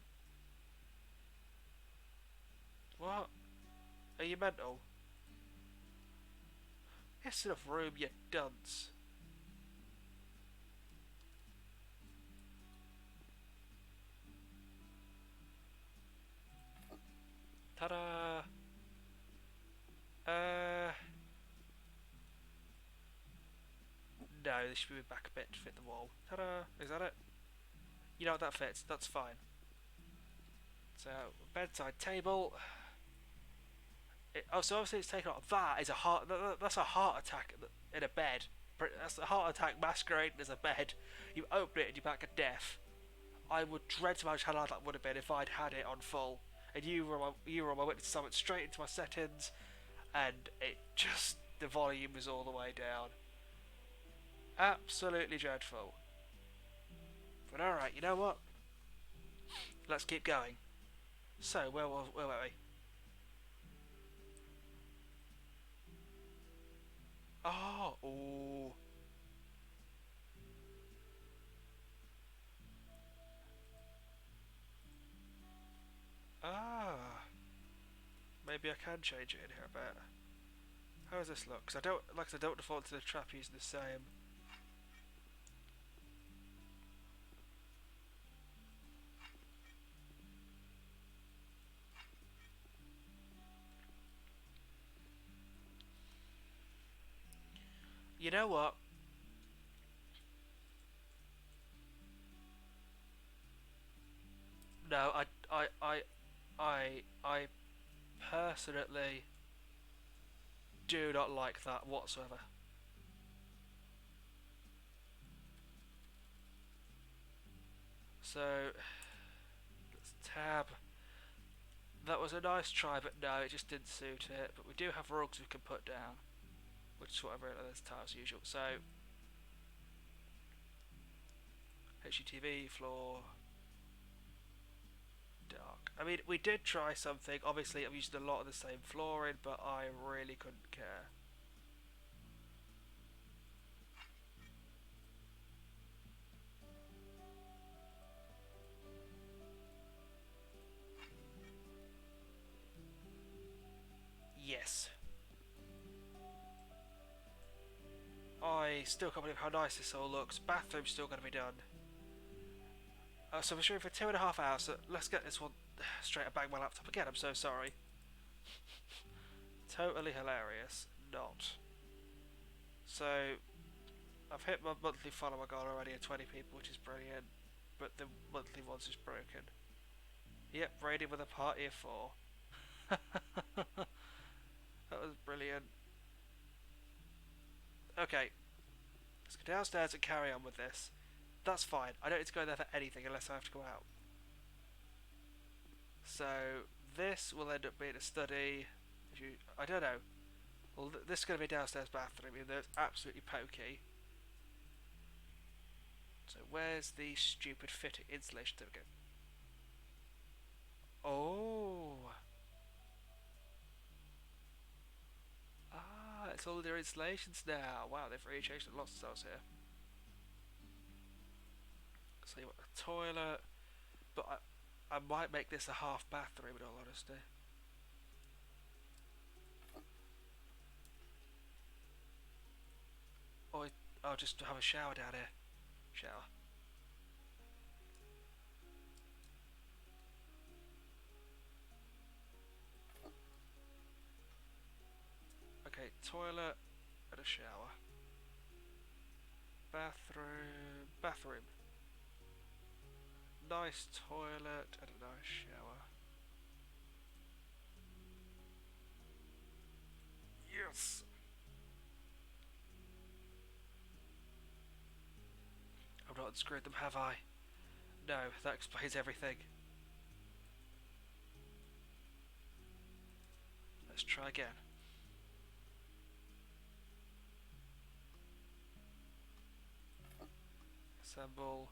[SPEAKER 1] What? Are you mental? Yes, enough room, you dunce. Ta-da! No, this should be back a bit to fit the wall. Ta-da! Is that it? You know what, that fits. That's fine. So, bedside table. So obviously it's taken off. That is a heart. That's a heart attack in a bed. That's a heart attack masquerading as a bed. You open it and you're back at death. I would dread to imagine how loud that would have been if I'd had it on full. And you were on my witness, so I went straight into my settings, and it just the volume was all the way down. Absolutely dreadful. But alright, you know what? Let's keep going. So, where were we? Oh, ooh. Ah. Maybe I can change it in here a bit. How does this look? Because I don't default to the trap using the same. You know what? No, I personally do not like that whatsoever. So let's tab. That was a nice try, but no, it just didn't suit it. But we do have rugs we can put down, which is what I've written on this tile as usual. So HGTV floor dark. I mean, we did try something. Obviously, I've used a lot of the same flooring, but I really couldn't care. Yes. I still can't believe how nice this all looks. Bathroom's still going to be done. So we're shooting for 2.5 hours. So let's get this one straight. I bang my laptop again. I'm so sorry. Totally hilarious. Not. So I've hit my monthly follower goal already of 20 people, which is brilliant. But the monthly one's just broken. Yep, raiding with a party of 4. That was brilliant. Okay, let's go downstairs and carry on with this. That's fine. I don't need to go there for anything unless I have to go out. So this will end up being a study. If you, I don't know. Well, this is going to be a downstairs bathroom, even though it's absolutely pokey. So where's the stupid fitting installation? There we go. Oh. Ah, it's all their installations now. Wow, they've really changed a lot of styles here. So you want a toilet, but I might make this a half bathroom in all honesty. Or I'll just have a shower down here. Shower. Okay, toilet and a shower. Bathroom. Nice toilet and a nice shower. Yes! I've not unscrewed them, have I? No, that explains everything. Let's try again. Assemble.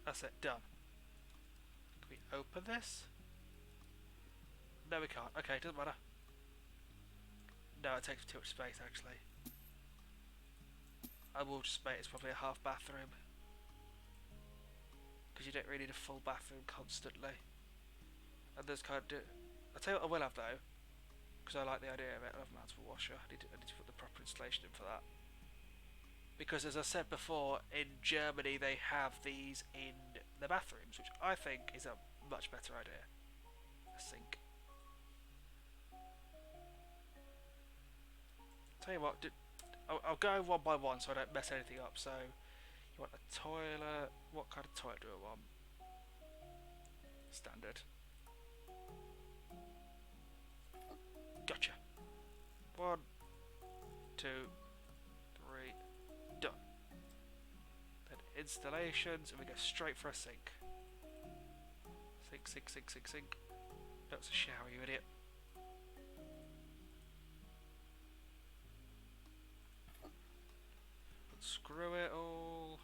[SPEAKER 1] That's it, done. Can we open this? No, we can't. Okay, doesn't matter. No, it takes too much space actually. I will just make it's probably a half bathroom. Because you don't really need a full bathroom constantly. And there's kind of... I'll tell you what I will have though. Because I like the idea of it. I'll have a mountable washer. I need to put the proper installation in for that. Because as I said before, in Germany they have these in the bathrooms, which I think is a much better idea. A sink. Tell you what, I'll go one by one so I don't mess anything up. So, you want a toilet? What kind of toilet do I want? Standard. Gotcha. 1, 2, 3, done. Then installations, and we go straight for a sink. Sink. That's a shower, you idiot. Screw it all.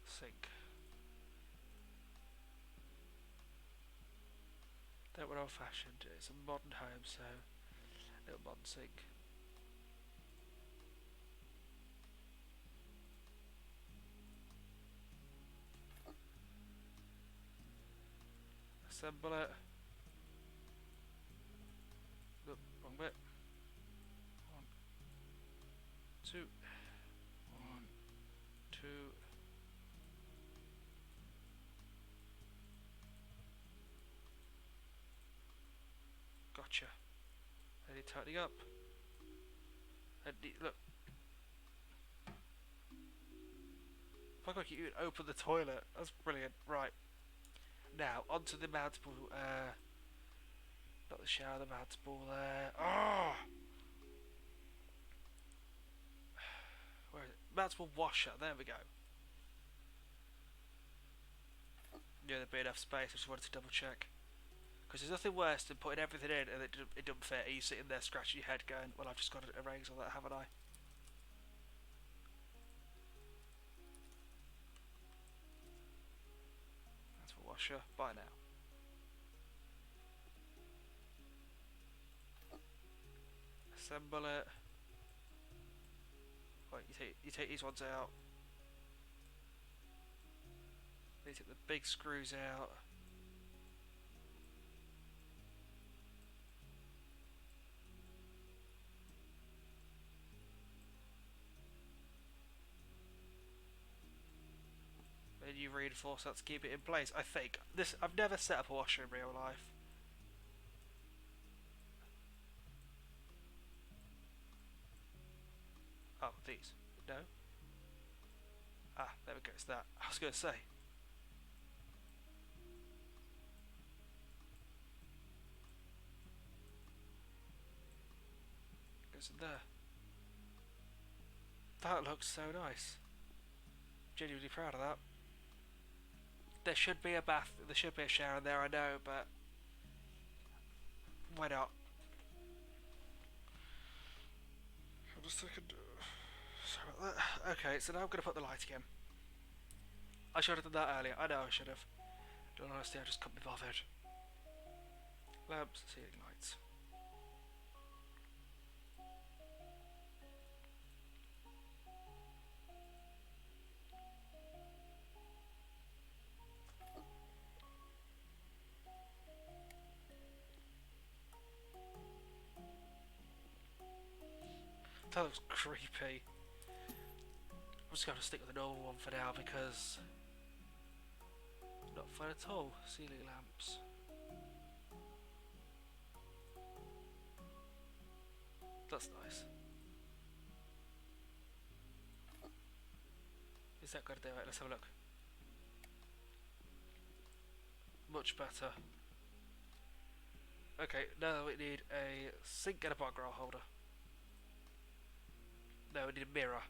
[SPEAKER 1] Sink. That were old fashioned. It's a modern home, so a little modern sink. Assemble it. Nope, wrong bit. 1, 2. 1, 2. gotcha. Any tightening up? And look, if I could you open the toilet, that's brilliant. Right, now onto the mountable. Not the shower, the mountable. Oh, where is it? Mountable washer. There we go. Yeah, there'd be enough space. I just wanted to double check. Because there's nothing worse than putting everything in and it doesn't fit. And you sitting there scratching your head going, well, I've just got to erase all that, haven't I? That's for washer. Bye now. Assemble it. Right, you take these ones out. You take the big screws out. Then you reinforce that to keep it in place. I think this. I've never set up a washer in real life. Oh, these. No. Ah, there we go. It's that. I was going to say. Goes in there. That looks so nice. Genuinely proud of that. There should be a bath. There should be a shower in there. I know, but why not? Just a second. Sorry about that. Okay, so now I'm going to put the light again. I should have done that earlier. I know I should have. In all honesty, I just couldn't be bothered. Lamps, ceiling lights. That looks creepy. I'm just going to stick with the normal one for now because not fun at all. Ceiling lamps. That's nice. Is that going to do it? Let's have a look. Much better. Okay, now we need a sink and a bog roll holder. No, we need a mirror.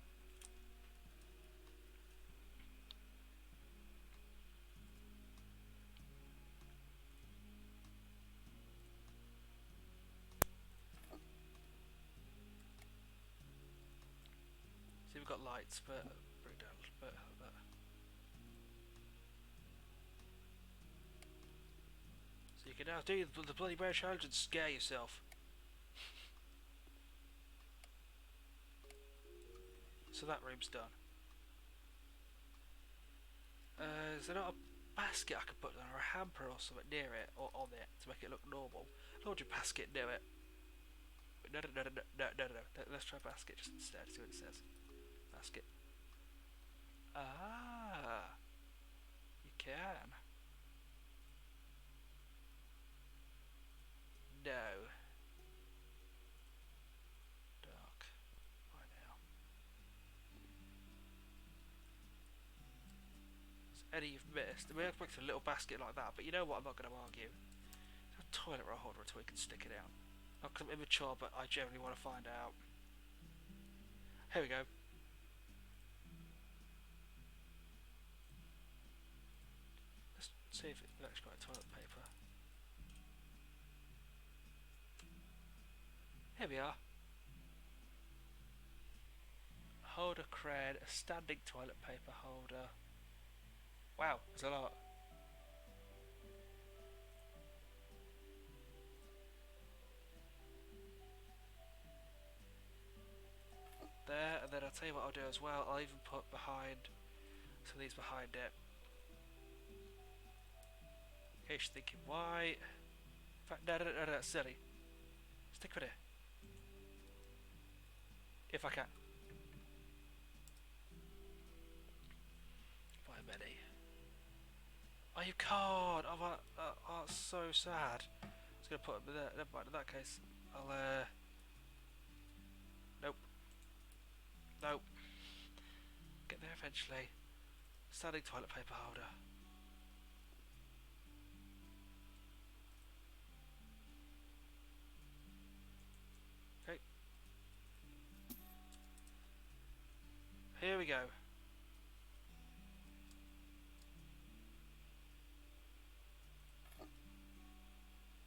[SPEAKER 1] See, we've got lights, but bring it down a little bit like that. So you can now do the bloody bear challenge and scare yourself. So that room's done. Is there not a basket I could put on, or a hamper or something near it, or on it, to make it look normal? Lord, your basket, do it. No. Let's try basket just instead, see what it says. Basket. Ah, you can. No. Dark. Right now. Any you've missed. I mean, I've picked a little basket like that, but you know what? I'm not going to argue. There's a toilet roll holder until we can stick it out. Not because I'm immature, but I generally want to find out. Here we go. Let's see if it's actually got toilet paper. Here we are. Holder cred, a standing toilet paper holder. Wow, there's a lot. There, and then I'll tell you what I'll do as well. I'll even put behind some of these behind it. In case you're thinking, why? In fact, no, that's silly. Stick with it. If I can. By many. Oh, you can't! Oh, that's so sad. I was going to put them there. Never mind, in that case, I'll, nope. Nope. Get there eventually. Standing toilet paper holder. Okay. Here we go.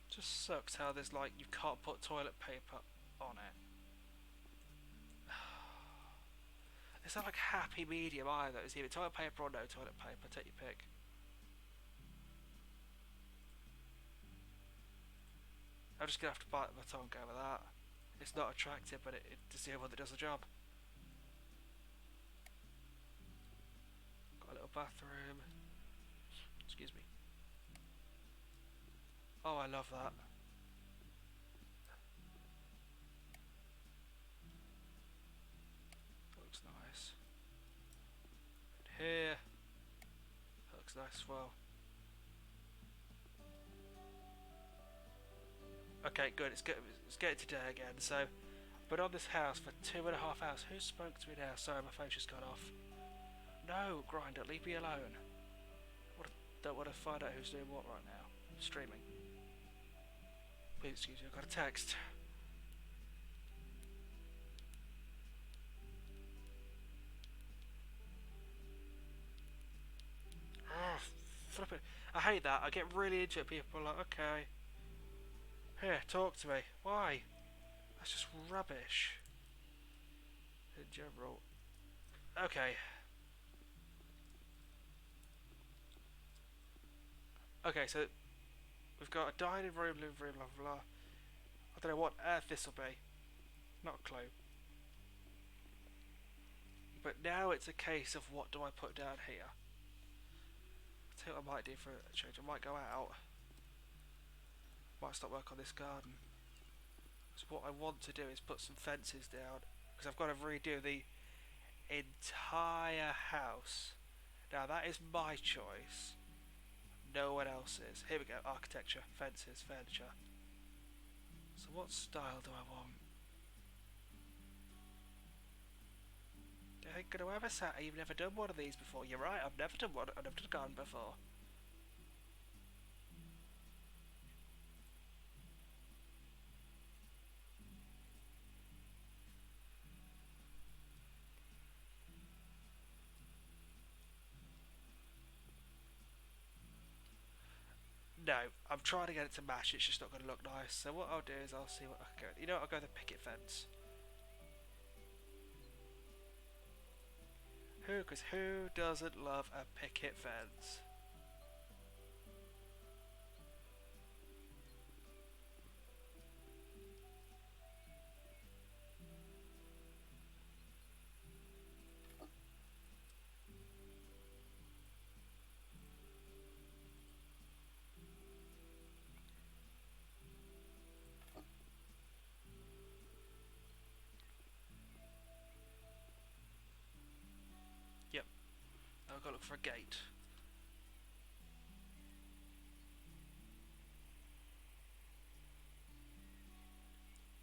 [SPEAKER 1] Just sucks how there's like, you can't put toilet paper on it. It's not like happy medium either. It's either toilet paper or no toilet paper. Take your pick. I'm just going to have to bite my tongue over that. It's not attractive, but it's the only one that does the job. Got a little bathroom. Excuse me. Oh, I love that. Looks nice. And here. That looks nice as well. Okay, good. It's getting to day again. So, but on this house for 2.5 hours. Who spoke to me now? Sorry, my phone's just gone off. No, Grinder, leave me alone. Don't want to find out who's doing what right now. Streaming. Please excuse me, I've got a text. Oh, flip it. I hate that. I get really into it. People are like, okay. Here, talk to me. Why? That's just rubbish. In general. Okay. Okay, so we've got a dining room, living room, blah blah blah. I don't know what earth this will be. Not a clue. But now it's a case of what do I put down here. I'll tell you what I might do for a change. I might go out. Might start work on this garden. So what I want to do is put some fences down. Because I've got to redo the entire house. Now that is my choice. No one else's. Here we go. Architecture, fences, furniture. So what style do I want? I ain't gonna have a sat. You've never done one of these before. You're right. I've never done one. I've never done a garden before. No, I'm trying to get it to match. It's just not going to look nice. So what I'll do is I'll see what I can go. You know what? I'll go with the picket fence. Because who doesn't love a picket fence? Yep. I've got to look for a gate.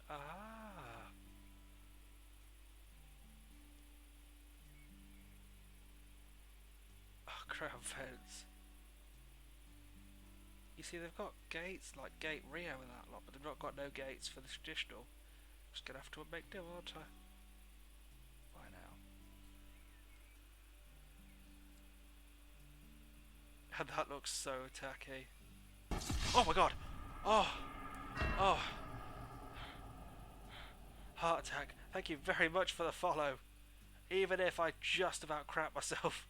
[SPEAKER 1] Ah. Oh, crown fence. You see, they've got gates like Gate Rio and that lot, but they've not got no gates for the traditional. Just gonna have to make do, aren't I? Why now? And that looks so tacky. Oh my god! Oh! Oh! Heart attack. Thank you very much for the follow. Even if I just about crap myself.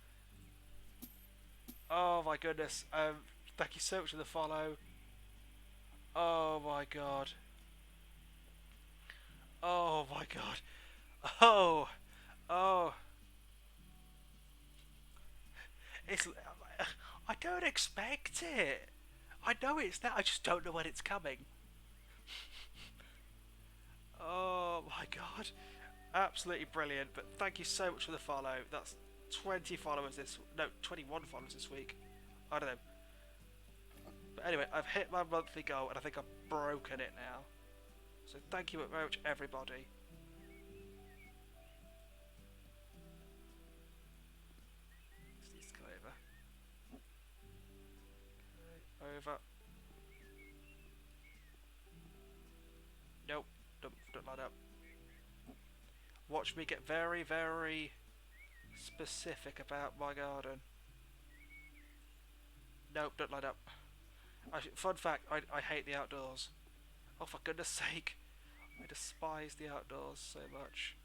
[SPEAKER 1] Oh my goodness. Thank you so much for the follow. Oh my god. Oh my god. Oh. Oh. It's. I don't expect it. I know it's that. I just don't know when it's coming. Oh my god. Absolutely brilliant. But thank you so much for the follow. That's 20 followers this. No, 21 followers this week. I don't know. But anyway, I've hit my monthly goal and I think I'm broken it now. So thank you very much, everybody. This needs to go over. Okay, over. Nope, don't line up. Watch me get very, very specific about my garden. Nope, don't line up. Fun fact, I hate the outdoors. Oh, for goodness sake. I despise the outdoors so much.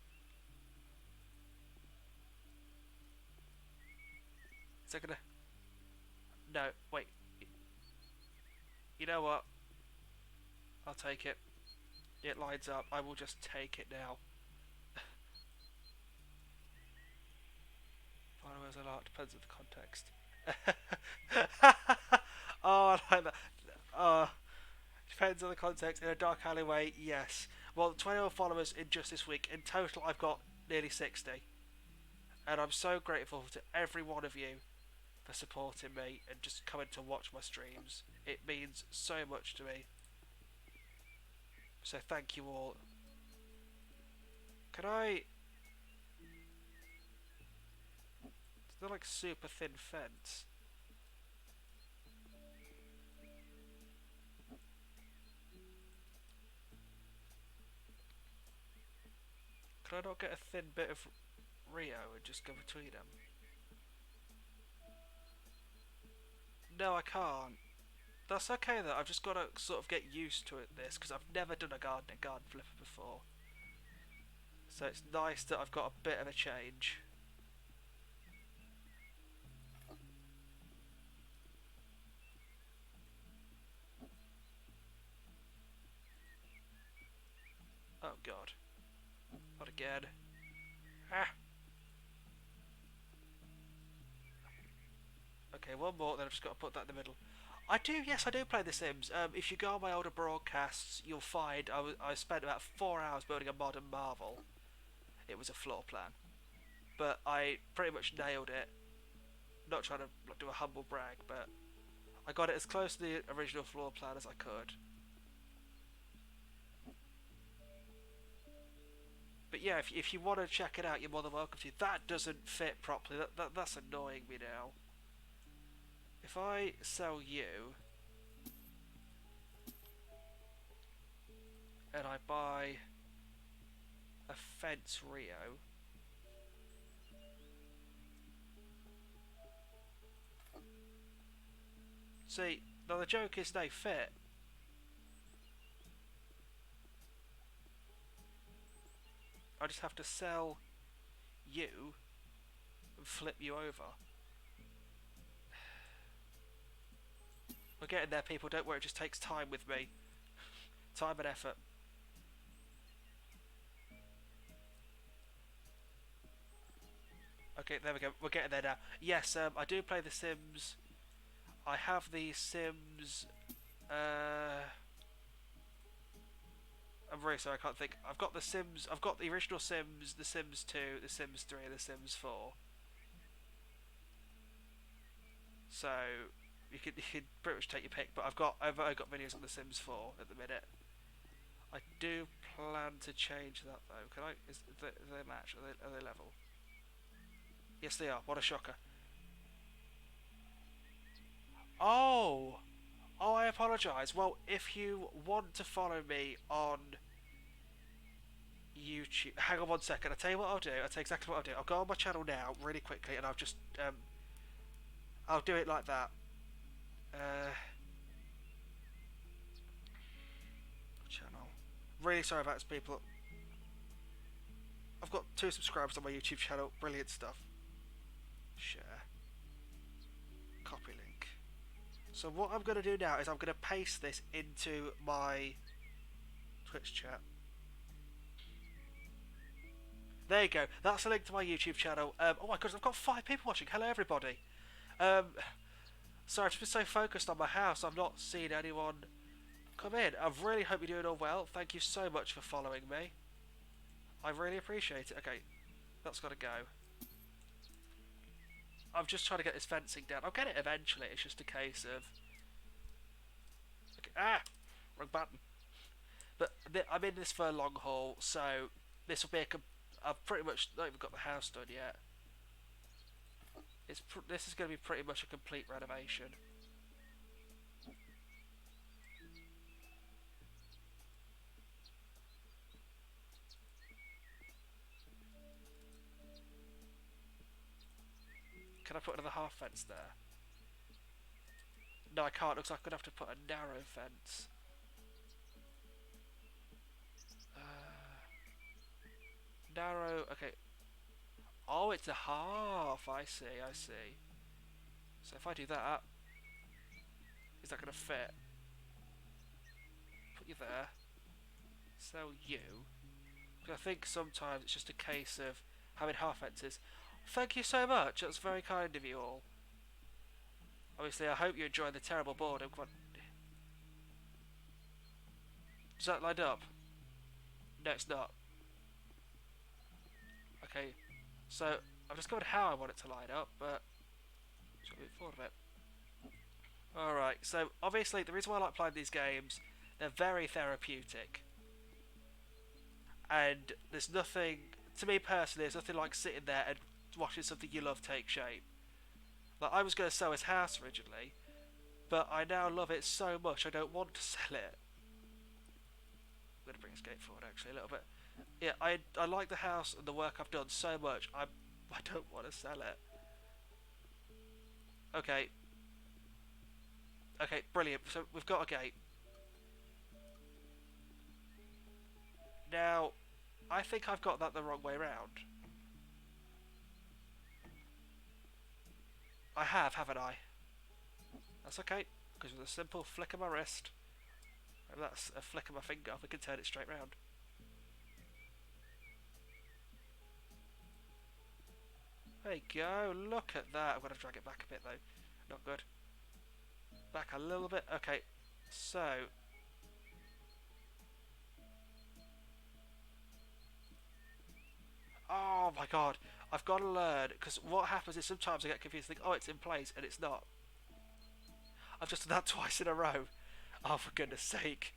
[SPEAKER 1] Is that gonna... No, wait. You know what? I'll take it. It lines up. I will just take it now. Followers a lot. Depends on the context. Oh, I like that. Depends on the context. In a dark alleyway, yes. Well, 21 followers in just this week. In total, I've got nearly 60. And I'm so grateful to every one of you for supporting me and just coming to watch my streams. It means so much to me. So thank you all. Can I... They're like super thin fence. Can I not get a thin bit of Rio and just go between them? No, I can't. That's okay though, I've just got to sort of get used to this, because I've never done a garden flipper before. So it's nice that I've got a bit of a change. Oh god. Not again. Ah! Okay, one more, then I've just got to put that in the middle. Yes, I do play The Sims. If you go on my older broadcasts, you'll find I spent about 4 hours building a modern marvel. It was a floor plan. But I pretty much nailed it. Not trying to do a humble brag, but I got it as close to the original floor plan as I could. But yeah, if you want to check it out, you're more than welcome to. That doesn't fit properly. That's annoying me now. If I sell you and I buy a fence Rio, see, now the joke is they fit. I just have to sell you and flip you over. We're getting there, people. Don't worry, it just takes time with me. Time and effort. Okay, there we go. We're getting there now. Yes, I do play The Sims. I have the Sims... I'm very sorry, I can't think. I've got the Sims... I've got the original Sims, The Sims 2, The Sims 3, and The Sims 4. So... You can pretty much take your pick, but I've only got videos on The Sims 4 at the minute. I do plan to change that though. Can I? Is they match? Are they level? Yes, they are. What a shocker! Oh, I apologise. Well, if you want to follow me on YouTube, hang on one second. I'll tell you what I'll do. I'll tell you exactly what I'll do. I'll go on my channel now, really quickly, and I'll just I'll do it like that. Channel. Really sorry about this, people. I've got 2 subscribers on my YouTube channel. Brilliant stuff. Share. Copy link. So what I'm going to do now is I'm going to paste this into my Twitch chat. There you go. That's a link to my YouTube channel. Oh my god, I've got 5 people watching. Hello, everybody. Sorry, I've just been so focused on my house, I've not seen anyone come in. I really hope you're doing all well. Thank you so much for following me. I really appreciate it. Okay, that's got to go. I'm just trying to get this fencing down. I'll get it eventually. It's just a case of... Okay. Ah! wrong button. But I'm in this for a long haul, so this will be I've pretty much not even got the house done yet. This is going to be pretty much a complete renovation. Can I put another half fence there? No, I can't. Looks like I'm going to have to put a narrow fence. Narrow. Okay. Oh, it's a half. I see. I see. So if I do that, is that going to fit? Put you there. Sell you. Because I think sometimes it's just a case of having half fences. Thank you so much. That's very kind of you all. Obviously, I hope you enjoy the terrible boredom. Come on. Is that lined up? No, it's not. Okay, so I've discovered how I want it to line up, but just got to move forward a bit. Alright, so obviously the reason why I like playing these games, they're very therapeutic. And there's nothing, to me personally, there's nothing like sitting there and watching something you love take shape. Like, I was going to sell his house originally, but I now love it so much I don't want to sell it. I'm going to bring his gate forward actually a little bit. Yeah, I like the house and the work I've done so much, I don't want to sell it. Okay. Okay, brilliant. So we've got a gate. Now, I think I've got that the wrong way round. I have, haven't I? That's okay, because with a simple flick of my wrist, and that's a flick of my finger, we can turn it straight round. There you go, look at that. I'm going to drag it back a bit though. Not good. Back a little bit. Okay, so oh my god, I've got to learn, because what happens is sometimes I get confused and think, oh, it's in place, and it's not. I've just done that twice in a row. Oh, for goodness sake.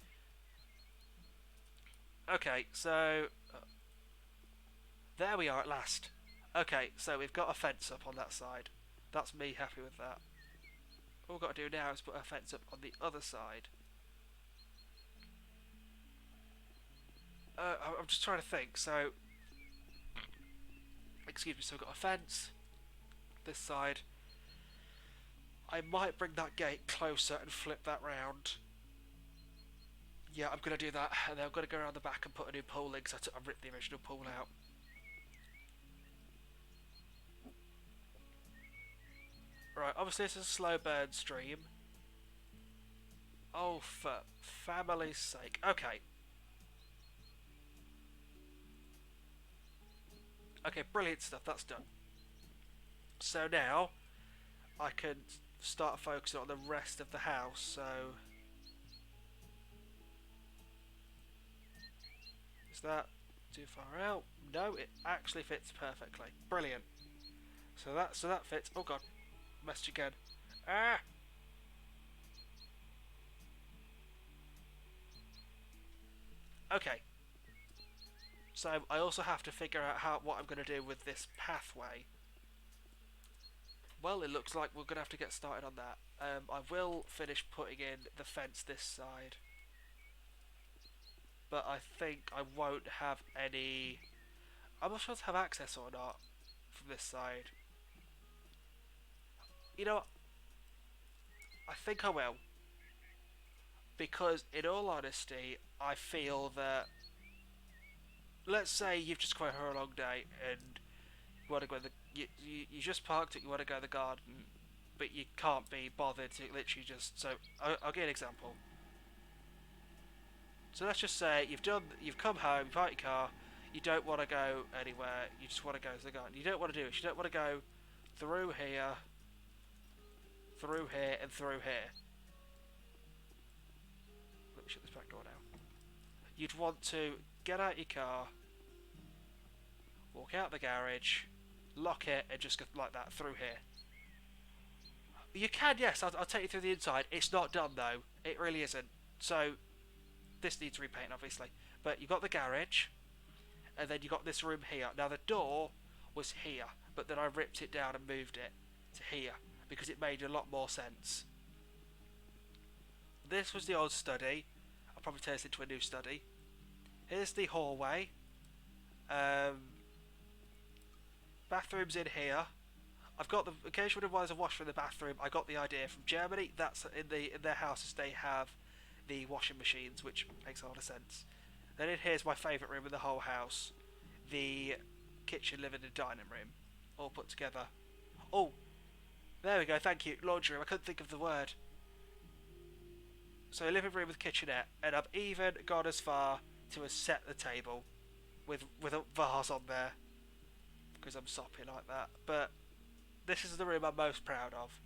[SPEAKER 1] Okay, so there we are at last. Okay, so we've got a fence up on that side. That's me happy with that. All we've got to do now is put a fence up on the other side. I'm just trying to think. So, excuse me, so we've got a fence this side. I might bring that gate closer and flip that round. Yeah, I'm going to do that, and then I'm going to go around the back and put a new pole in, because I ripped the original pole out. Right, obviously this is a slow burn stream. Oh, for family's sake. Okay. Okay, brilliant stuff, that's done. So now, I can start focusing on the rest of the house, so... Is that too far out? No, it actually fits perfectly. Brilliant. So that fits. Oh god, messed again. Ah. Okay. So I also have to figure out what I'm going to do with this pathway. Well, it looks like we're going to have to get started on that. I will finish putting in the fence this side, but I think I won't have any... I'm not sure to have access or not from this side. You know what? I think I will. Because, in all honesty, I feel that... Let's say you've just come for a long day and you want to go in the... You just parked it, you want to go in the garden, but you can't be bothered to literally just... So, I'll give you an example. So let's just say you've come home, you parked your car, you don't want to go anywhere, you just want to go to the garden. You don't want to do it, you don't want to go through here, and through here. Let me shut this back door now. You'd want to get out your car, walk out the garage, lock it, and just go like that through here. You can, yes, I'll take you through the inside. It's not done though, it really isn't. So this needs repaint, obviously. But you got the garage, and then you got this room here. Now the door was here, but then I ripped it down and moved it to here because it made a lot more sense. This was the old study. I'll probably turn this into a new study. Here's the hallway. Bathrooms in here. I've got the occasionally when there's a washer in the bathroom. I got the idea from Germany. That's in their houses they have the washing machines, which makes a lot of sense. Then in here's my favourite room in the whole house, the kitchen, living, and dining room, all put together. Oh, there we go. Thank you, laundry room. I couldn't think of the word. So living room with kitchenette, and I've even gone as far to set the table with a vase on there because I'm soppy like that. But this is the room I'm most proud of.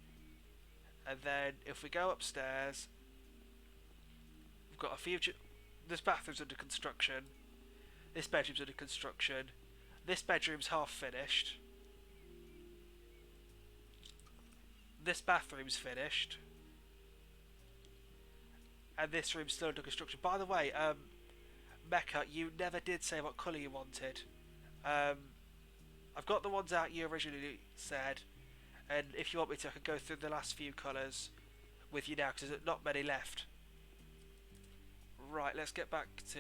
[SPEAKER 1] And then if we go upstairs, we've got a few. This bathroom's under construction. This bedroom's under construction. This bedroom's half finished. This bathroom's finished. And this room's still under construction. By the way, Mecca, you never did say what colour you wanted. I've got the ones out you originally said, and if you want me to, I can go through the last few colours with you now, because there's not many left. Right, let's get back to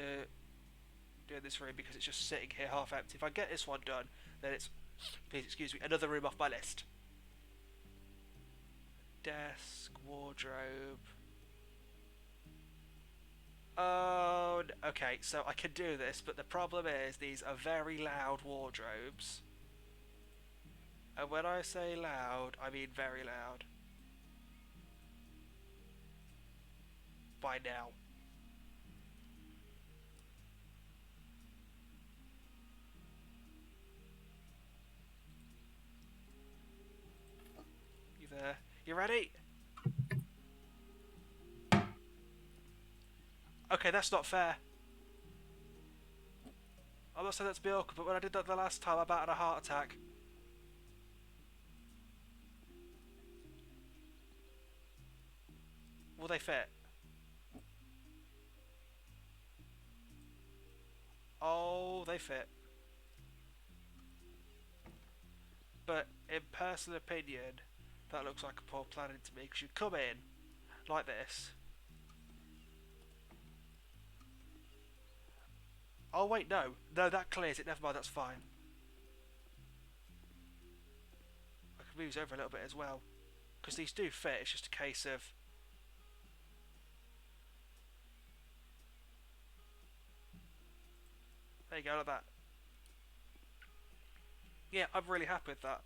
[SPEAKER 1] doing this room, because it's just sitting here half empty. If I get this one done, then it's, please excuse me, another room off my list. Desk, wardrobe. Oh, okay, so I can do this, but the problem is these are very loud wardrobes. And when I say loud, I mean very loud. By now. You there? You ready? Okay, that's not fair. I'm not saying that to be awkward, but when I did that the last time, I about had a heart attack. Will they fit? Oh, they fit. But in personal opinion, that looks like a poor planning to me, because you come in like this. Oh wait, no, that clears it. Never mind, that's fine. I can move these over a little bit as well, because these do fit. It's just a case of there you go, like that. Yeah, I'm really happy with that.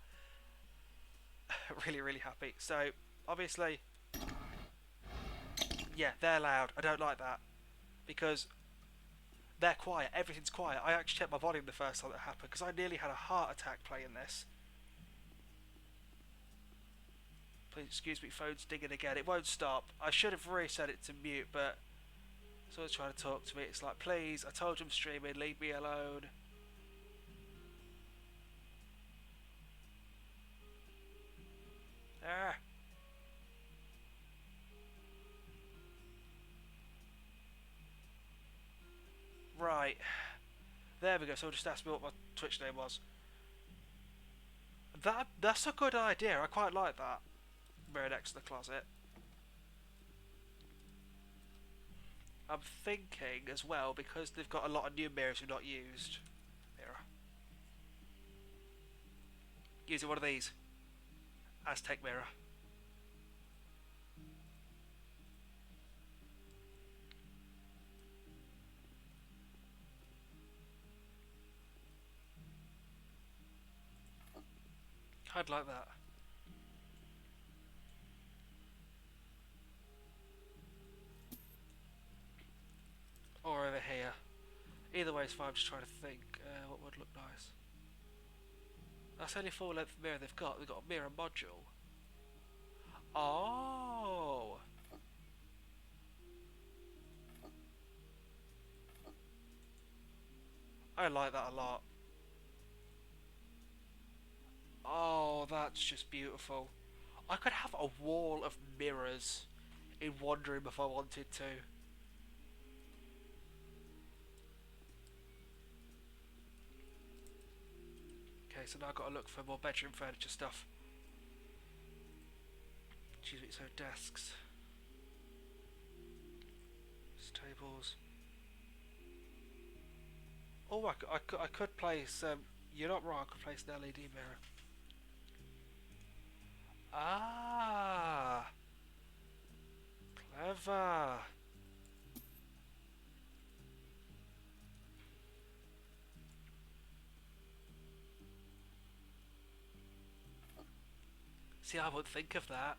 [SPEAKER 1] really happy. So obviously, yeah, they're loud. I don't like that because they're quiet. Everything's quiet. I actually checked my volume the first time that happened because I nearly had a heart attack playing this. Please excuse me, phone's dinging again. It won't stop. I should have reset it to mute, but it's always trying to talk to me. It's like, please, I told you I'm streaming. Leave me alone. Ah. Right. There we go. So just ask me what my Twitch name was. That's a good idea. I quite like that. Mirror next to the closet. I'm thinking as well, because they've got a lot of new mirrors we've not used. Mirror. Using one of these. Aztec mirror. I'd like that. Or over here. Either way is fine. I'm just trying to think what would look nice. That's the only full length mirror they've got. They've got a mirror module. Oh! I like that a lot. Oh, that's just beautiful. I could have a wall of mirrors in one room if I wanted to. Okay, so now I've got to look for more bedroom furniture stuff. Excuse me, so desks. Tables. Oh, I could place. You're not wrong. I could place an LED mirror. Ah, clever. See, I would think of that.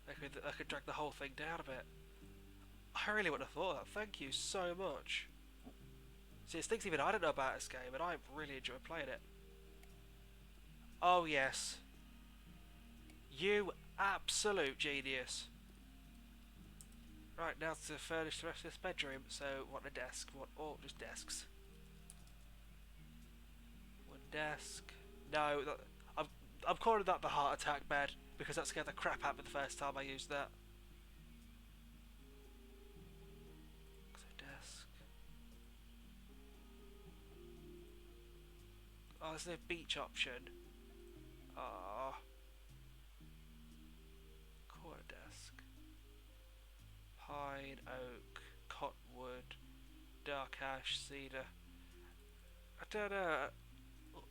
[SPEAKER 1] I could drag the whole thing down a bit. I really would have thought that. Thank you so much. See, it's things even I don't know about this game, and I really enjoy playing it. Oh yes, you absolute genius. Right, now to furnish the rest of this bedroom. So, want a desk? What? Oh, just desks. One desk. No, I'm calling that the heart attack bed because that scared the crap out of me the first time I used that. So desk. Oh, there's no beach option. Ah, corner desk. Pine, oak, cottonwood, dark ash, cedar. I don't know.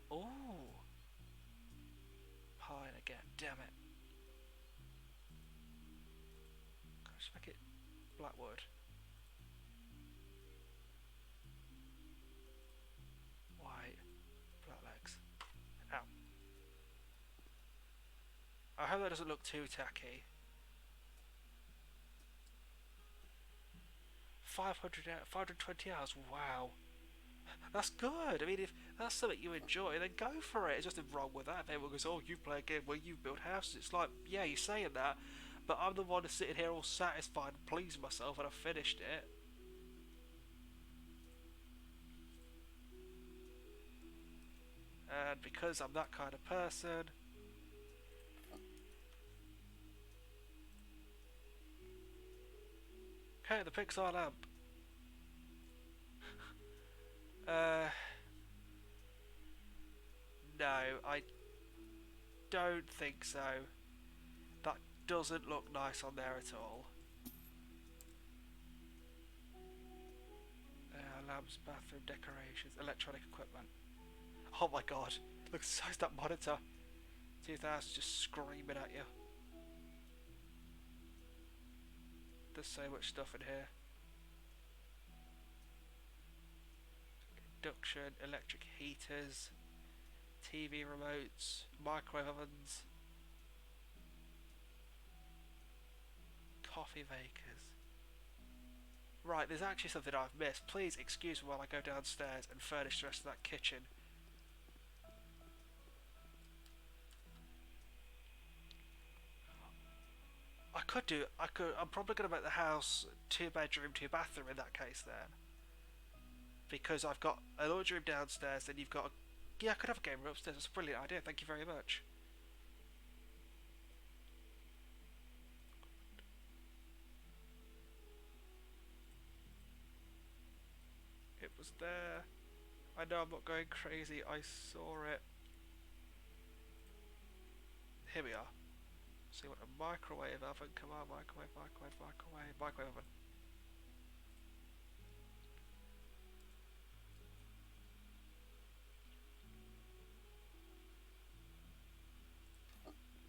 [SPEAKER 1] Oh, pine again. Damn it. Can I just make it blackwood? White, black legs. Ow. I hope that doesn't look too tacky. 520 hours. Wow. That's good. I mean, if that's something you enjoy, then go for it. There's nothing wrong with that. If everyone goes, oh, you play a game where you build houses, it's like, yeah, you're saying that, but I'm the one sitting here all satisfied and pleased with myself when I finished it. And because I'm that kind of person, hey, the Pixar lamp. No, I don't think so. That doesn't look nice on there at all. Lamps, bathroom decorations, electronic equipment. Oh my god, look the size of that monitor. 2000 just screaming at you. There's so much stuff in here. Induction, electric heaters, TV remotes, microwave ovens, coffee makers. Right, there's actually something I've missed. Please excuse me while I go downstairs and furnish the rest of that kitchen. I'm probably going to make the house 2 bedroom, 2 bathroom in that case then. Because I've got a laundry room downstairs, then you've got yeah, I could have a game room upstairs. That's a brilliant idea. Thank you very much. It was there. I know I'm not going crazy. I saw it. Here we are. So you want a microwave oven? Come on, microwave oven.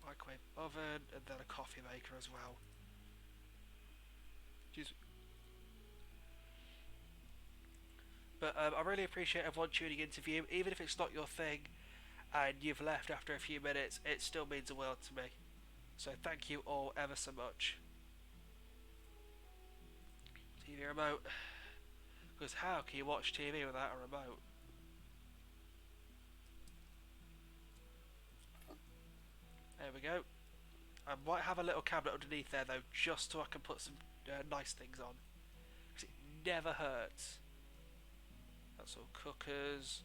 [SPEAKER 1] Microwave oven, and then a coffee maker as well. Jeez. But I really appreciate everyone tuning into view, even if it's not your thing and you've left after a few minutes, it still means the world to me. So thank you all ever so much. TV remote. Because how can you watch TV without a remote? There we go. I might have a little cabinet underneath there though, just so I can put some nice things on. Because it never hurts. That's all cookers.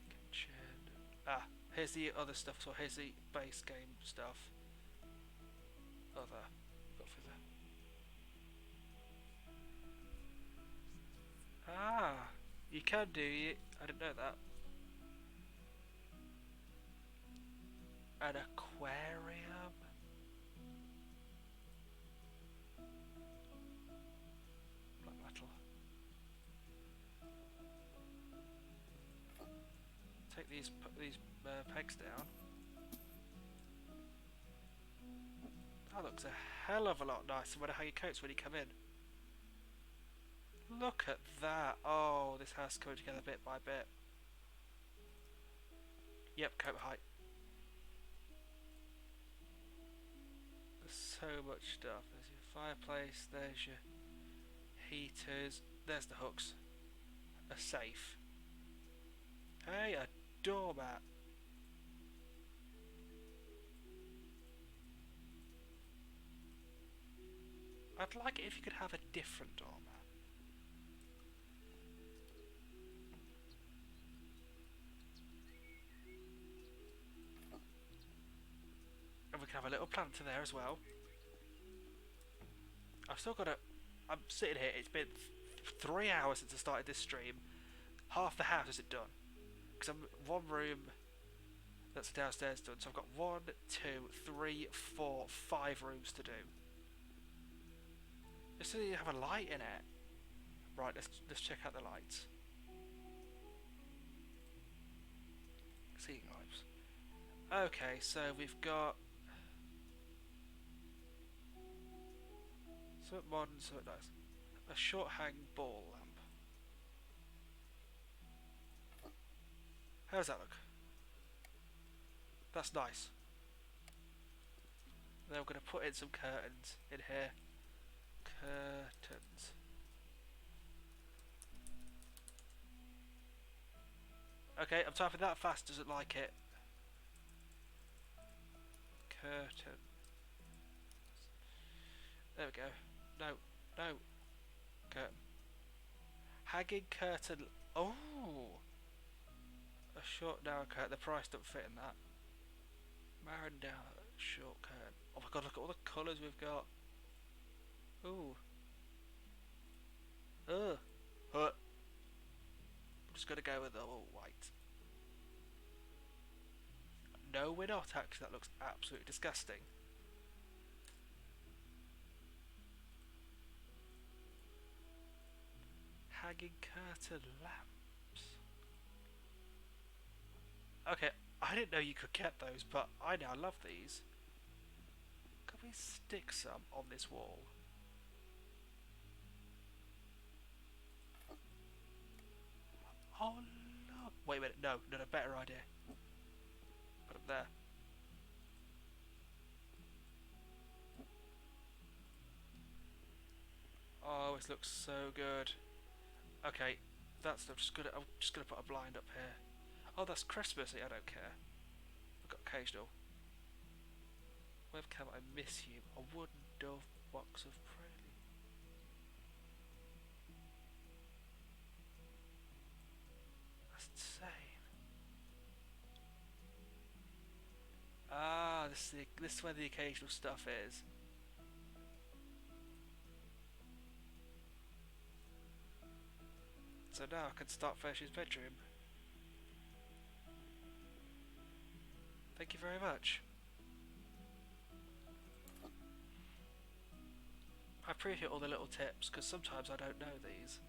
[SPEAKER 1] Kitchen. Ah, here's the other stuff. So here's the base game stuff. Other. Got for there. Ah. can do you. I didn't know that. An aquarium. Black metal. Take these pegs down. That looks a hell of a lot nicer when I hang your coats when you come in. Look at that. Oh, this house is coming together bit by bit. Yep, coat height. There's so much stuff. There's your fireplace, there's your heaters, there's the hooks. A safe. Hey, a doormat. I'd like it if you could have a different doormat. And we can have a little planter there as well. I've still got I'm sitting here, it's been 3 hours since I started this stream. Half the house isn't done. Because I'm one room that's downstairs done. So I've got 1, 2, 3, 4, 5 rooms to do. Just so you have a light in it. Right, let's check out the lights. Ceiling lights. Okay, so we've got something modern, something nice. A short hang ball lamp. How does that look? That's nice. Then we're going to put in some curtains in here. Curtains. Okay, I'm typing that fast, doesn't like it. Curtain. There we go. No, no. Curtain. Hanging curtain. Oh! A short narrow curtain. The price don't fit in that. Marindale short curtain. Oh my god, look at all the colours we've got. Ooh. Ugh. I'm just gonna go with the all white. No, we're not actually. That looks absolutely disgusting. Hanging curtain lamps. Okay, I didn't know you could get those, but I now love these. Can we stick some on this wall? Oh look! Wait a minute, no, a better idea. Put them there. Oh, it looks so good. Okay, I'm just gonna put a blind up here. Oh, that's Christmassy. I don't care. I've got occasional. Webcam, I miss you. A wooden dove box of praline. That's insane. Ah, this is where the occasional stuff is. So now I can start finishing his bedroom. Thank you very much. I appreciate all the little tips, because sometimes I don't know these.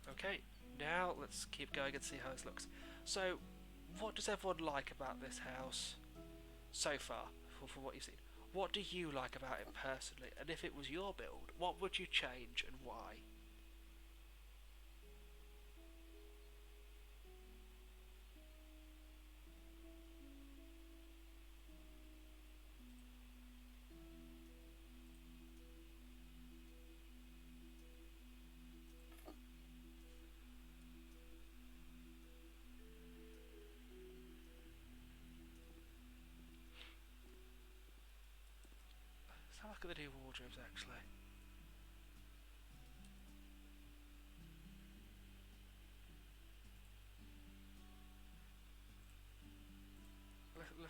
[SPEAKER 1] Okay, now let's keep going and see how this looks. So, what does everyone like about this house so far, from what you've seen? What do you like about it personally? And if it was your build, what would you change and why? Let's have a look at the new wardrobes actually.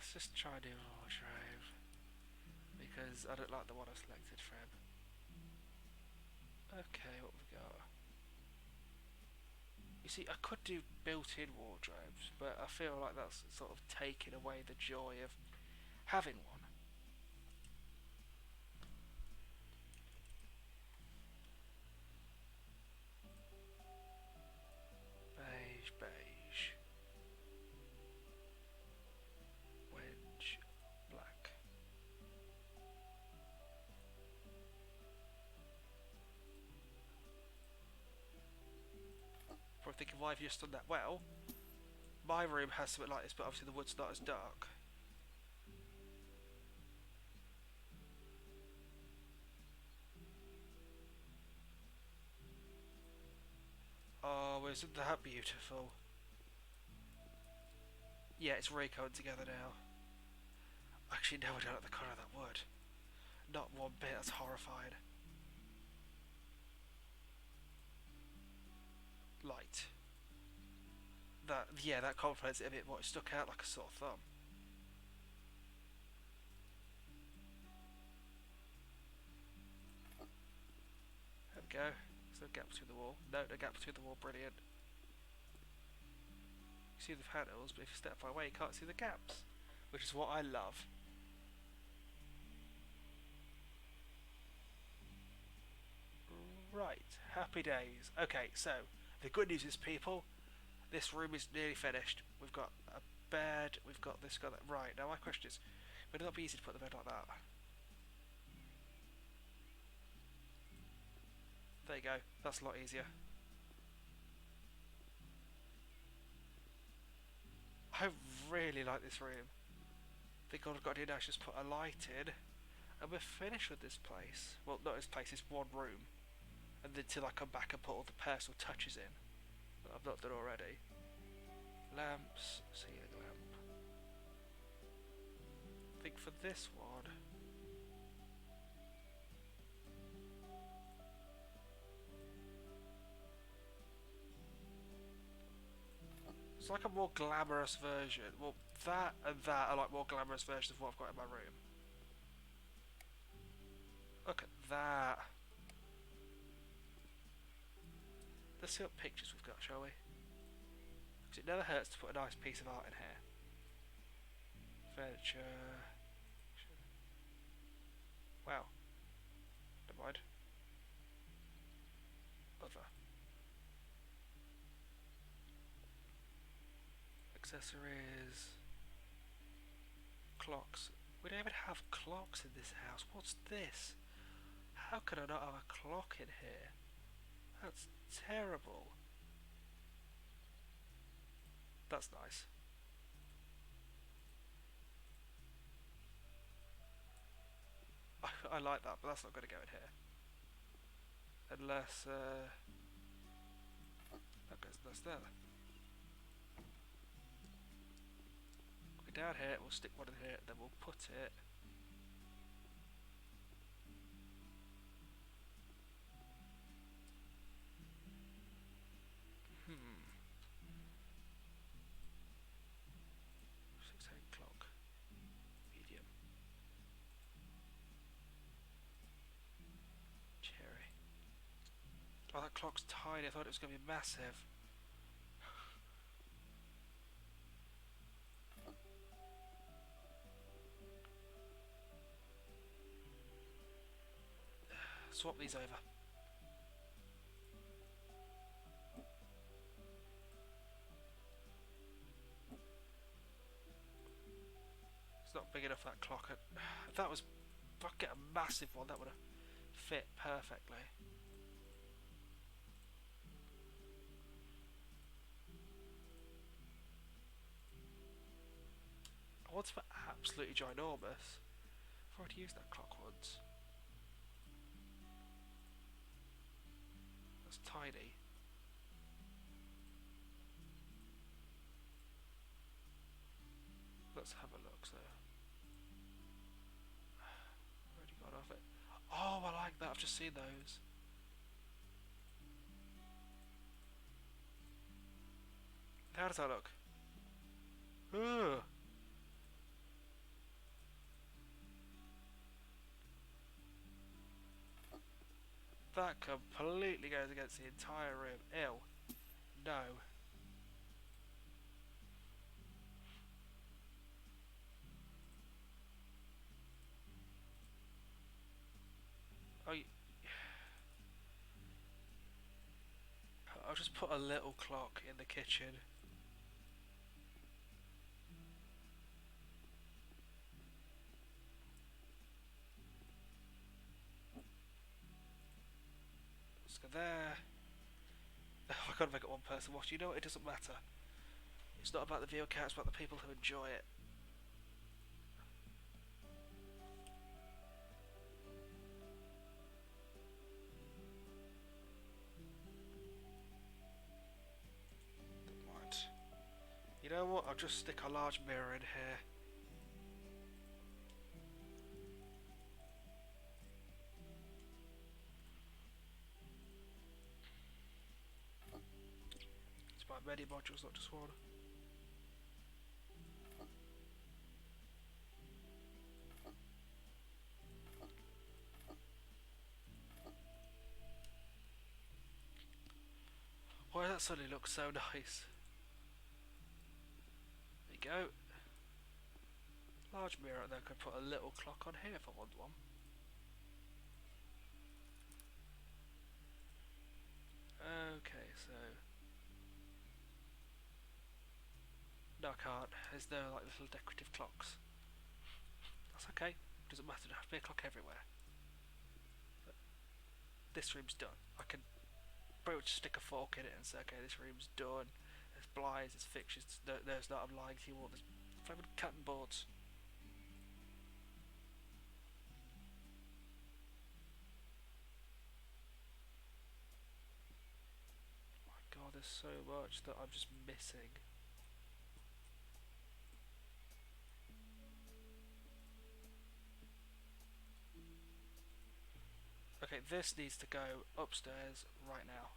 [SPEAKER 1] let's just try a new wardrobe because I don't like the one I selected from. Okay, what we got? You see, I could do built-in wardrobes, but I feel like that's sort of taking away the joy of having one. Beige, beige. Wedge, black. Probably thinking, why have you just done that? Well, my room has something like this, but obviously the wood's not as dark. Oh, isn't that beautiful? Yeah, it's really coming together now. Actually, no, I don't like the colour of that wood. Not one bit, that's horrifying. Light. That, yeah, that complements it a bit more. It stuck out like a sore thumb. There we go. There's no gap between the wall. No gap between the wall, brilliant. You see the panels, but if you step far away, you can't see the gaps. Which is what I love. Right, happy days. Okay, so the good news is, people, this room is nearly finished. We've got a bed, we've got this, got that. Right, now my question is, would it not be easy to put the bed like that? There you go, that's a lot easier. I really like this room. I think all I've got to do now is just put a light in, and we're finished with this place. Well, not this place, it's one room. And then till I come back and put all the personal touches in that I've not done already. Lamps, ceiling lamp. I think for this one, it's like a more glamorous version. Well, that and that are like more glamorous versions of what I've got in my room. Look at that. Let's see what pictures we've got, shall we? Because it never hurts to put a nice piece of art in here. Furniture. Wow. Never mind. Other. Accessories. Clocks. We don't even have clocks in this house. What's this? How could I not have a clock in here? That's terrible. That's nice. I like that, but that's not going to go in here. Unless, that goes there. Go down here, we'll stick one in here, then we'll put it. Hmm. 6 8 clock. Medium. Cherry. Oh, that clock's tiny. I thought it was going to be massive. Swap these over. It's not big enough, that clock. If that was, if I could get a massive one, that would have fit perfectly. I want something absolutely ginormous. I've already used that clock once. That's tiny. Let's have a look. So, already got off it. Oh, I like that. I've just seen those. How does that look? Ugh. That completely goes against the entire room. Ew. No. Oh, I'll just put a little clock in the kitchen. Let's go there. I've got to make it one person watch. You know what? It doesn't matter. It's not about the viewer count, it's about the people who enjoy it. Don't mind. You know what? I'll just stick a large mirror in here. It's by many modules, not just one. Why does that suddenly look so nice? There you go. Large mirror, and then I could put a little clock on here if I want one. Okay, so no, I can't. There's no like little decorative clocks. That's okay. Doesn't matter. There has to be a clock everywhere. But this room's done. I can pretty much stick a fork in it and say, okay, this room's done. There's blinds, there's fixtures. There's not. I'm lying to you all. There's flipping curtain boards. Oh my God, there's so much that I'm just missing. Okay, this needs to go upstairs right now.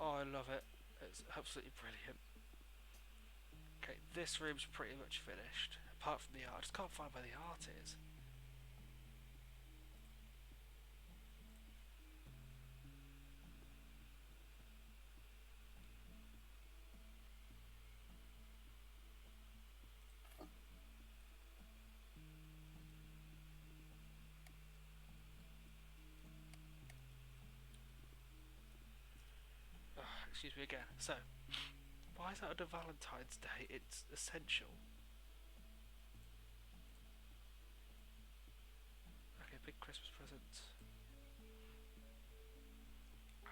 [SPEAKER 1] Oh, I love it. It's absolutely brilliant. Okay, this room's pretty much finished. Apart from the art. I just can't find where the art is. Oh, excuse me again. So, why is that under Valentine's Day? It's essential. Okay, big Christmas presents.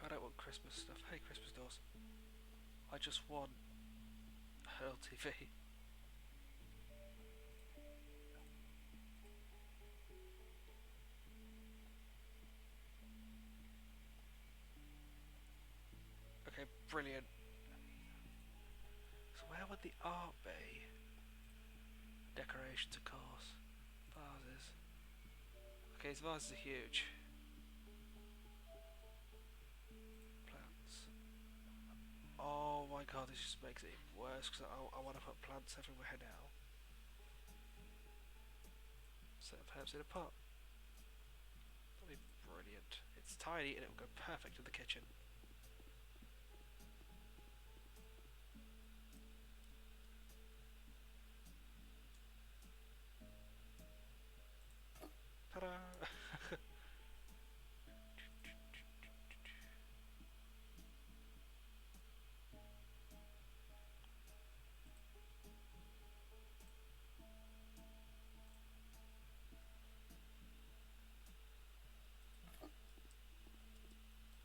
[SPEAKER 1] I don't want Christmas stuff. Hey, Christmas dolls. I just want a LTV. Okay, brilliant. So where would the art be? Decorations, of course. Vases. Okay, these vases are huge. Plants. Oh my God, this just makes it even worse because I want to put plants everywhere now. Set up herbs in a pot. That'll be brilliant. It's tiny and it will go perfect in the kitchen. Ta-da!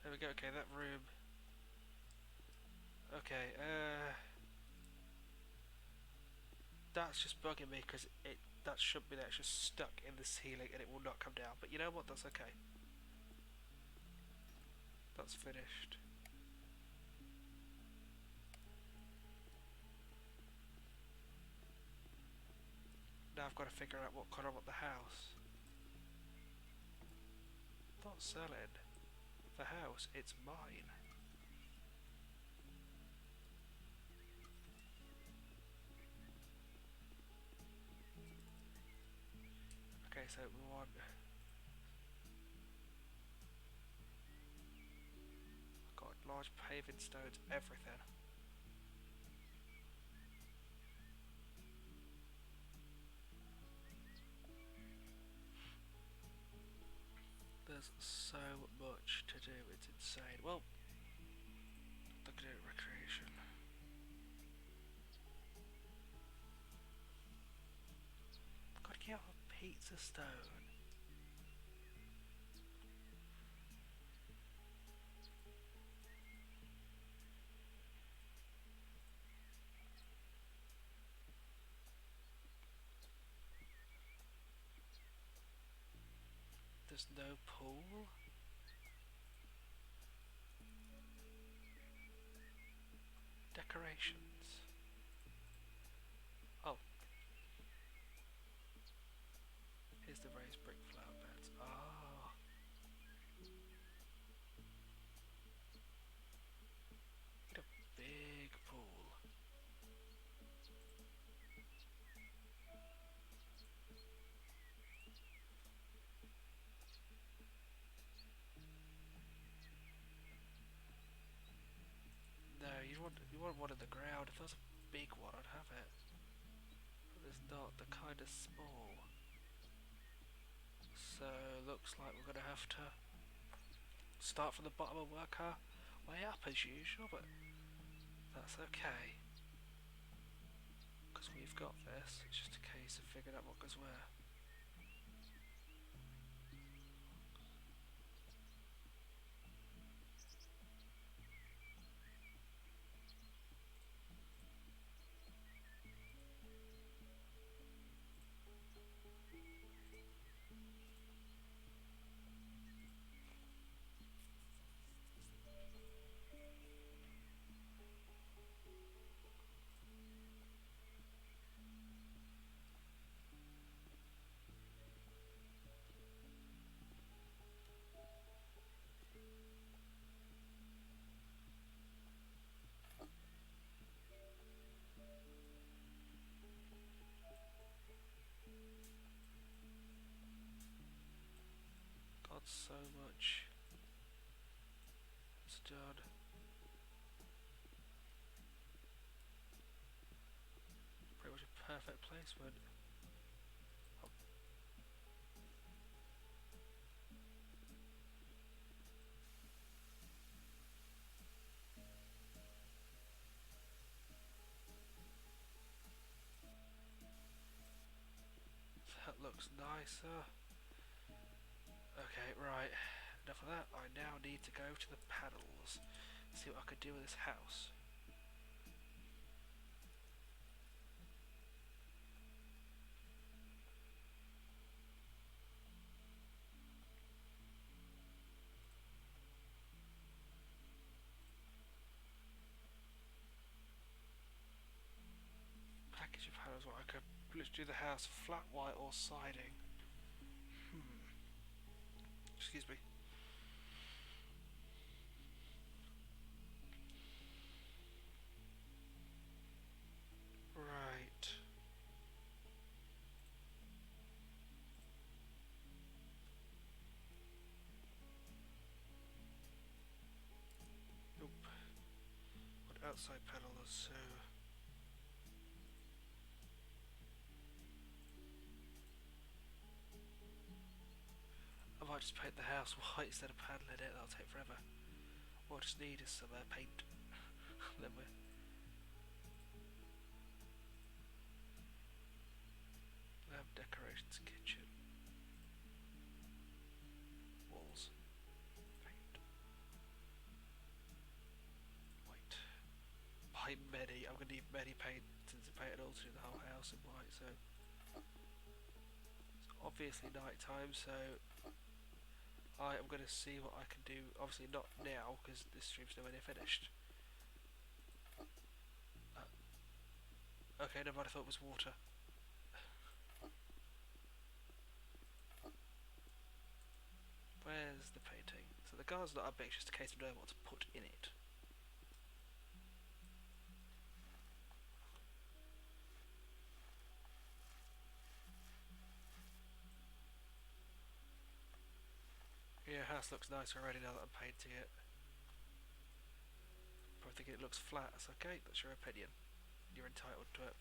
[SPEAKER 1] There we go. Okay, that room. Okay, that's just bugging me because that should be there. It's just stuck in the ceiling and it will not come down. But you know what? That's okay. That's finished. Now I've got to figure out what colour I want the house. Not selling. the house. It's mine. Okay, so we want... got large paving stones, everything. There's so much to do, it's insane. Well, look at it, recreation. Gotta get out a pizza stone. There's no pool? Decorations. Oh. Here's the raised brick flower beds. Ah. Get a big pool. No, you want one in the ground. If there was a big one, I'd have it. But there's not. They're kind of small. So looks like we're gonna have to start from the bottom and work our way up as usual. But that's okay, because we've got this. It's just a case of figuring out what goes where. God, so much is done. Pretty much a perfect placement. Oh. That looks nicer. Okay, right. Enough of that. I now need to go to the panels. See what I could do with this house. Package of panels. What I could do the house flat white or siding. Excuse me. Right. Nope. What outside panels? So. I might just paint the house white instead of paneling it. That'll take forever. What I just need is some paint. Then we decorations, kitchen, walls, paint, white. By many, I'm gonna need many painters to paint it all to the whole house in white. So it's obviously night time. So I am gonna see what I can do. Obviously not now because this stream's nowhere near finished. Okay, no, but I thought it was water. Where's the painting? Is So the garden's not that big, it's just a case of knowing what to put in it. Yeah, house looks nice already now that I'm painting it. Probably thinking it looks flat. That's okay, that's your opinion. You're entitled to it.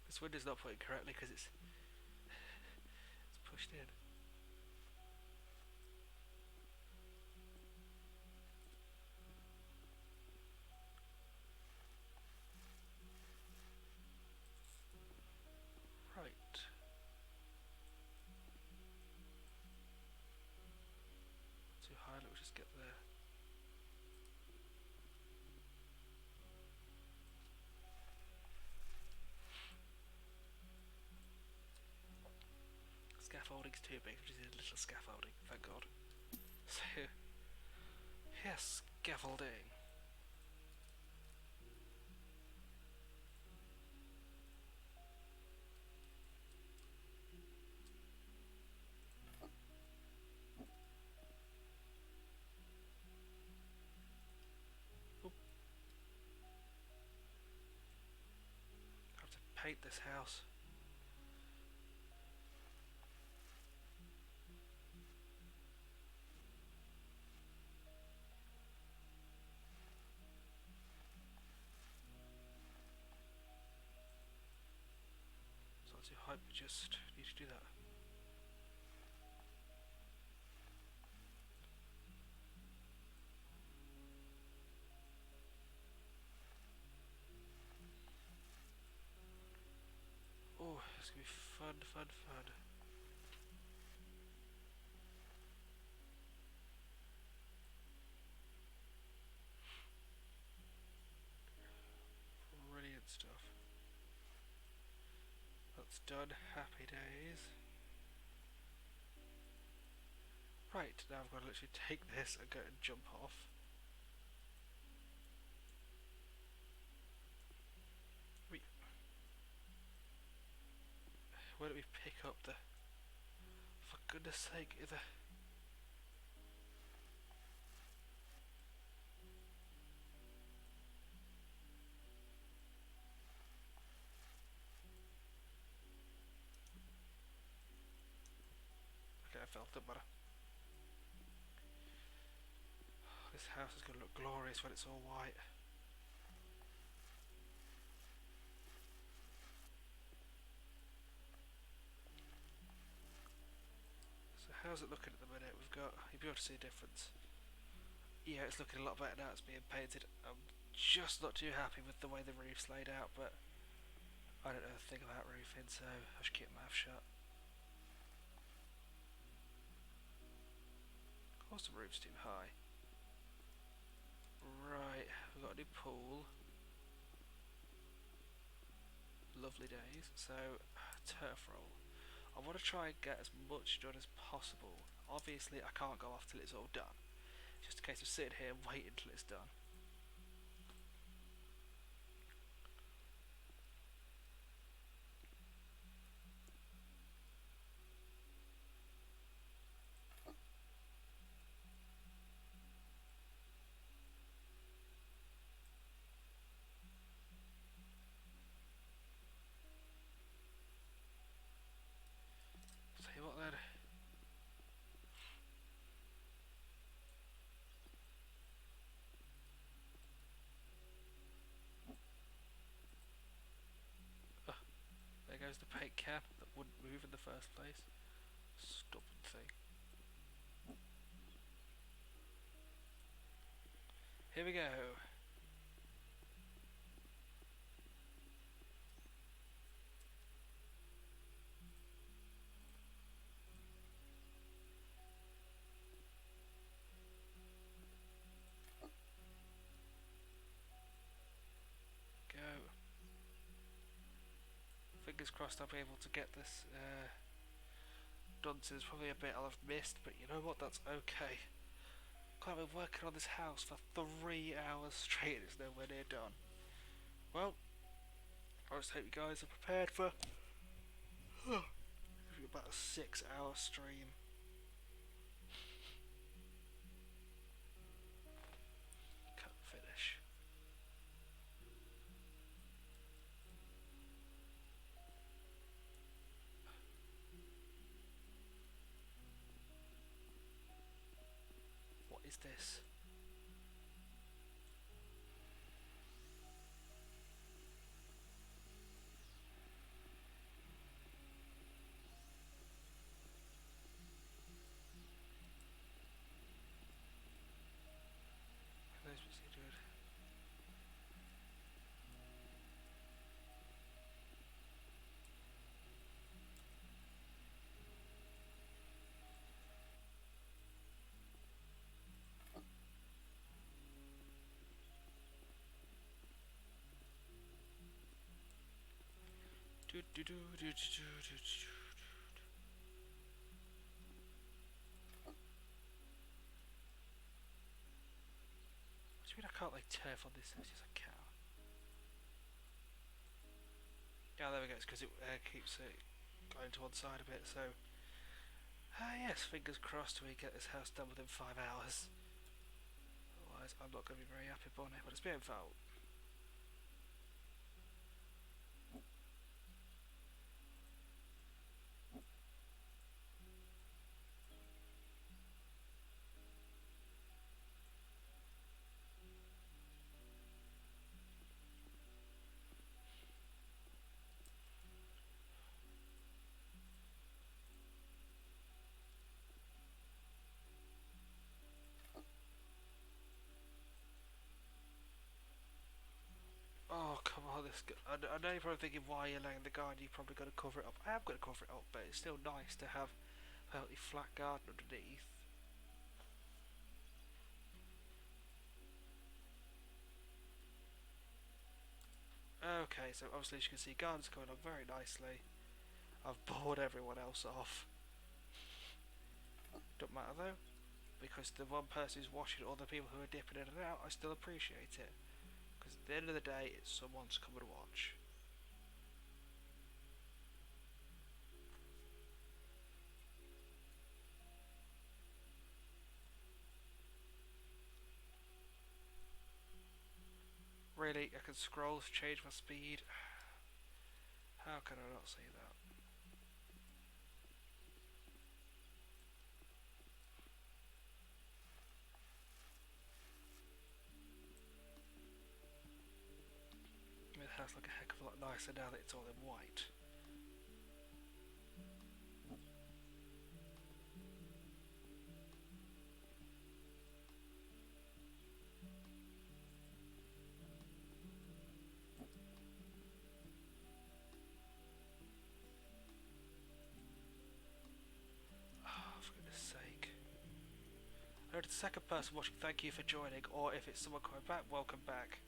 [SPEAKER 1] This window's not put in correctly because it's pushed in. Right. Too high, let's just get there. Scaffolding's too big, which is a little scaffolding, thank God. So, yes, scaffolding. Oop. I have to paint this house. It's not too high, but just need to do that. Oh, it's gonna be fun, fun, fun. Brilliant stuff. That's done. Happy days. Right, now I've got to literally take this and go and jump off. Where do we pick up the... For goodness sake, the... Okay, I felt it better. This house is going to look glorious when it's all white. So how's it looking at the minute? We've got... You'll be able to see a difference. Yeah, it's looking a lot better now it's being painted. I'm just not too happy with the way the roof's laid out, but I don't know a thing about roofing, so I should keep my mouth shut. Of course the roof's too high. Right, we've got a new pool. Lovely days. So, turf roll. I want to try and get as much done as possible. Obviously, I can't go off till it's all done. It's just a case of sitting here and waiting till it's done. Tell you what then. There goes the paint can that wouldn't move in the first place. Stubborn thing. Here we go. Go. Fingers crossed I'll be able to get this done. So there's probably a bit I'll have missed, but you know what? That's okay. God, I've been working on this house for 3 hours straight and it's nowhere near done. Well, I just hope you guys are prepared for about a 6 hour stream. Can't finish. What is this? Those bits you do it. Do do do do do do do do. What do you mean I can't like turf on this? It's just a cow. Yeah, there we go. It's because it keeps it going to one side a bit. So, yes, fingers crossed we get this house done within 5 hours. Otherwise, I'm not going to be very happy about it. But it's being felt. Oh, come on, this. I know you're probably thinking why you're laying the garden. You're probably going to cover it up. I am going to cover it up, but it's still nice to have a healthy flat garden underneath. Okay, so obviously as you can see, garden's going on very nicely. I've bored everyone else off. Don't matter though, because the one person who's watching all the people who are dipping in and out, I still appreciate it. Because at the end of the day, it's someone's coming to watch. Really, I can scroll to change my speed. How can I not see that? It has like a heck of a lot nicer now that it's all in white. Oh, for goodness sake. And the second person watching, thank you for joining, or if it's someone coming back, welcome back.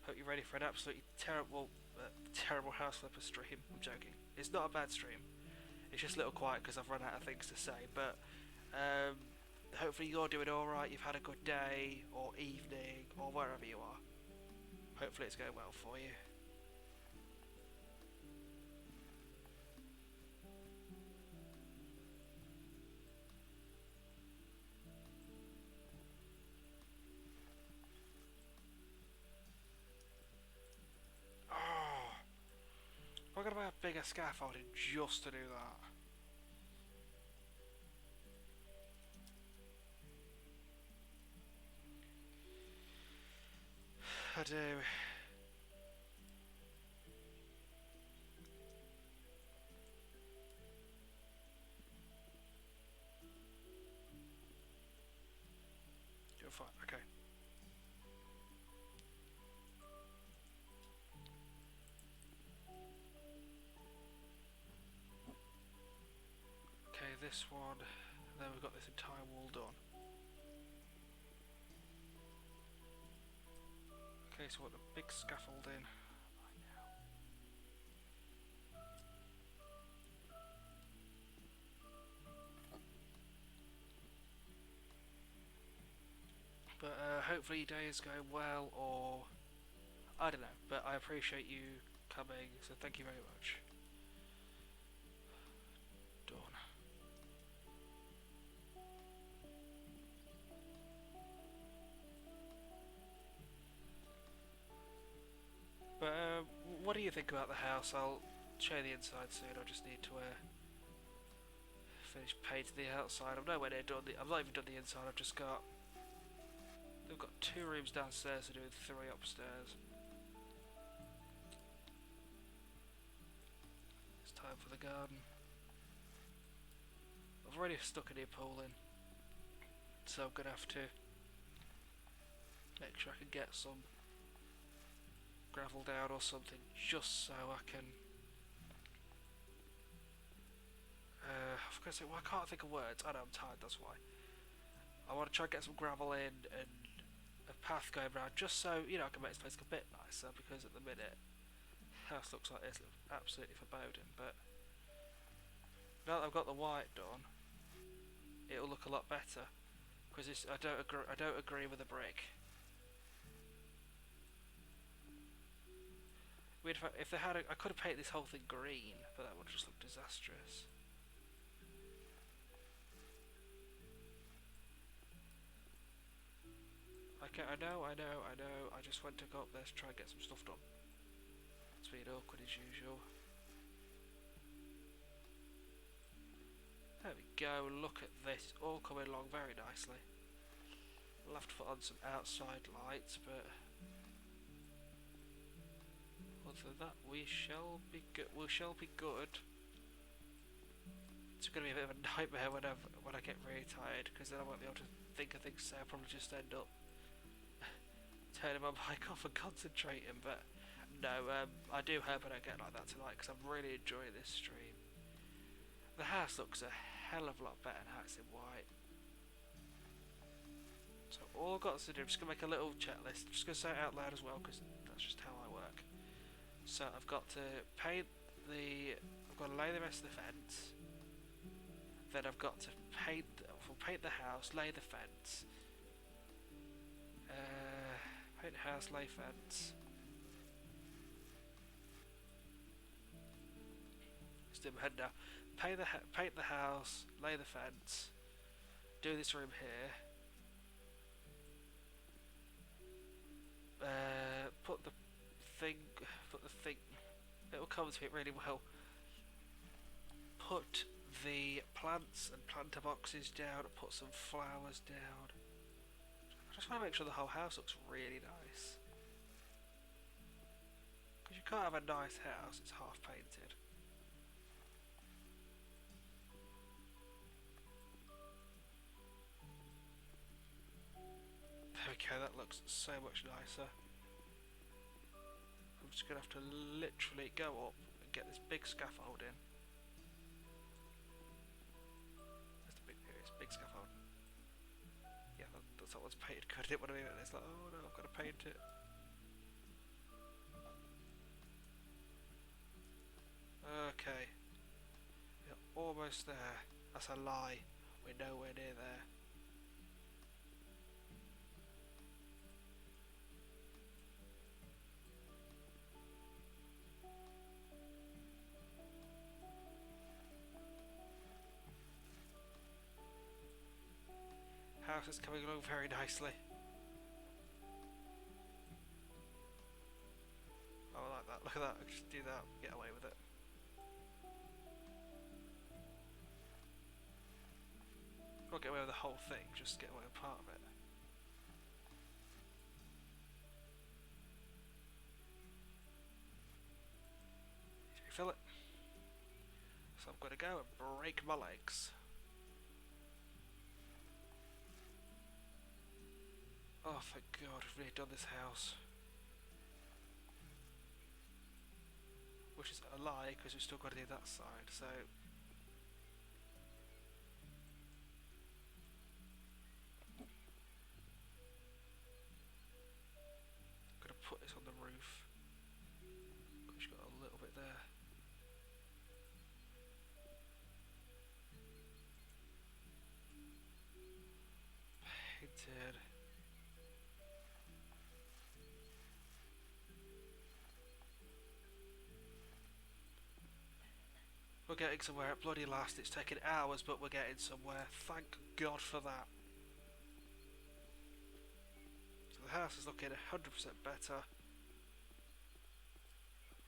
[SPEAKER 1] Hope you're ready for an absolutely terrible, terrible house flipper stream. I'm joking. It's not a bad stream. It's just a little quiet because I've run out of things to say. But hopefully you're doing alright. You've had a good day or evening or wherever you are. Hopefully it's going well for you. I'm going to buy a bigger scaffolding just to do that. I do. You're fine, okay. Okay, this one, and then we've got this entire wall done. Okay, so what the big scaffolding. hopefully your day is going well, or I don't know, but I appreciate you coming, so thank you very much. Dawn. But what do you think about the house? I'll show you the inside soon. I just need to finish painting the outside. I'm nowhere near done. I've not even done the inside. I've just got. We've got 2 rooms downstairs to do and 3 upstairs. It's time for the garden. I've already stuck a new pool in, so I'm gonna have to make sure I can get some gravel down or something, just so I can. I was gonna say, well, I can't think of words. I know I'm tired. That's why. I want to try and get some gravel in and a path going around, just so I can make this place a bit nicer. Because at the minute, the house looks like this, it looks absolutely foreboding. But now that I've got the white done, it'll look a lot better. Because I don't agree with the brick. If they had, I could have painted this whole thing green, but that would just look disastrous. Okay, I know. I just went to go up there to try and get some stuff done. It's been awkward as usual. There we go, look at this, all coming along very nicely. We'll have to put on some outside lights, but other than that, we shall be good. It's going to be a bit of a nightmare when I get really tired, because then I won't be able to think of things, so I'll probably just end up turning my mic off and concentrating. But no, I do hope I don't get like that tonight, because I'm really enjoying this stream. The house looks a hell of a lot better now it's in white. So all I've got to do, I'm just going to make a little checklist. I'm just going to say it out loud as well, because that's just how I work. So I've got to paint I've got to lay the rest of the fence. Then I've got to paint the house, lay the fence. Paint the house, lay fence. Still in my head now. Paint the house, lay the fence. Do this room here. Put the thing. It will come to it really well. Put the plants and planter boxes down. Put some flowers down. I just want to make sure the whole house looks really nice. Because you can't have a nice house, it's half painted. There we go, that looks so much nicer. I'm just going to have to literally go up and get this big scaffold in. That's the big scaffold. Yeah, that's that one's painted good. I didn't want to be like, it's like, oh no, I've got to paint it. Okay. We're almost there. That's a lie. We're nowhere near there. House is coming along very nicely. Oh, I like that. Look at that. I can just do that. Get away with it. Not get away with the whole thing. Just get away with part of it. Refill it. So I'm going to go and break my legs. Oh, thank God, we've really done this house. Which is a lie, because we've still got to do that side, so... I'm going to put this on the roof. Because you've got a little bit there. Painted. we're getting somewhere at bloody last. It's taken hours, but we're getting somewhere. Thank God for that. So the house is looking 100% better.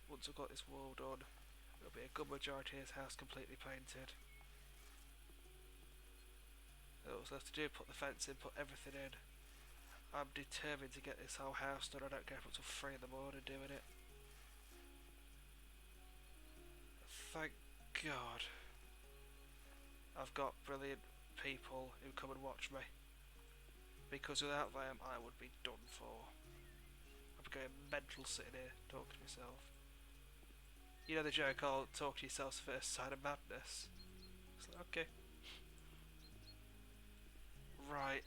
[SPEAKER 1] Once I've got this wall done, there'll be a good majority of this house completely painted. All I have to do, put the fence in, put everything in. I'm determined to get this whole house done. I don't get up until 3 in the morning doing it. Thank God I've got brilliant people who come and watch me, because without them I would be done for. I'd be going mental sitting here talking to myself. You know the joke, "I'll talk to yourself's first sign of madness." It's like, okay. Right.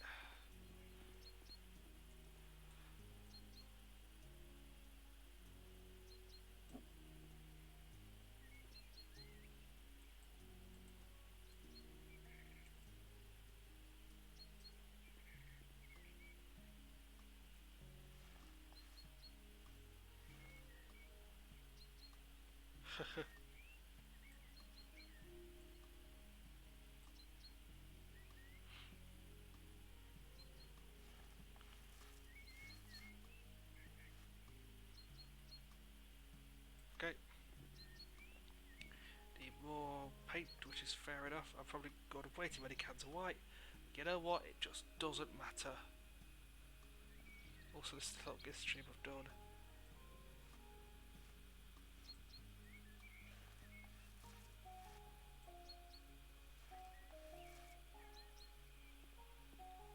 [SPEAKER 1] Okay. Need more paint, which is fair enough. I've probably got way too many cans of white. You know what? It just doesn't matter. Also, this is the longest stream I've done.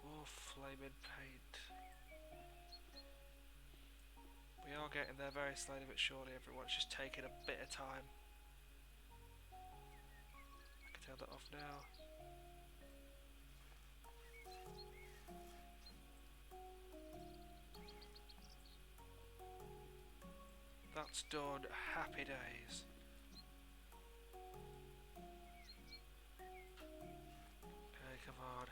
[SPEAKER 1] More flaming paint. We are getting there very slowly but surely, everyone. It's just taking a bit of time. I can turn that off now. That's done. Happy days. Okay, come on.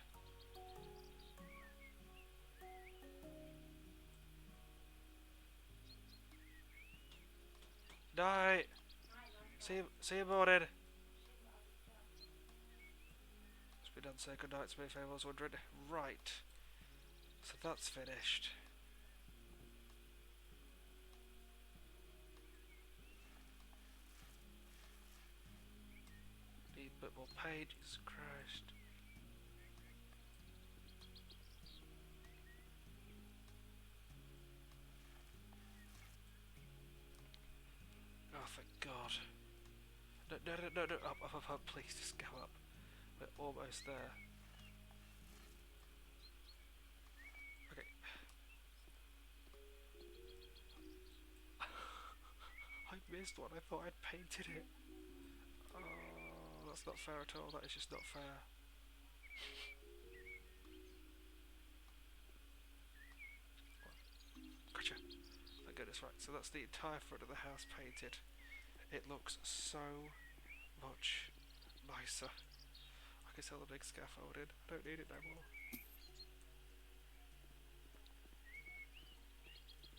[SPEAKER 1] Night. See you morning. It's been done, say good night to me if anyone's wondering. Right. So that's finished. Need a bit more paint, Jesus Christ. Oh, thank God. No, up, please just go up. We're almost there. Okay. I missed one, I thought I'd painted it. Oh, that's not fair at all, that is just not fair. Gotcha. Thank goodness, right, so that's the entire front of the house painted. It looks so much nicer. I can sell the big scaffolding. I don't need it no more.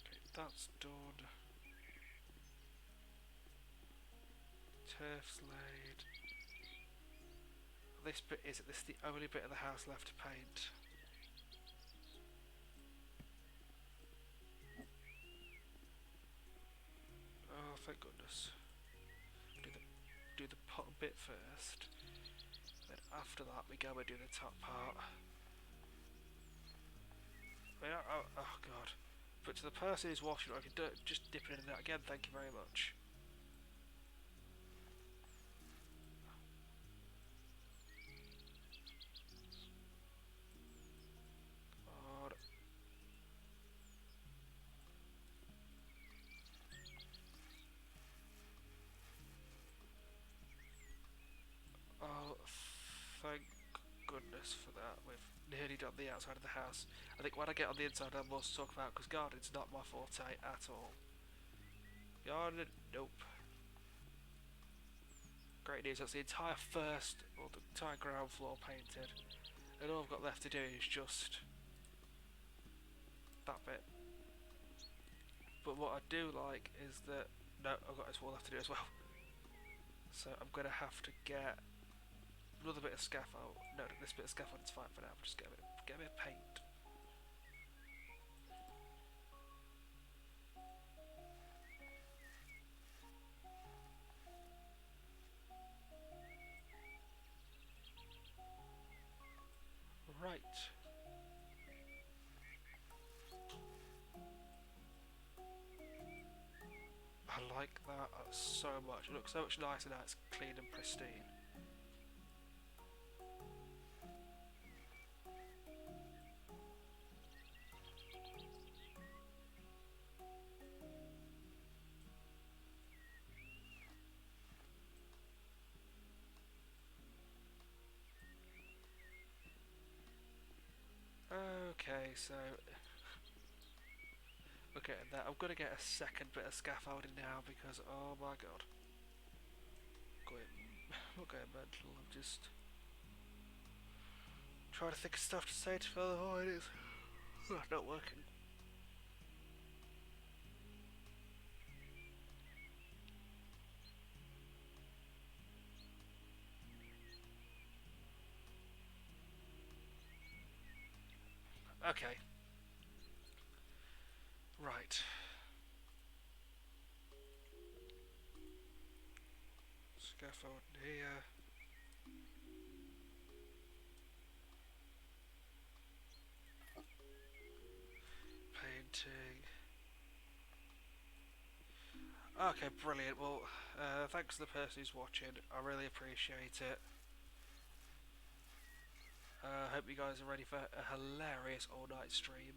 [SPEAKER 1] Okay, that's done. Turf's laid. This bit is the only bit of the house left to paint. Oh, thank goodness. Do the bottom bit first. Then after that we go and do the top part. I mean, oh God. But to the person who's watching, I can just dip it in and out again. Thank you very much. God. Oh, thank goodness for that. We've nearly done the outside of the house. I think when I get on the inside, I'll more to talk about, because gardening's not my forte at all. Garden, nope. Great news, that's the entire first, or the entire ground floor painted. And all I've got left to do is just that bit. But what I do like is that, no, I've got this wall left to do as well. So I'm going to have to get another bit of scaffold. No, this bit of scaffold is fine for now. Just get a bit of paint. Right. I like that so much. It looks so much nicer now. It's clean and pristine. Okay, so okay, now I'm gonna get a second bit of scaffolding now because oh my god, I'm going mental. I'm just trying to think of stuff to say to fill the void. It's not working. Okay, right. Scaffold here. Painting. Okay, brilliant. Well, thanks to the person who's watching. I really appreciate it. Hope you guys are ready for a hilarious all-night stream.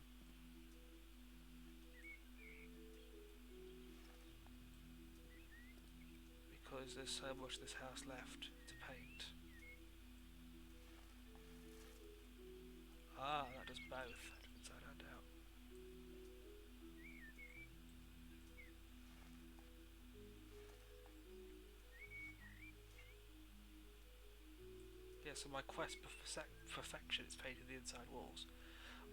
[SPEAKER 1] Because there's so much of this house left to paint. Ah, that does both. Inside and out. Yeah, so my quest for perfection is painting the inside walls.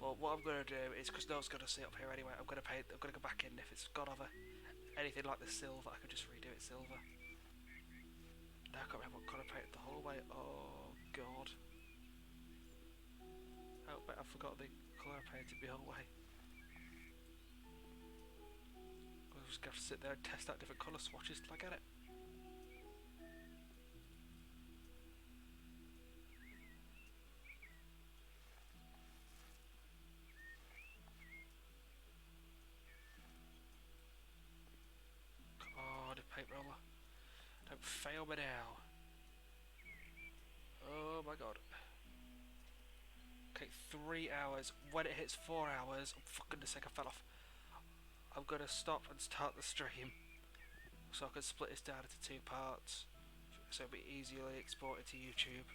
[SPEAKER 1] Well, what I'm going to do is, because no one's going to see up here anyway, I'm going to go back in. If it's got over anything like the silver, I can just redo it silver. Now I can't remember what colour I painted the hallway. Oh, God. Oh, wait, I forgot the colour I painted the hallway. I'm just going to have to sit there and test out different colour swatches till I get it. Come on, paint roller. Don't fail me now. Oh my god. Okay, 3 hours. When it hits 4 hours, oh, for goodness sake, I fell off. I'm gonna stop and start the stream so I can split this down into 2 parts so it'll be easily exported to YouTube.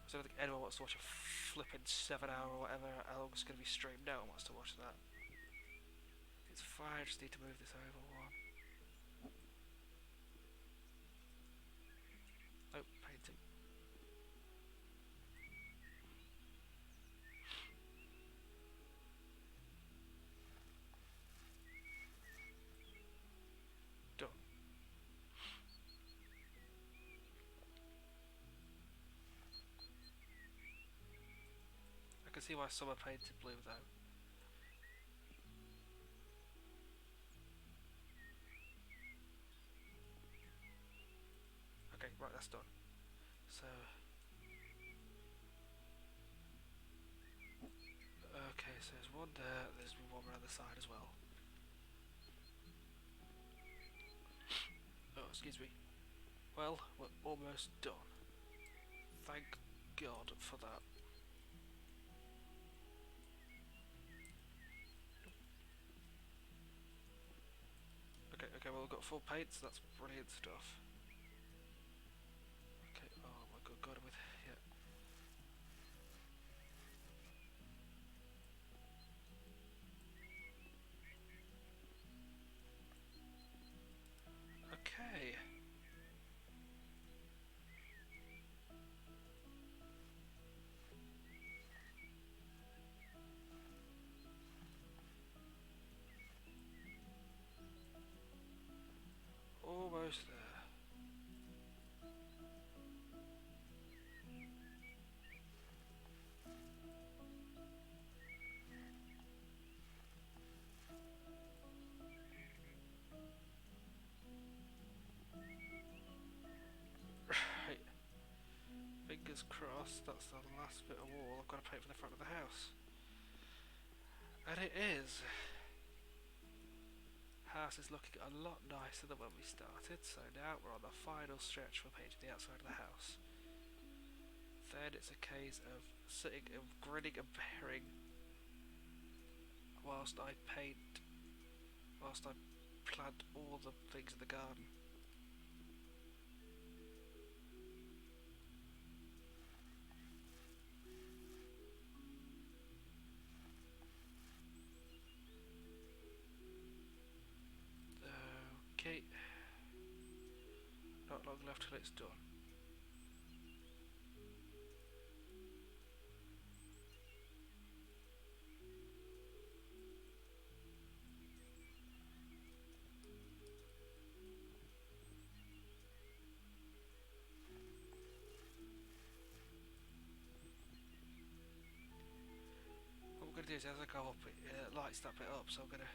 [SPEAKER 1] So I don't think anyone wants to watch a flipping 7 hour or whatever how long it's gonna be streamed. No one wants to watch that. It's fine, I just need to move this over one. Oh, painting. Done. I can see why some are painted blue though. Okay, right, that's done. So, okay, so there's one there, there's one around the side as well. Oh, excuse me. Well, we're almost done. Thank God for that. Okay, well, we've got full paint, so that's brilliant stuff. Okay, oh my god, with, yeah. Okay. Almost there. fingers crossed, that's the last bit of wall I've got to paint for the front of the house. And it is. House is looking a lot nicer than when we started, so now we're on the final stretch for painting the outside of the house. Then it's a case of sitting and grinning and bearing whilst I plant all the things in the garden. Okay, not long left till it's done. What I'm going to do is as I go up, it lights that bit up, so I'm going to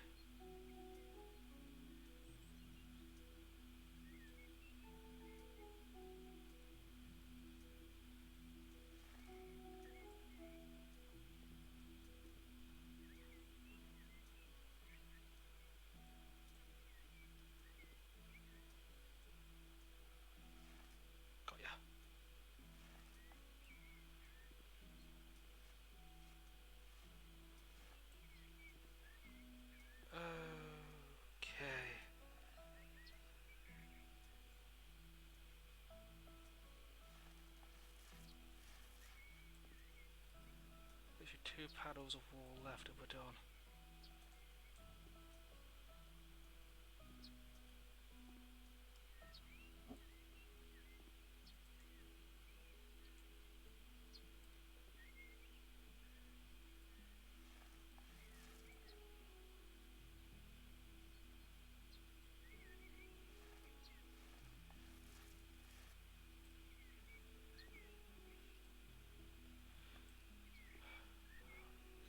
[SPEAKER 1] got ya. Okay. Literally 2 panels of wall left and we're done.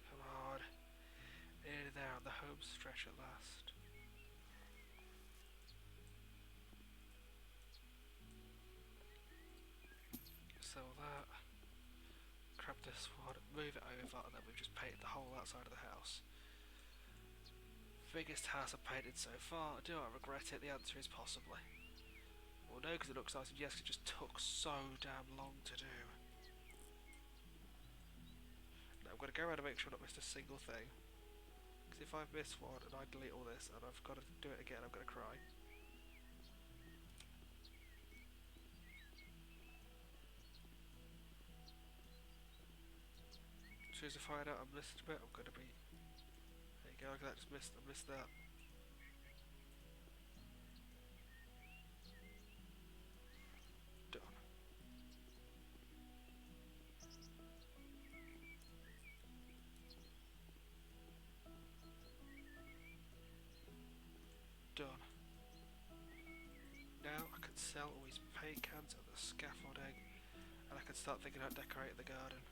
[SPEAKER 1] Come on. Nearly there on the home stretch at last. So that, grab this one, move it over, and then we've just painted the whole outside of the house. Biggest house I've painted so far. Do I regret it? The answer is possibly. Well, no, because it looks nice, and yes, it just took so damn long to do. Now I'm going to go around and make sure I've not missed a single thing. Because if I've missed one and I delete all this and I've got to do it again, I'm going to cry. As soon as I find out I've missed a bit, I'm going to be... There you go, look at that, I missed that. Done. Done. Now I can sell all these paint cans and the scaffolding, and I can start thinking about decorating the garden.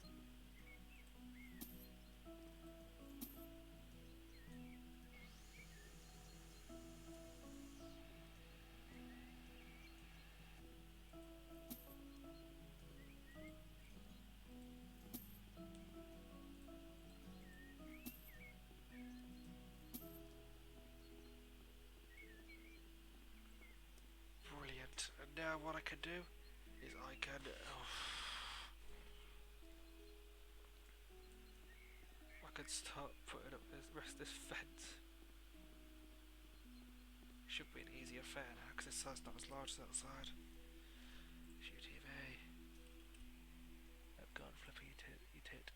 [SPEAKER 1] Brilliant. And now what I can do is I can... I can start putting up the rest of this fence. Should be an easy affair now because this side's not as large as that side. Shoot TV. Oh god, flippy, eat it.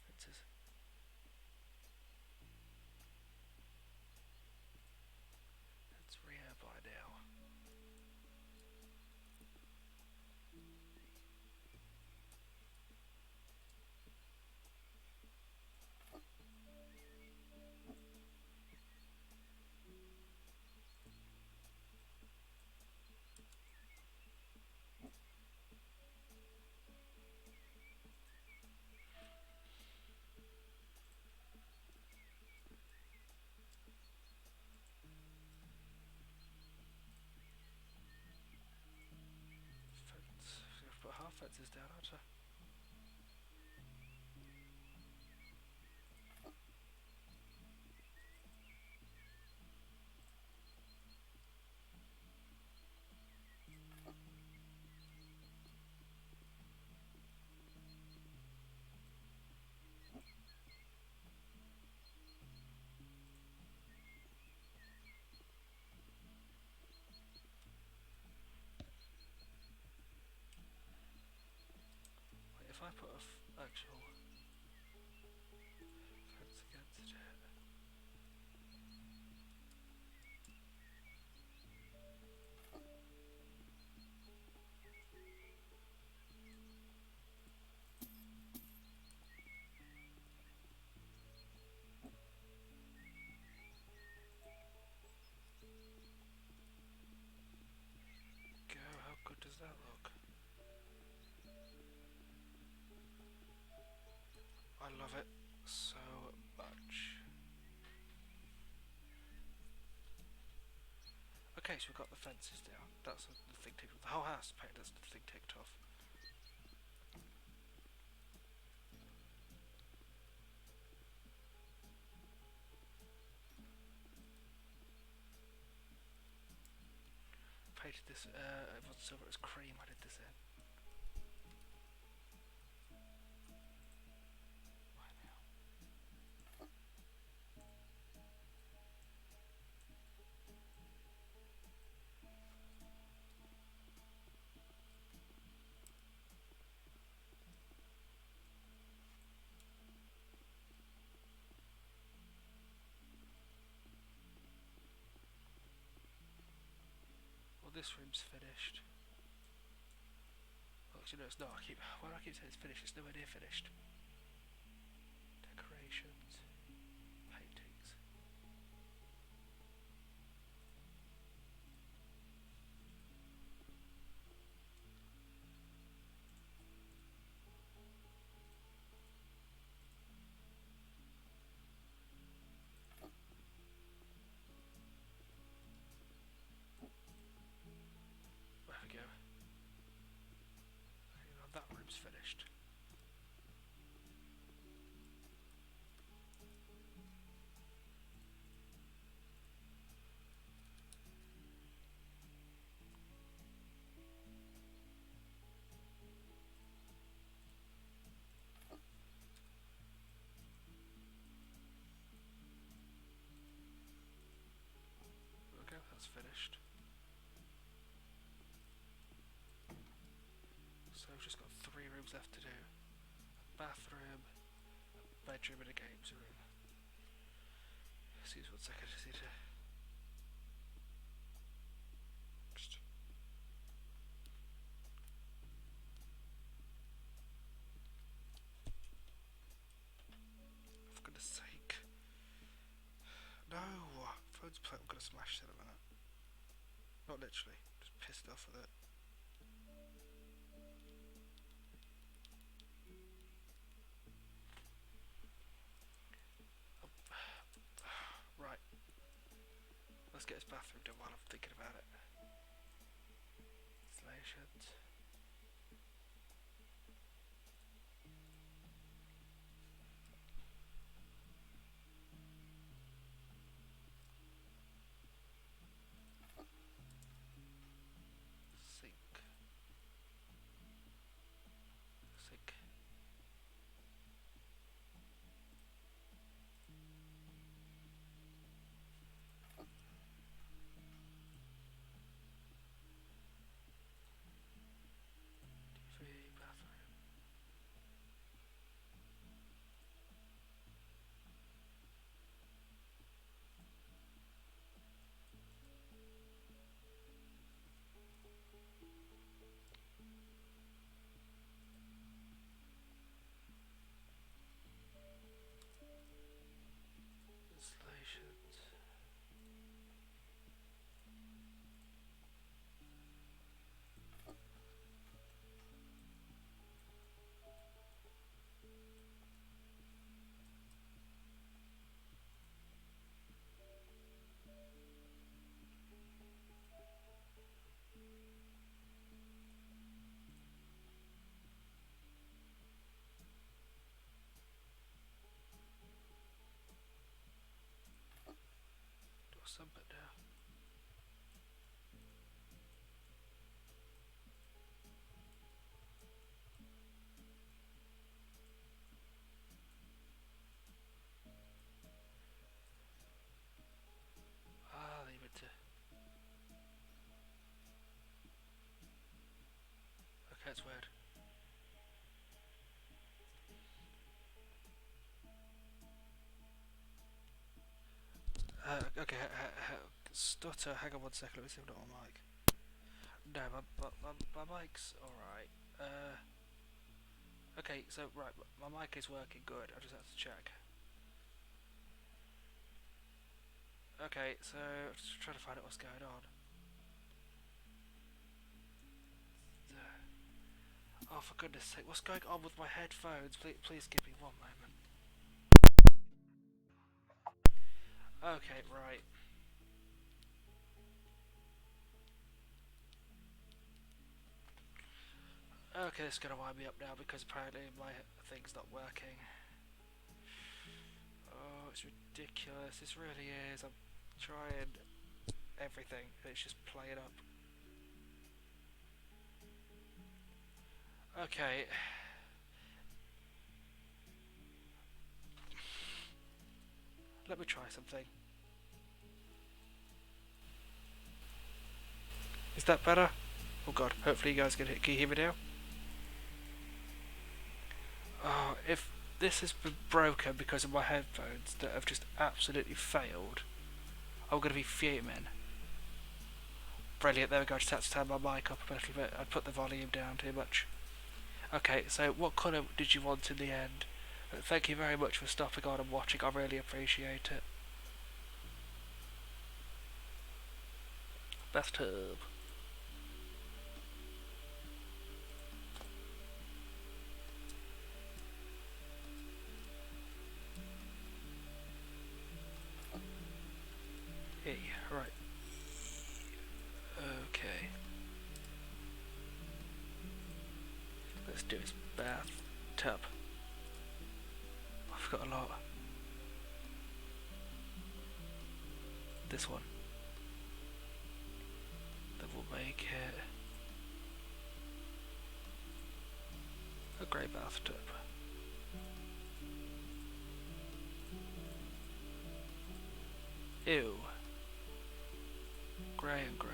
[SPEAKER 1] Fences. It's rear by now. fences down, aren't I? Wait, if I put a actual fence against it. Go, how good does that look? I love it so much. Okay, so we've got the fences down. That's the thing ticked off. The whole house painted, that's the thing ticked off. Painted this, it was silver, it was cream I did this in. Why now? Well, this room's finished. Well, actually, no, it's not. Why do I keep saying it's finished? It's nowhere near finished. Decorations, paintings. There we go. Okay, now that room's finished. Okay, that's finished. So we've just got 3 rooms left to do. A bathroom, a bedroom and a games room. Excuse me 1 second, I just need to... For goodness sake. No! Phone's playing, I'm gonna smash it in a minute. Not literally, just pissed off with it. Right. Let's get his bathroom done while I'm thinking about it. Installations. Sink. Sink. something now. I'll leave it to. Okay, it's weird. Okay, stutter. Hang on one second. Let me see if I've got my mic. No, my mic's alright. Okay, so right, my mic is working good. I just have to check. Okay, so I'm just trying to find out what's going on. Oh, for goodness sake, what's going on with my headphones? Please give me one moment. Okay, right. Okay, this is going to wind me up now because apparently my thing's not working. Oh, it's ridiculous. This really is. I'm trying everything. It's just playing up. Okay. Let me try something. Is that better? Oh god, hopefully you guys can you hear me now? Oh, if this has been broken because of my headphones that have just absolutely failed, I'm going to be fuming. Brilliant, there we go, I just had to turn my mic up a little bit. I put the volume down too much. Okay, so what colour did you want in the end? Thank you very much for stopping on and watching, I really appreciate it. Bathtub. Hey, right. Okay. Let's do his bathtub. I've got a lot. This one. That will make it a grey bathtub. Ew. Grey and grey.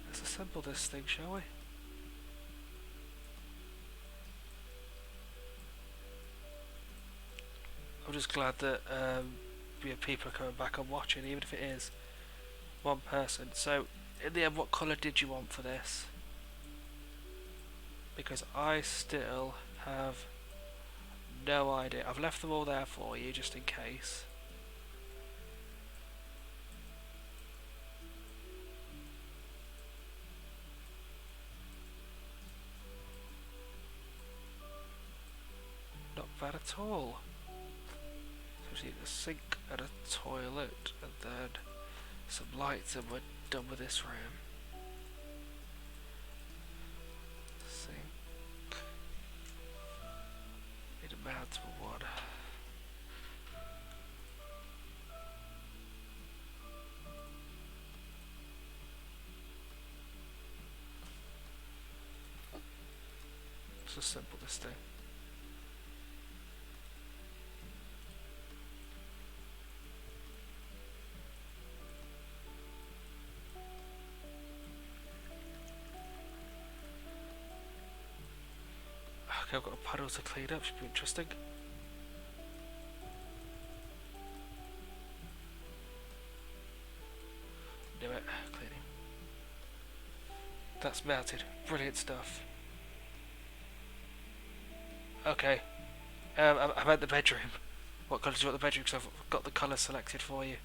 [SPEAKER 1] Let's assemble this thing, shall we? I'm just glad that people are coming back and watching, even if it is one person. So, in the end, what colour did you want for this? Because I still have no idea. I've left them all there for you, just in case. Not bad at all. So we need a sink and a toilet, and then some lights, and we're done with this room. Sink. Need a mountable one. Let's assemble this thing. Okay, I've got a puddle to clean up, should be interesting. Do it, cleaning. That's mounted, brilliant stuff. Okay, I'm at the bedroom. What colour do you want the bedroom? Because I've got the colour selected for you.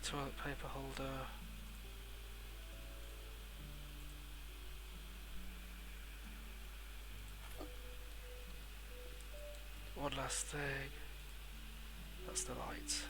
[SPEAKER 1] toilet paper holder. One last thing. That's the light.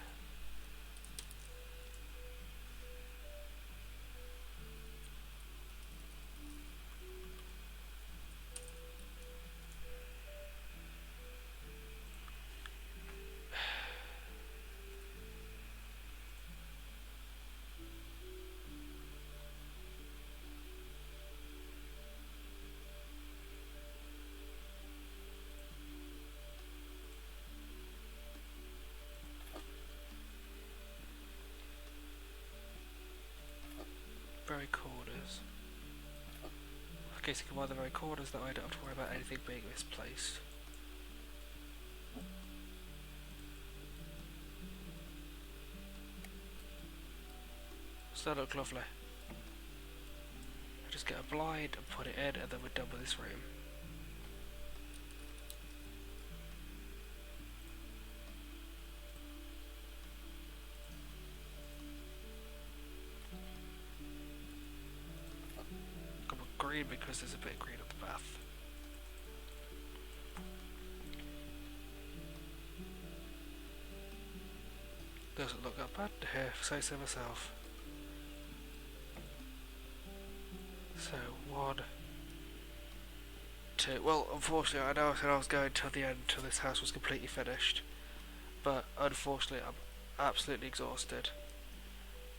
[SPEAKER 1] Very corners. I guess you can buy the very corners, that way I don't have to worry about anything being misplaced. Does that look lovely? I just get a blind and put it in, and then we're done with this room. Got my green because there's a bit of green at the bath. Doesn't look that bad here, if I say so myself. So, 1, 2. Well, unfortunately, I know I said I was going till the end, till this house was completely finished. But unfortunately, I'm absolutely exhausted.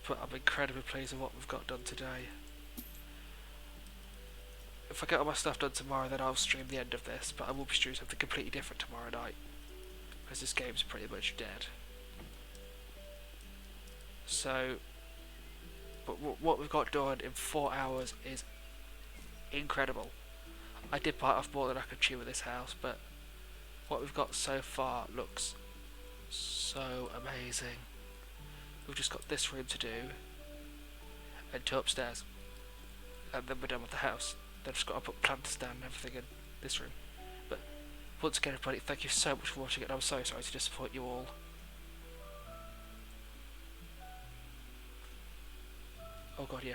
[SPEAKER 1] But I'm incredibly pleased with what we've got done today. If I get all my stuff done tomorrow, then I'll stream the end of this. But I will be streaming something completely different tomorrow night, because this game's pretty much dead. So, but what we've got done in 4 hours is incredible. I did bite off more than I could chew with this house, but what we've got so far looks so amazing. We've just got this room to do, and 2 upstairs, and then we're done with the house. Then just got to put planters down and everything in this room. But once again, everybody, thank you so much for watching it. I'm so sorry to disappoint you all. Oh god, yeah.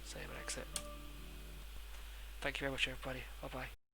[SPEAKER 1] Save and exit. Thank you very much, everybody. Bye bye.